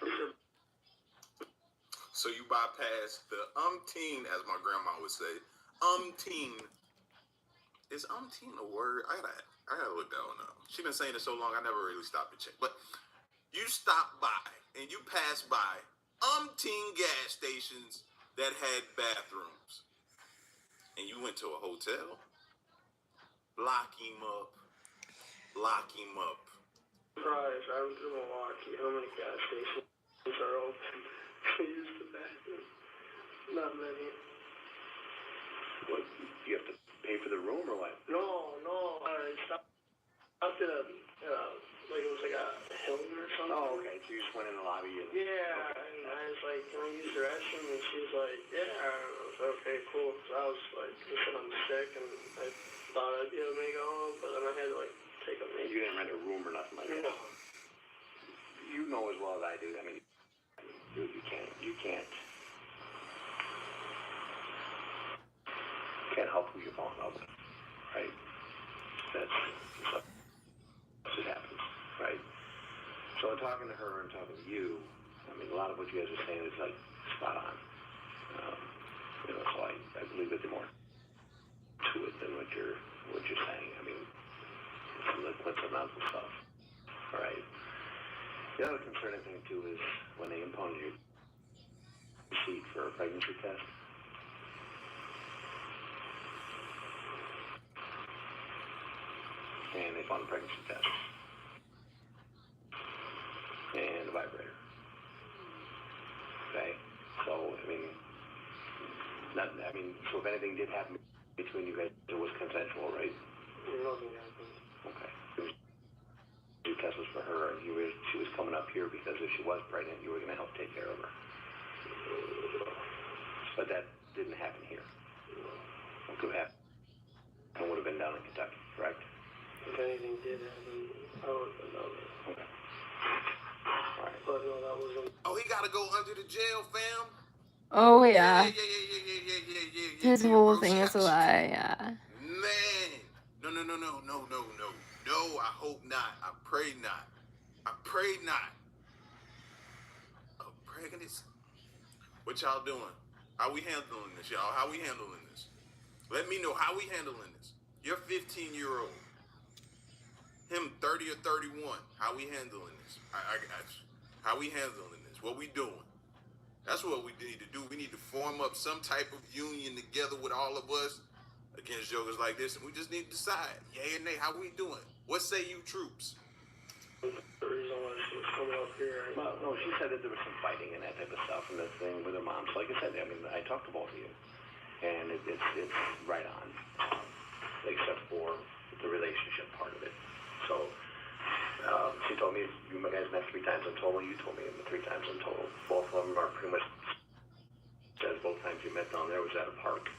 Speaker 11: So you bypass the umpteen, as my grandma would say. Umpteen. Is umpteen a word? I gotta look that one up. She's been saying it so long, I never really stopped to check. But you stop by and you pass by umpteen gas stations that had bathrooms. And you went to a hotel. Lock him up. Lock him up.
Speaker 14: Surprise, I was in Milwaukee. How many gas stations are open to use the bathroom? Not many.
Speaker 15: What, you have to pay for the room or what?
Speaker 14: No. I stopped at a, like it was like a Hilton or something.
Speaker 15: Oh, okay. So you just went in the lobby and...
Speaker 14: Yeah, okay. And I was like, can I use the restroom? And she's like, yeah. I was like, okay, cool. So I was like, listen, I'm sick, and I thought I'd be able to make it home, but then I had to like take a minute.
Speaker 15: You didn't rent a room or nothing like that?
Speaker 14: No.
Speaker 15: You know as well as I do. I mean, dude, you can't help who you fall in love with, right? That's it happens, right? So in talking to her and talking to you, I mean, a lot of what you guys are saying is like spot on. So I believe that there's more to it than what you're saying. I mean, some of the stuff. All right. The other concerning thing too is when they impounded your receipt for a pregnancy test. And they found a pregnancy test. And a vibrator. Okay? So, so if anything did happen between you guys, it was consensual, right?
Speaker 14: Nothing happened.
Speaker 15: Okay. The test was for her, and she was coming up here because if she was pregnant, you were going to help take care of her. But that didn't happen here. What could have happened? It would have been down in Kentucky, correct?
Speaker 14: If anything did happen, I would have been down there.
Speaker 15: Okay. All right.
Speaker 14: But no, that wasn't.
Speaker 11: Oh, he gotta go under the jail, fam?
Speaker 1: Oh, yeah.
Speaker 11: Yeah.
Speaker 1: His whole thing is a lie, yeah.
Speaker 11: Man. No. No, I hope not. I pray not. Oh, pregnancy. What y'all doing? How we handling this, y'all? How we handling this? Let me know how we handling this. You're 15-year-old. Him 30 or 31. How we handling this? I got you. How we handling this? What we doing? That's what we need to do. We need to form up some type of union together with all of us against jokers like this, and we just need to decide, yay and nay, how we doing? What say you troops?
Speaker 14: The reason why she was coming up here.
Speaker 15: Well, no, she said that there was some fighting and that type of stuff and the thing with her mom. So like I said, I talked to both of you, and it's right on, except for the relationship part of it. So she told me you guys met 3 times in total. You told me 3 times in total. Both of them are pretty much says both times you met down there was at a park.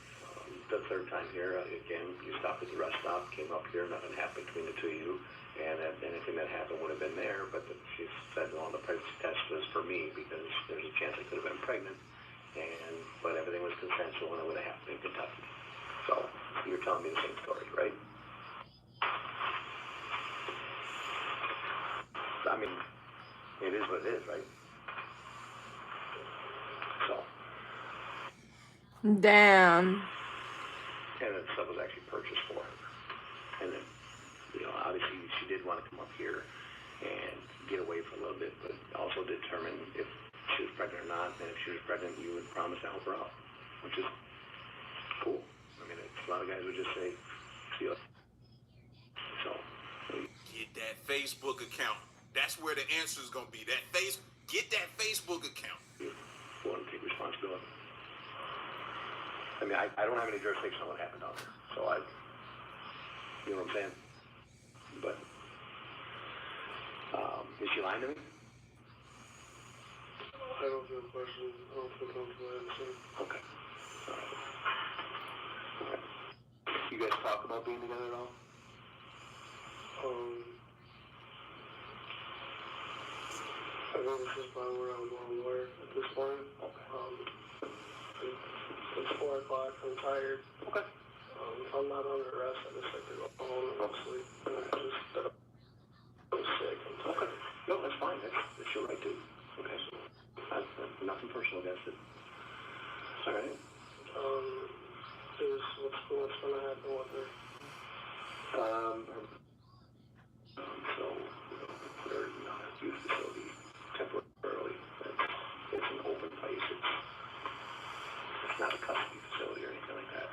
Speaker 15: The third time here, again, you stopped at the rest stop, came up here, nothing happened between the two of you, and anything that happened would have been there, but she said, well, the pregnancy test was for me because there's a chance I could have been pregnant, but everything was consensual and it would have happened in Kentucky. So you're telling me the same story, right? I mean, it is what it is, right? So.
Speaker 1: Damn.
Speaker 15: And that stuff was actually purchased for her. And then, obviously she did want to come up here and get away for a little bit, but also determine if she was pregnant or not. And if she was pregnant, you would promise to help her out, which is cool. I mean, a lot of guys would just say, see you. So.
Speaker 11: Get that Facebook account. That's where the answer is going to be. Get that Facebook account.
Speaker 15: You want to take responsibility. I mean, I don't have any jurisdiction on what happened down there, so you know what I'm saying? But, is she lying to me?
Speaker 14: I don't feel questioned. I don't feel comfortable answering.
Speaker 15: Okay. All right. Okay. You guys talk about being together at all?
Speaker 14: I think this is probably where I would want to work at this point.
Speaker 15: Okay.
Speaker 14: It's 4 o'clock. I'm tired.
Speaker 15: Okay.
Speaker 14: If I'm not under arrest, I just like to go home and go to sleep. I'm sick. I'm tired.
Speaker 15: Okay. No, that's fine. That's your right to. Okay. Nothing personal against it. All right.
Speaker 14: Is what's gonna happen with her?
Speaker 15: So we'll put her in a youth facility temporarily. It's an open place. It's not a custody facility or anything like that.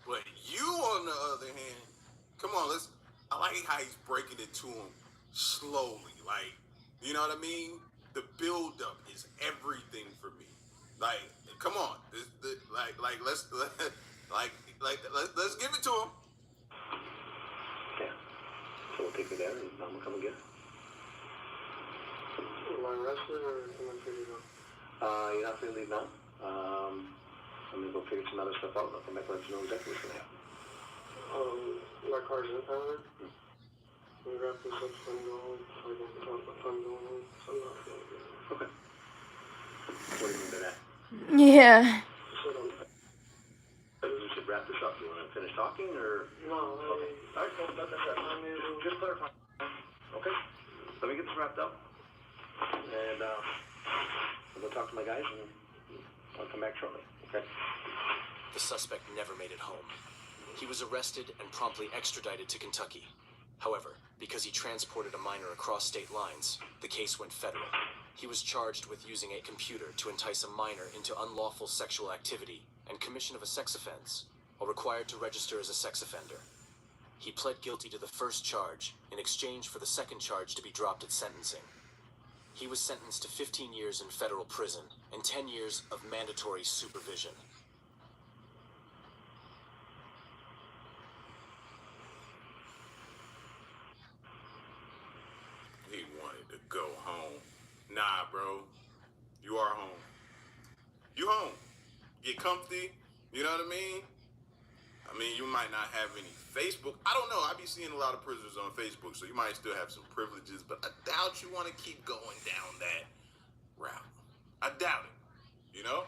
Speaker 11: But you, on the other hand, come on, I like how he's breaking it to him slowly. Like, you know what I mean? The build-up is everything for me. Like, come on, let's give it to him.
Speaker 15: Yeah. So we'll take her there and Mom will come again.
Speaker 14: Am I arrested or am I free to go?
Speaker 15: You're not free to leave now. I'm gonna go figure some other stuff out and I'll come back and let you know exactly what's gonna happen.
Speaker 14: My car's impounded. I'm gonna wrap this up so I can go home. So I can talk about fun going home. So I'm not feeling good.
Speaker 15: Okay. What do you mean by that?
Speaker 1: Yeah.
Speaker 15: You should wrap this up. You want to finish talking or?
Speaker 14: No.
Speaker 15: Okay. All right. Well, just clarify. Okay. Let me get this wrapped up. And I'll go talk to my guys and I'll come back shortly. Okay.
Speaker 12: The suspect never made it home. He was arrested and promptly extradited to Kentucky. However, because he transported a minor across state lines, the case went federal. He was charged with using a computer to entice a minor into unlawful sexual activity and commission of a sex offense, while required to register as a sex offender. He pled guilty to the first charge in exchange for the second charge to be dropped at sentencing. He was sentenced to 15 years in federal prison and 10 years of mandatory supervision.
Speaker 11: He wanted to go home. Nah, bro. You are home. You home. Get comfy. You know what I mean? I mean, you might not have any Facebook. I don't know. I be seeing a lot of prisoners on Facebook, so you might still have some privileges, but I doubt you want to keep going down that route. I doubt it. You know?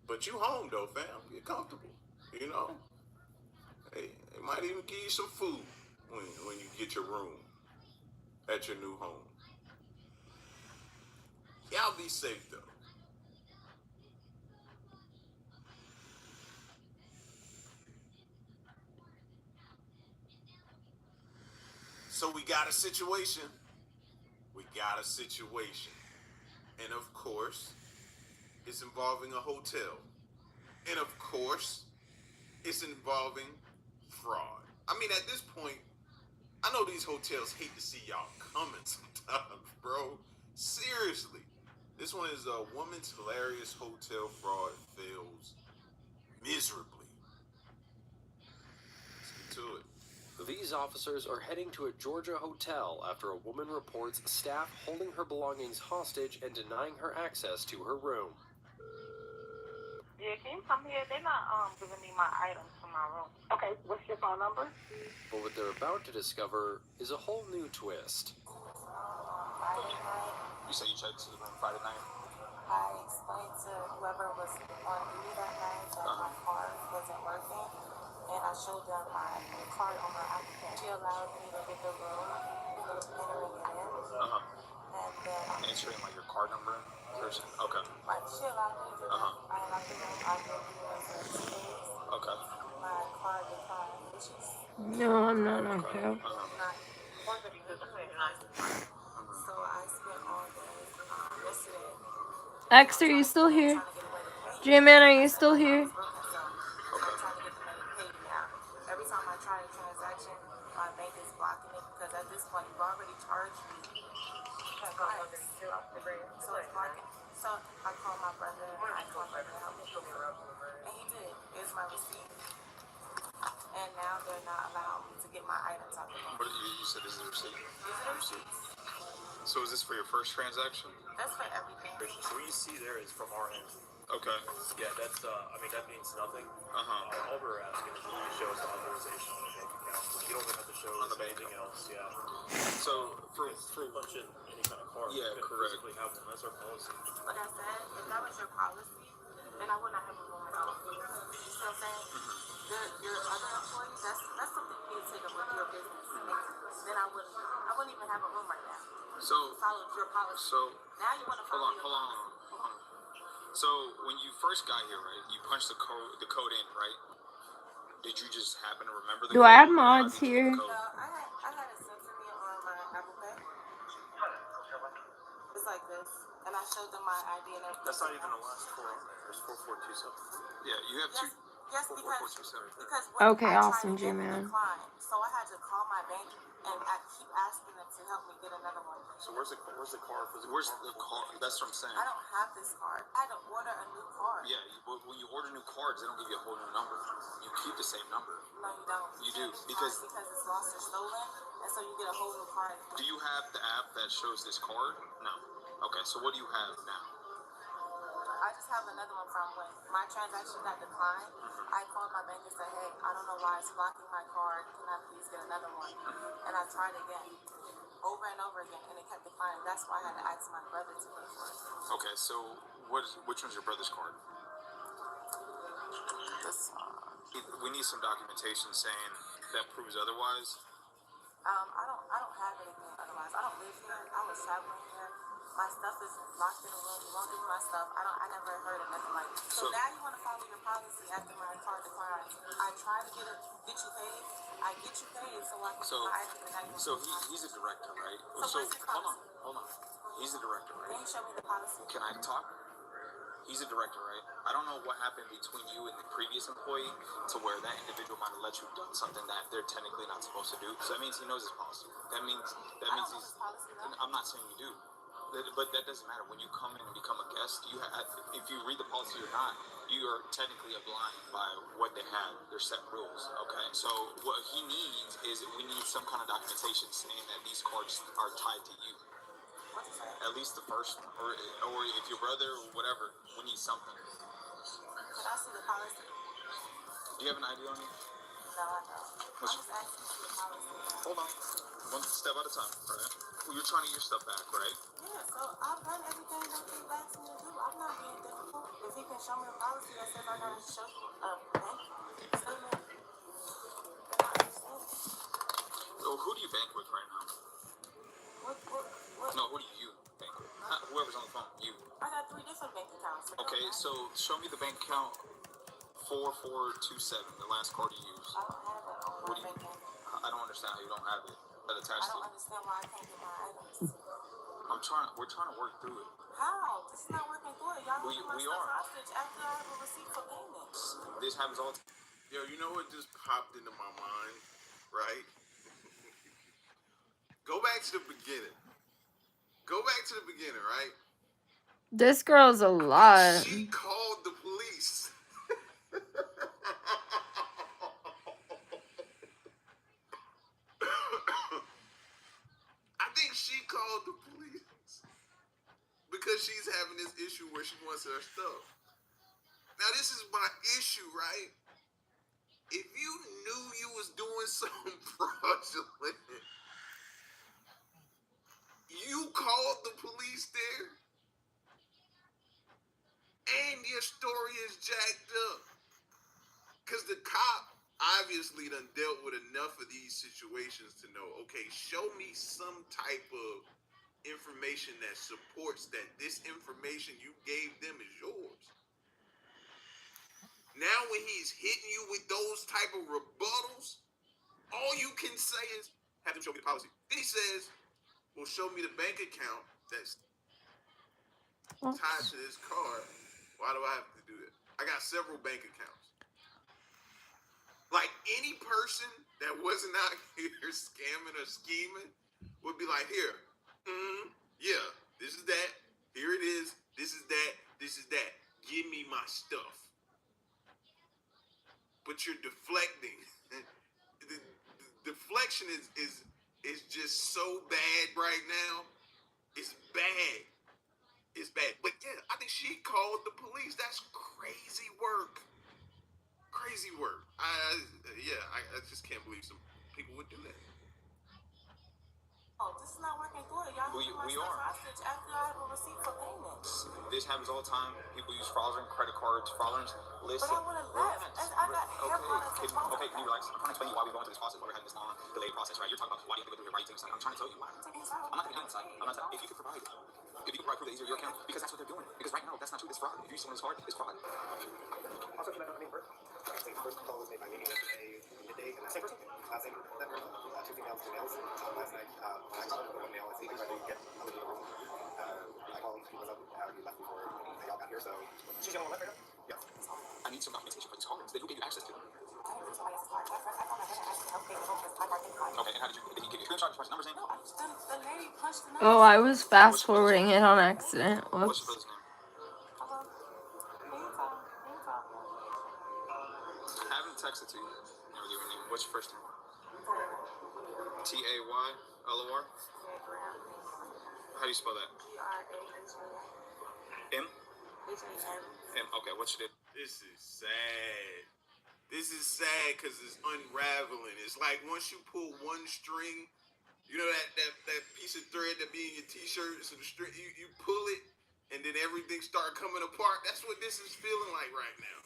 Speaker 11: But you home, though, fam. Get comfortable. You know? Hey, they might even give you some food when you get your room at your new home. Y'all be safe, though. So we got a situation. And of course, it's involving a hotel. And of course, it's involving fraud. I mean, at this point, I know these hotels hate to see y'all coming sometimes, bro. Seriously. This one is a woman's hilarious hotel fraud fails miserably. Let's get to it.
Speaker 16: These officers are heading to a Georgia hotel after a woman reports staff holding her belongings hostage and denying her access to her room.
Speaker 4: Yeah, can you come here? They're not giving me my items from my room. Okay, what's your phone number?
Speaker 16: But what they're about to discover is a whole new twist.
Speaker 3: You said you checked to the room Friday night?
Speaker 17: I explained to whoever was on duty that night that my car wasn't working, and I showed them my card on my Apple Pay. She allowed me to get the room, entering it in, and then
Speaker 3: entering like your card number in person? Okay.
Speaker 17: like she allowed me to. I left the room. I lived here for 2 days.
Speaker 3: Okay.
Speaker 17: My card declined, which is
Speaker 1: No, I'm not knocked out.
Speaker 17: not so I spent all day yesterday.
Speaker 1: X, are you still here? J-Man, are you still here?
Speaker 17: Every time I try a transaction, my bank is blocking it because at this point you've already charged me. So it's blocking. So I called my brother and I told him to help me. And he did. Here's my receipt. And now they're not allowing me to get my items out the bank.
Speaker 3: What you said this is a receipt?
Speaker 17: These are the receipts.
Speaker 3: So is this for your first transaction?
Speaker 17: That's for everything.
Speaker 18: What you see there is from our end.
Speaker 3: Okay.
Speaker 18: Yeah, that's, I mean, that means nothing. All we're asking is you to show us the authorization on the bank account. You don't even have to show us anything else, yeah.
Speaker 3: So, for
Speaker 18: punch in any kind of card.
Speaker 3: Yeah,
Speaker 18: you
Speaker 3: correct.
Speaker 18: physically have one. That's our policy.
Speaker 17: Like I said, if that was your policy, then I would not have a room at all. You see what I'm saying? Your other employees, that's something you need to take up with your business. Then I wouldn't even have a room right now.
Speaker 19: So
Speaker 17: followed your policy.
Speaker 19: So
Speaker 17: Now you want to follow
Speaker 19: hold on. So when you first got here, right? You punched the code in, right? Did you just happen to remember the
Speaker 1: Do
Speaker 19: code?
Speaker 1: I have mods here?
Speaker 17: No, I had it sent to me on my Apple Pay. It's like this, and I showed them my ID and everything.
Speaker 18: That's not even the last four on there. There's 4427.
Speaker 19: Yeah, you have two.
Speaker 17: Yes,
Speaker 19: 4427.
Speaker 17: because when
Speaker 1: Okay,
Speaker 17: I
Speaker 1: awesome,
Speaker 17: tried to get the
Speaker 1: G-Man.
Speaker 17: decline, so I had to call my bank and I keep asking them to help me get another one.
Speaker 18: So where's the car?
Speaker 19: Where's the car? That's what I'm saying.
Speaker 17: I don't have this card. I had to order a new card.
Speaker 19: Yeah, when you order new cards, they don't give you a whole new number. You keep the same number.
Speaker 17: No, you don't.
Speaker 19: You do because
Speaker 17: it's lost or stolen, and so you get a whole new card.
Speaker 19: Do you have the app that shows this card? No. Okay, so what do you have now?
Speaker 17: I just have another one from when my transaction got declined. I called my bank and said, hey, I don't know why it's blocking my card. Can I please get another one? And I tried again, over and over again, and it kept declining. That's why I had to ask my brother to pay for it.
Speaker 19: Okay, so which one's your brother's card?
Speaker 17: This one.
Speaker 19: We need some documentation saying that proves otherwise.
Speaker 17: I don't have anything otherwise. I don't live here. I was traveling here. My stuff is locked in a room. You won't give me my stuff. I never heard of nothing like that. So now you want to follow your policy after my card declines. I try to get you paid. I get you paid so I can get my item and now you
Speaker 19: So he's a director, right?
Speaker 17: So what's his policy?
Speaker 19: Hold on. He's a director, right?
Speaker 17: Can you show me the policy?
Speaker 19: Can I talk? He's a director, right? I don't know what happened between you and the previous employee to where that individual might have let you done something that they're technically not supposed to do. So that means he knows his policy. That means he's. I'm not saying you do, but that doesn't matter. When you come in and become a guest, if you read the policy or not, you are technically blind by what they have. Their set rules. Okay, so what he needs is we need some kind of documentation saying that these cards are tied to you. At least the first one, or if your brother or whatever, we need something.
Speaker 17: Can I see the policy?
Speaker 19: Do you have an ID on you?
Speaker 17: No, I don't. I'm just asking for the policy.
Speaker 19: Hold on. One step at a time, right? Well, you're trying to get your stuff back, right?
Speaker 17: Yeah, so I've done everything that you've asked me to do. I'm not being difficult. If he can show me a policy that says I gotta show you a bank statement, then I understand.
Speaker 19: So who do you bank with right now?
Speaker 17: What?
Speaker 19: No, who do you bank with? Whoever's on the phone, you.
Speaker 17: I got 3 different bank accounts.
Speaker 19: Okay, so show me the bank account 4427, the last card you used.
Speaker 17: I don't have it on my bank account.
Speaker 19: I don't understand how you don't have it attached to
Speaker 17: I
Speaker 19: it.
Speaker 17: don't understand why I can't get my items.
Speaker 19: We're trying to work through it.
Speaker 17: How? This is not working through it. Y'all holding my
Speaker 19: We
Speaker 17: stuff
Speaker 19: are.
Speaker 17: hostage after I have a receipt for payment.
Speaker 19: This happens all the time.
Speaker 11: Yo, you know what just popped into my mind, right? Go back to the beginning. Right?
Speaker 1: This girl's a lot.
Speaker 11: She called the police. I think she called the police because she's having this issue where she wants her stuff. Now, this is my issue, right? If you knew you was doing something fraudulent, you called the police there, and your story is jacked up. Because the cop obviously done dealt with enough of these situations to know, okay, show me some type of information that supports that this information you gave them is yours. Now when he's hitting you with those type of rebuttals, all you can say is, have him show me the policy. Then he says, well, show me the bank account that's tied to this card. Why do I have to do that? I got several bank accounts. Like any person that wasn't out here scamming or scheming would be like, here, yeah, this is that, here it is, this is that, this is that. Give me my stuff. But you're deflecting. The deflection is just so bad right now. It's bad. It's bad. But yeah, I think she called the police. That's crazy work. Crazy work. I just can't believe some people would do that.
Speaker 17: Oh, this is not working good. Y'all
Speaker 19: We
Speaker 17: holding my
Speaker 19: are.
Speaker 17: stuff hostage after I have a receipt for payment.
Speaker 19: This happens all the time. People use fraudulent credit cards, fraudulent. Listen,
Speaker 17: But I would have left. I got hair products and phone.
Speaker 19: Can you relax? I'm trying to explain to you why we're going through this process, why we're having this long, delayed process, right? You're talking about why you have to go through your writing. I'm trying to tell you why. I'm not taking insight. I'm not. If you could provide it, if you could provide proof that these are your account, because that's what they're doing. Because right now, that's not true. It's fraud. If you use someone's card, it's fraud.
Speaker 18: Also, can I know any first? The first call was made by meeting yesterday midday, and same person. Same that person. Two females, two males. Last night, when I called the one male, I think I tried to get out of the room. I called, he was up, he left before they all got here, so she's the only one left right now? Yes.
Speaker 19: I need some documentation for these cards. Who gave you access to them? Okay, and how did he give you screenshots, punch numbers in?
Speaker 17: No, the lady punched the
Speaker 1: Oh, I was fast forwarding it on accident.
Speaker 19: What's
Speaker 1: Whoops.
Speaker 19: your brother's name? I haven't texted to you. Never give your name. What's your first name? Taylor. How do you spell that? M? M. Okay, what you did?
Speaker 11: This is sad. This is sad because it's unraveling. It's like once you pull one string, you know that piece of thread that be in your t-shirt, so the string you pull it, and then everything start coming apart. That's what this is feeling like right now.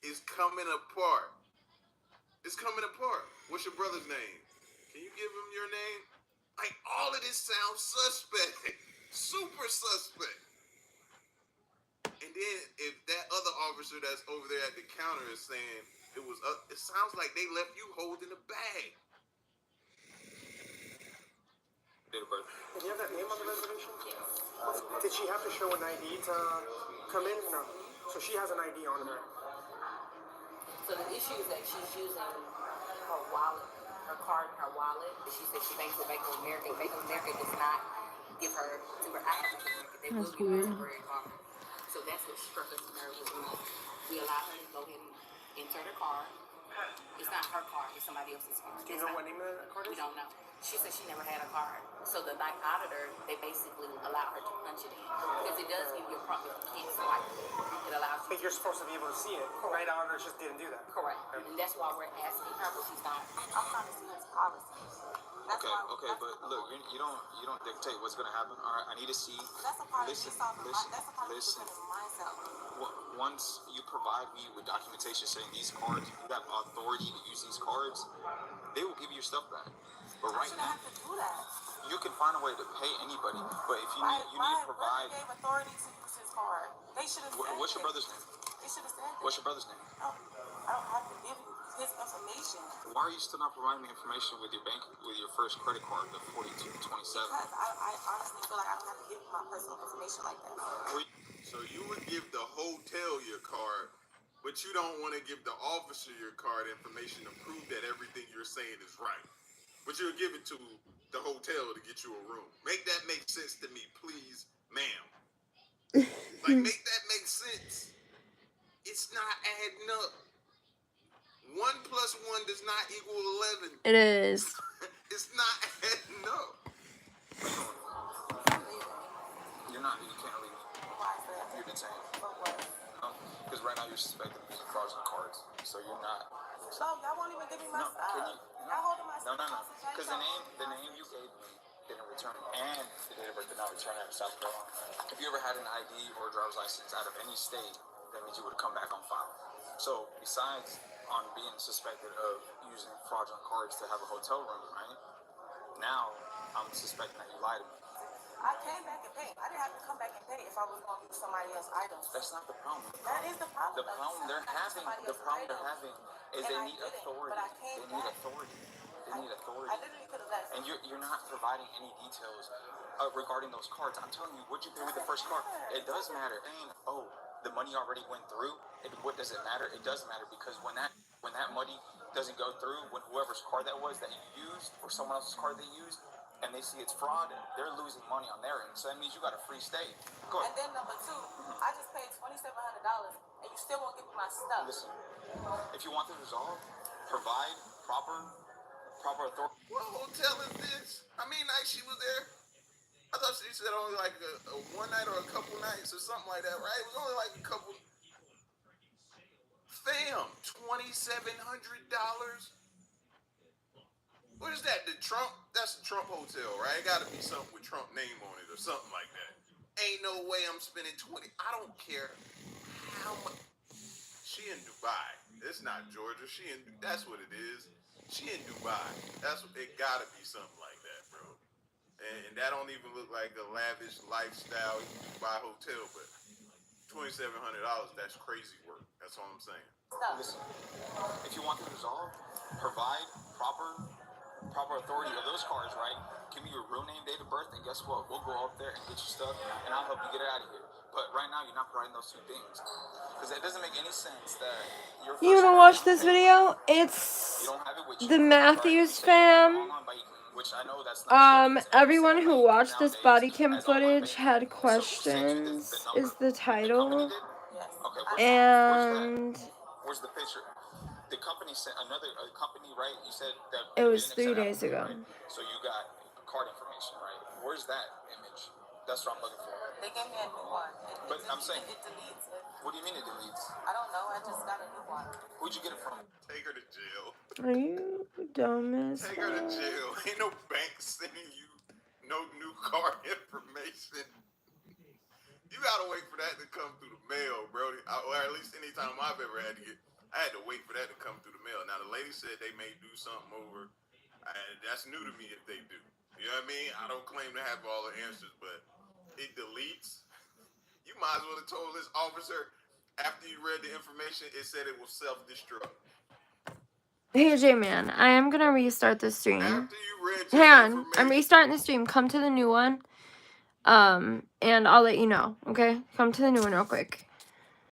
Speaker 11: It's coming apart. It's coming apart. What's your brother's name? Can you give him your name? Like all of this sounds suspect. Super suspect. And then if that other officer that's over there at the counter is saying it sounds like they left you holding a bag.
Speaker 19: Date of birth.
Speaker 14: Do you have that name on the reservation? Did she have to show an ID to come in? No. So she has an ID on her.
Speaker 20: So the issue is that she's using her wallet, her card, her wallet. She said she banks with Bank of America. Bank of America does not give her temporary. I have Bank of America. They will give her a temporary card. So that's what struck us nervous. We allowed her to go ahead and enter the card. It's not her card. It's somebody else's card.
Speaker 14: Do you know what name of the card is?
Speaker 20: We don't know. She said she never had a card. So the bank auditor, they basically allow her to punch it in. Because it does give you a prompt. You can't swipe it. It allows you.
Speaker 14: But you're supposed to be able to see it. Right auditor just didn't do that.
Speaker 20: Correct. And that's why we're asking her, but she's not.
Speaker 17: I'm trying to see his policies.
Speaker 19: Okay, but look, you don't dictate what's gonna happen. All right, I need to see.
Speaker 17: That's a part
Speaker 19: Listen.
Speaker 17: myself.
Speaker 19: Once you provide me with documentation saying these cards, you have authority to use these cards, they will give you your stuff back. But right now,
Speaker 17: have to do that.
Speaker 19: you can find a way to pay anybody. But if you need to provide.
Speaker 17: Gave authority to use his card. They should have.
Speaker 19: What's your brother's name?
Speaker 17: They should have said that.
Speaker 19: What's your brother's name?
Speaker 17: I don't have to give you his information.
Speaker 19: Why are you still not providing me information with your bank, with your first credit card, the 4227?
Speaker 17: Because I honestly feel like I don't have to give you my personal information like that.
Speaker 11: So you would give the hotel your card, but you don't want to give the officer your card information to prove that everything you're saying is right. But you'll give it to the hotel to get you a room. Make that make sense to me, please, ma'am. Like, make that make sense. It's not adding up. 1 + 1 does not equal 11.
Speaker 1: It is.
Speaker 11: It's not adding up.
Speaker 19: You can't leave. You're detained. Because right now you're suspected of using fraudulent cards. So you're not.
Speaker 17: So y'all won't even give me my stuff. Y'all holding my stuff.
Speaker 19: No. Because the name you gave me didn't return, and the date of birth did not return out of South Carolina. If you ever had an ID or a driver's license out of any state, that means you would have come back on file. So besides on being suspected of using fraudulent cards to have a hotel room, right? Now I'm suspecting that you lied to me.
Speaker 17: I came back and paid. I didn't have to come back and pay if I was going to use somebody else's items.
Speaker 19: That's not the problem.
Speaker 17: That is the problem.
Speaker 19: The problem they're having is they need authority. They need authority. They need authority.
Speaker 17: I literally could have left.
Speaker 19: And you're not providing any details regarding those cards. I'm telling you, what'd you pay with the first card? It does matter. And the money already went through. What does it matter? It doesn't matter, because when that money doesn't go through, when whoever's card that was that you used or someone else's card they used, and they see it's fraud, they're losing money on their end. So that means you got a free stay. Go ahead.
Speaker 17: And then number 2, I just paid $2,700 and you still won't give me my stuff.
Speaker 19: Listen, if you want this resolved, provide proper authority.
Speaker 11: What hotel is this? How many nights she was there? I thought she said only like a one night or a couple nights or something like that, right? It was only like a couple. Fam, $2,700. What is that? The Trump? That's the Trump hotel, right? It got to be something with Trump name on it or something like that. Ain't no way I'm spending 20. I don't care how much. She in Dubai. It's not Georgia. That's what it is. She in Dubai. That's what it gotta be, something like that, bro. And that don't even look like a lavish lifestyle Dubai hotel, but $2,700, that's crazy work. That's all I'm saying.
Speaker 19: Listen, if you want to resolve, provide proper authority of those cars, right? Give me your real name, date of birth, and guess what? We'll go up there and get your stuff, and I'll help you get it out of here. But right now, you're not providing those two things. Because it doesn't make any sense that you're
Speaker 1: You wanna watch this video? It's the Matthews fam.
Speaker 19: which I know that's not
Speaker 1: Everyone who watched this body cam footage had questions, is the title. And
Speaker 19: where's the picture? The company sent a company, right? You said that
Speaker 1: it was 3 days ago.
Speaker 19: right? So you got card information, right? Where's that image? That's what I'm looking for.
Speaker 17: They gave me a new one.
Speaker 19: But I'm saying,
Speaker 17: it deletes it.
Speaker 19: What do you mean it deletes?
Speaker 17: I don't know. I just got a new one.
Speaker 19: Who'd you get it from?
Speaker 11: Take her to jail.
Speaker 1: Are you dumb as
Speaker 11: Take her to jail. Ain't no bank sending you no new card information. You gotta wait for that to come through the mail, bro. Or at least anytime I've ever had to I had to wait for that to come through the mail. Now the lady said they may do something over. That's new to me if they do. You know what I mean? I don't claim to have all the answers, but it deletes. You might as well have told this officer after you read the information, it said it will self-destruct.
Speaker 1: Hey J-Man, I am gonna restart the stream.
Speaker 11: After you read
Speaker 1: Hang on, I'm restarting the stream. Come to the new one. And I'll let you know, okay? Come to the new one real quick.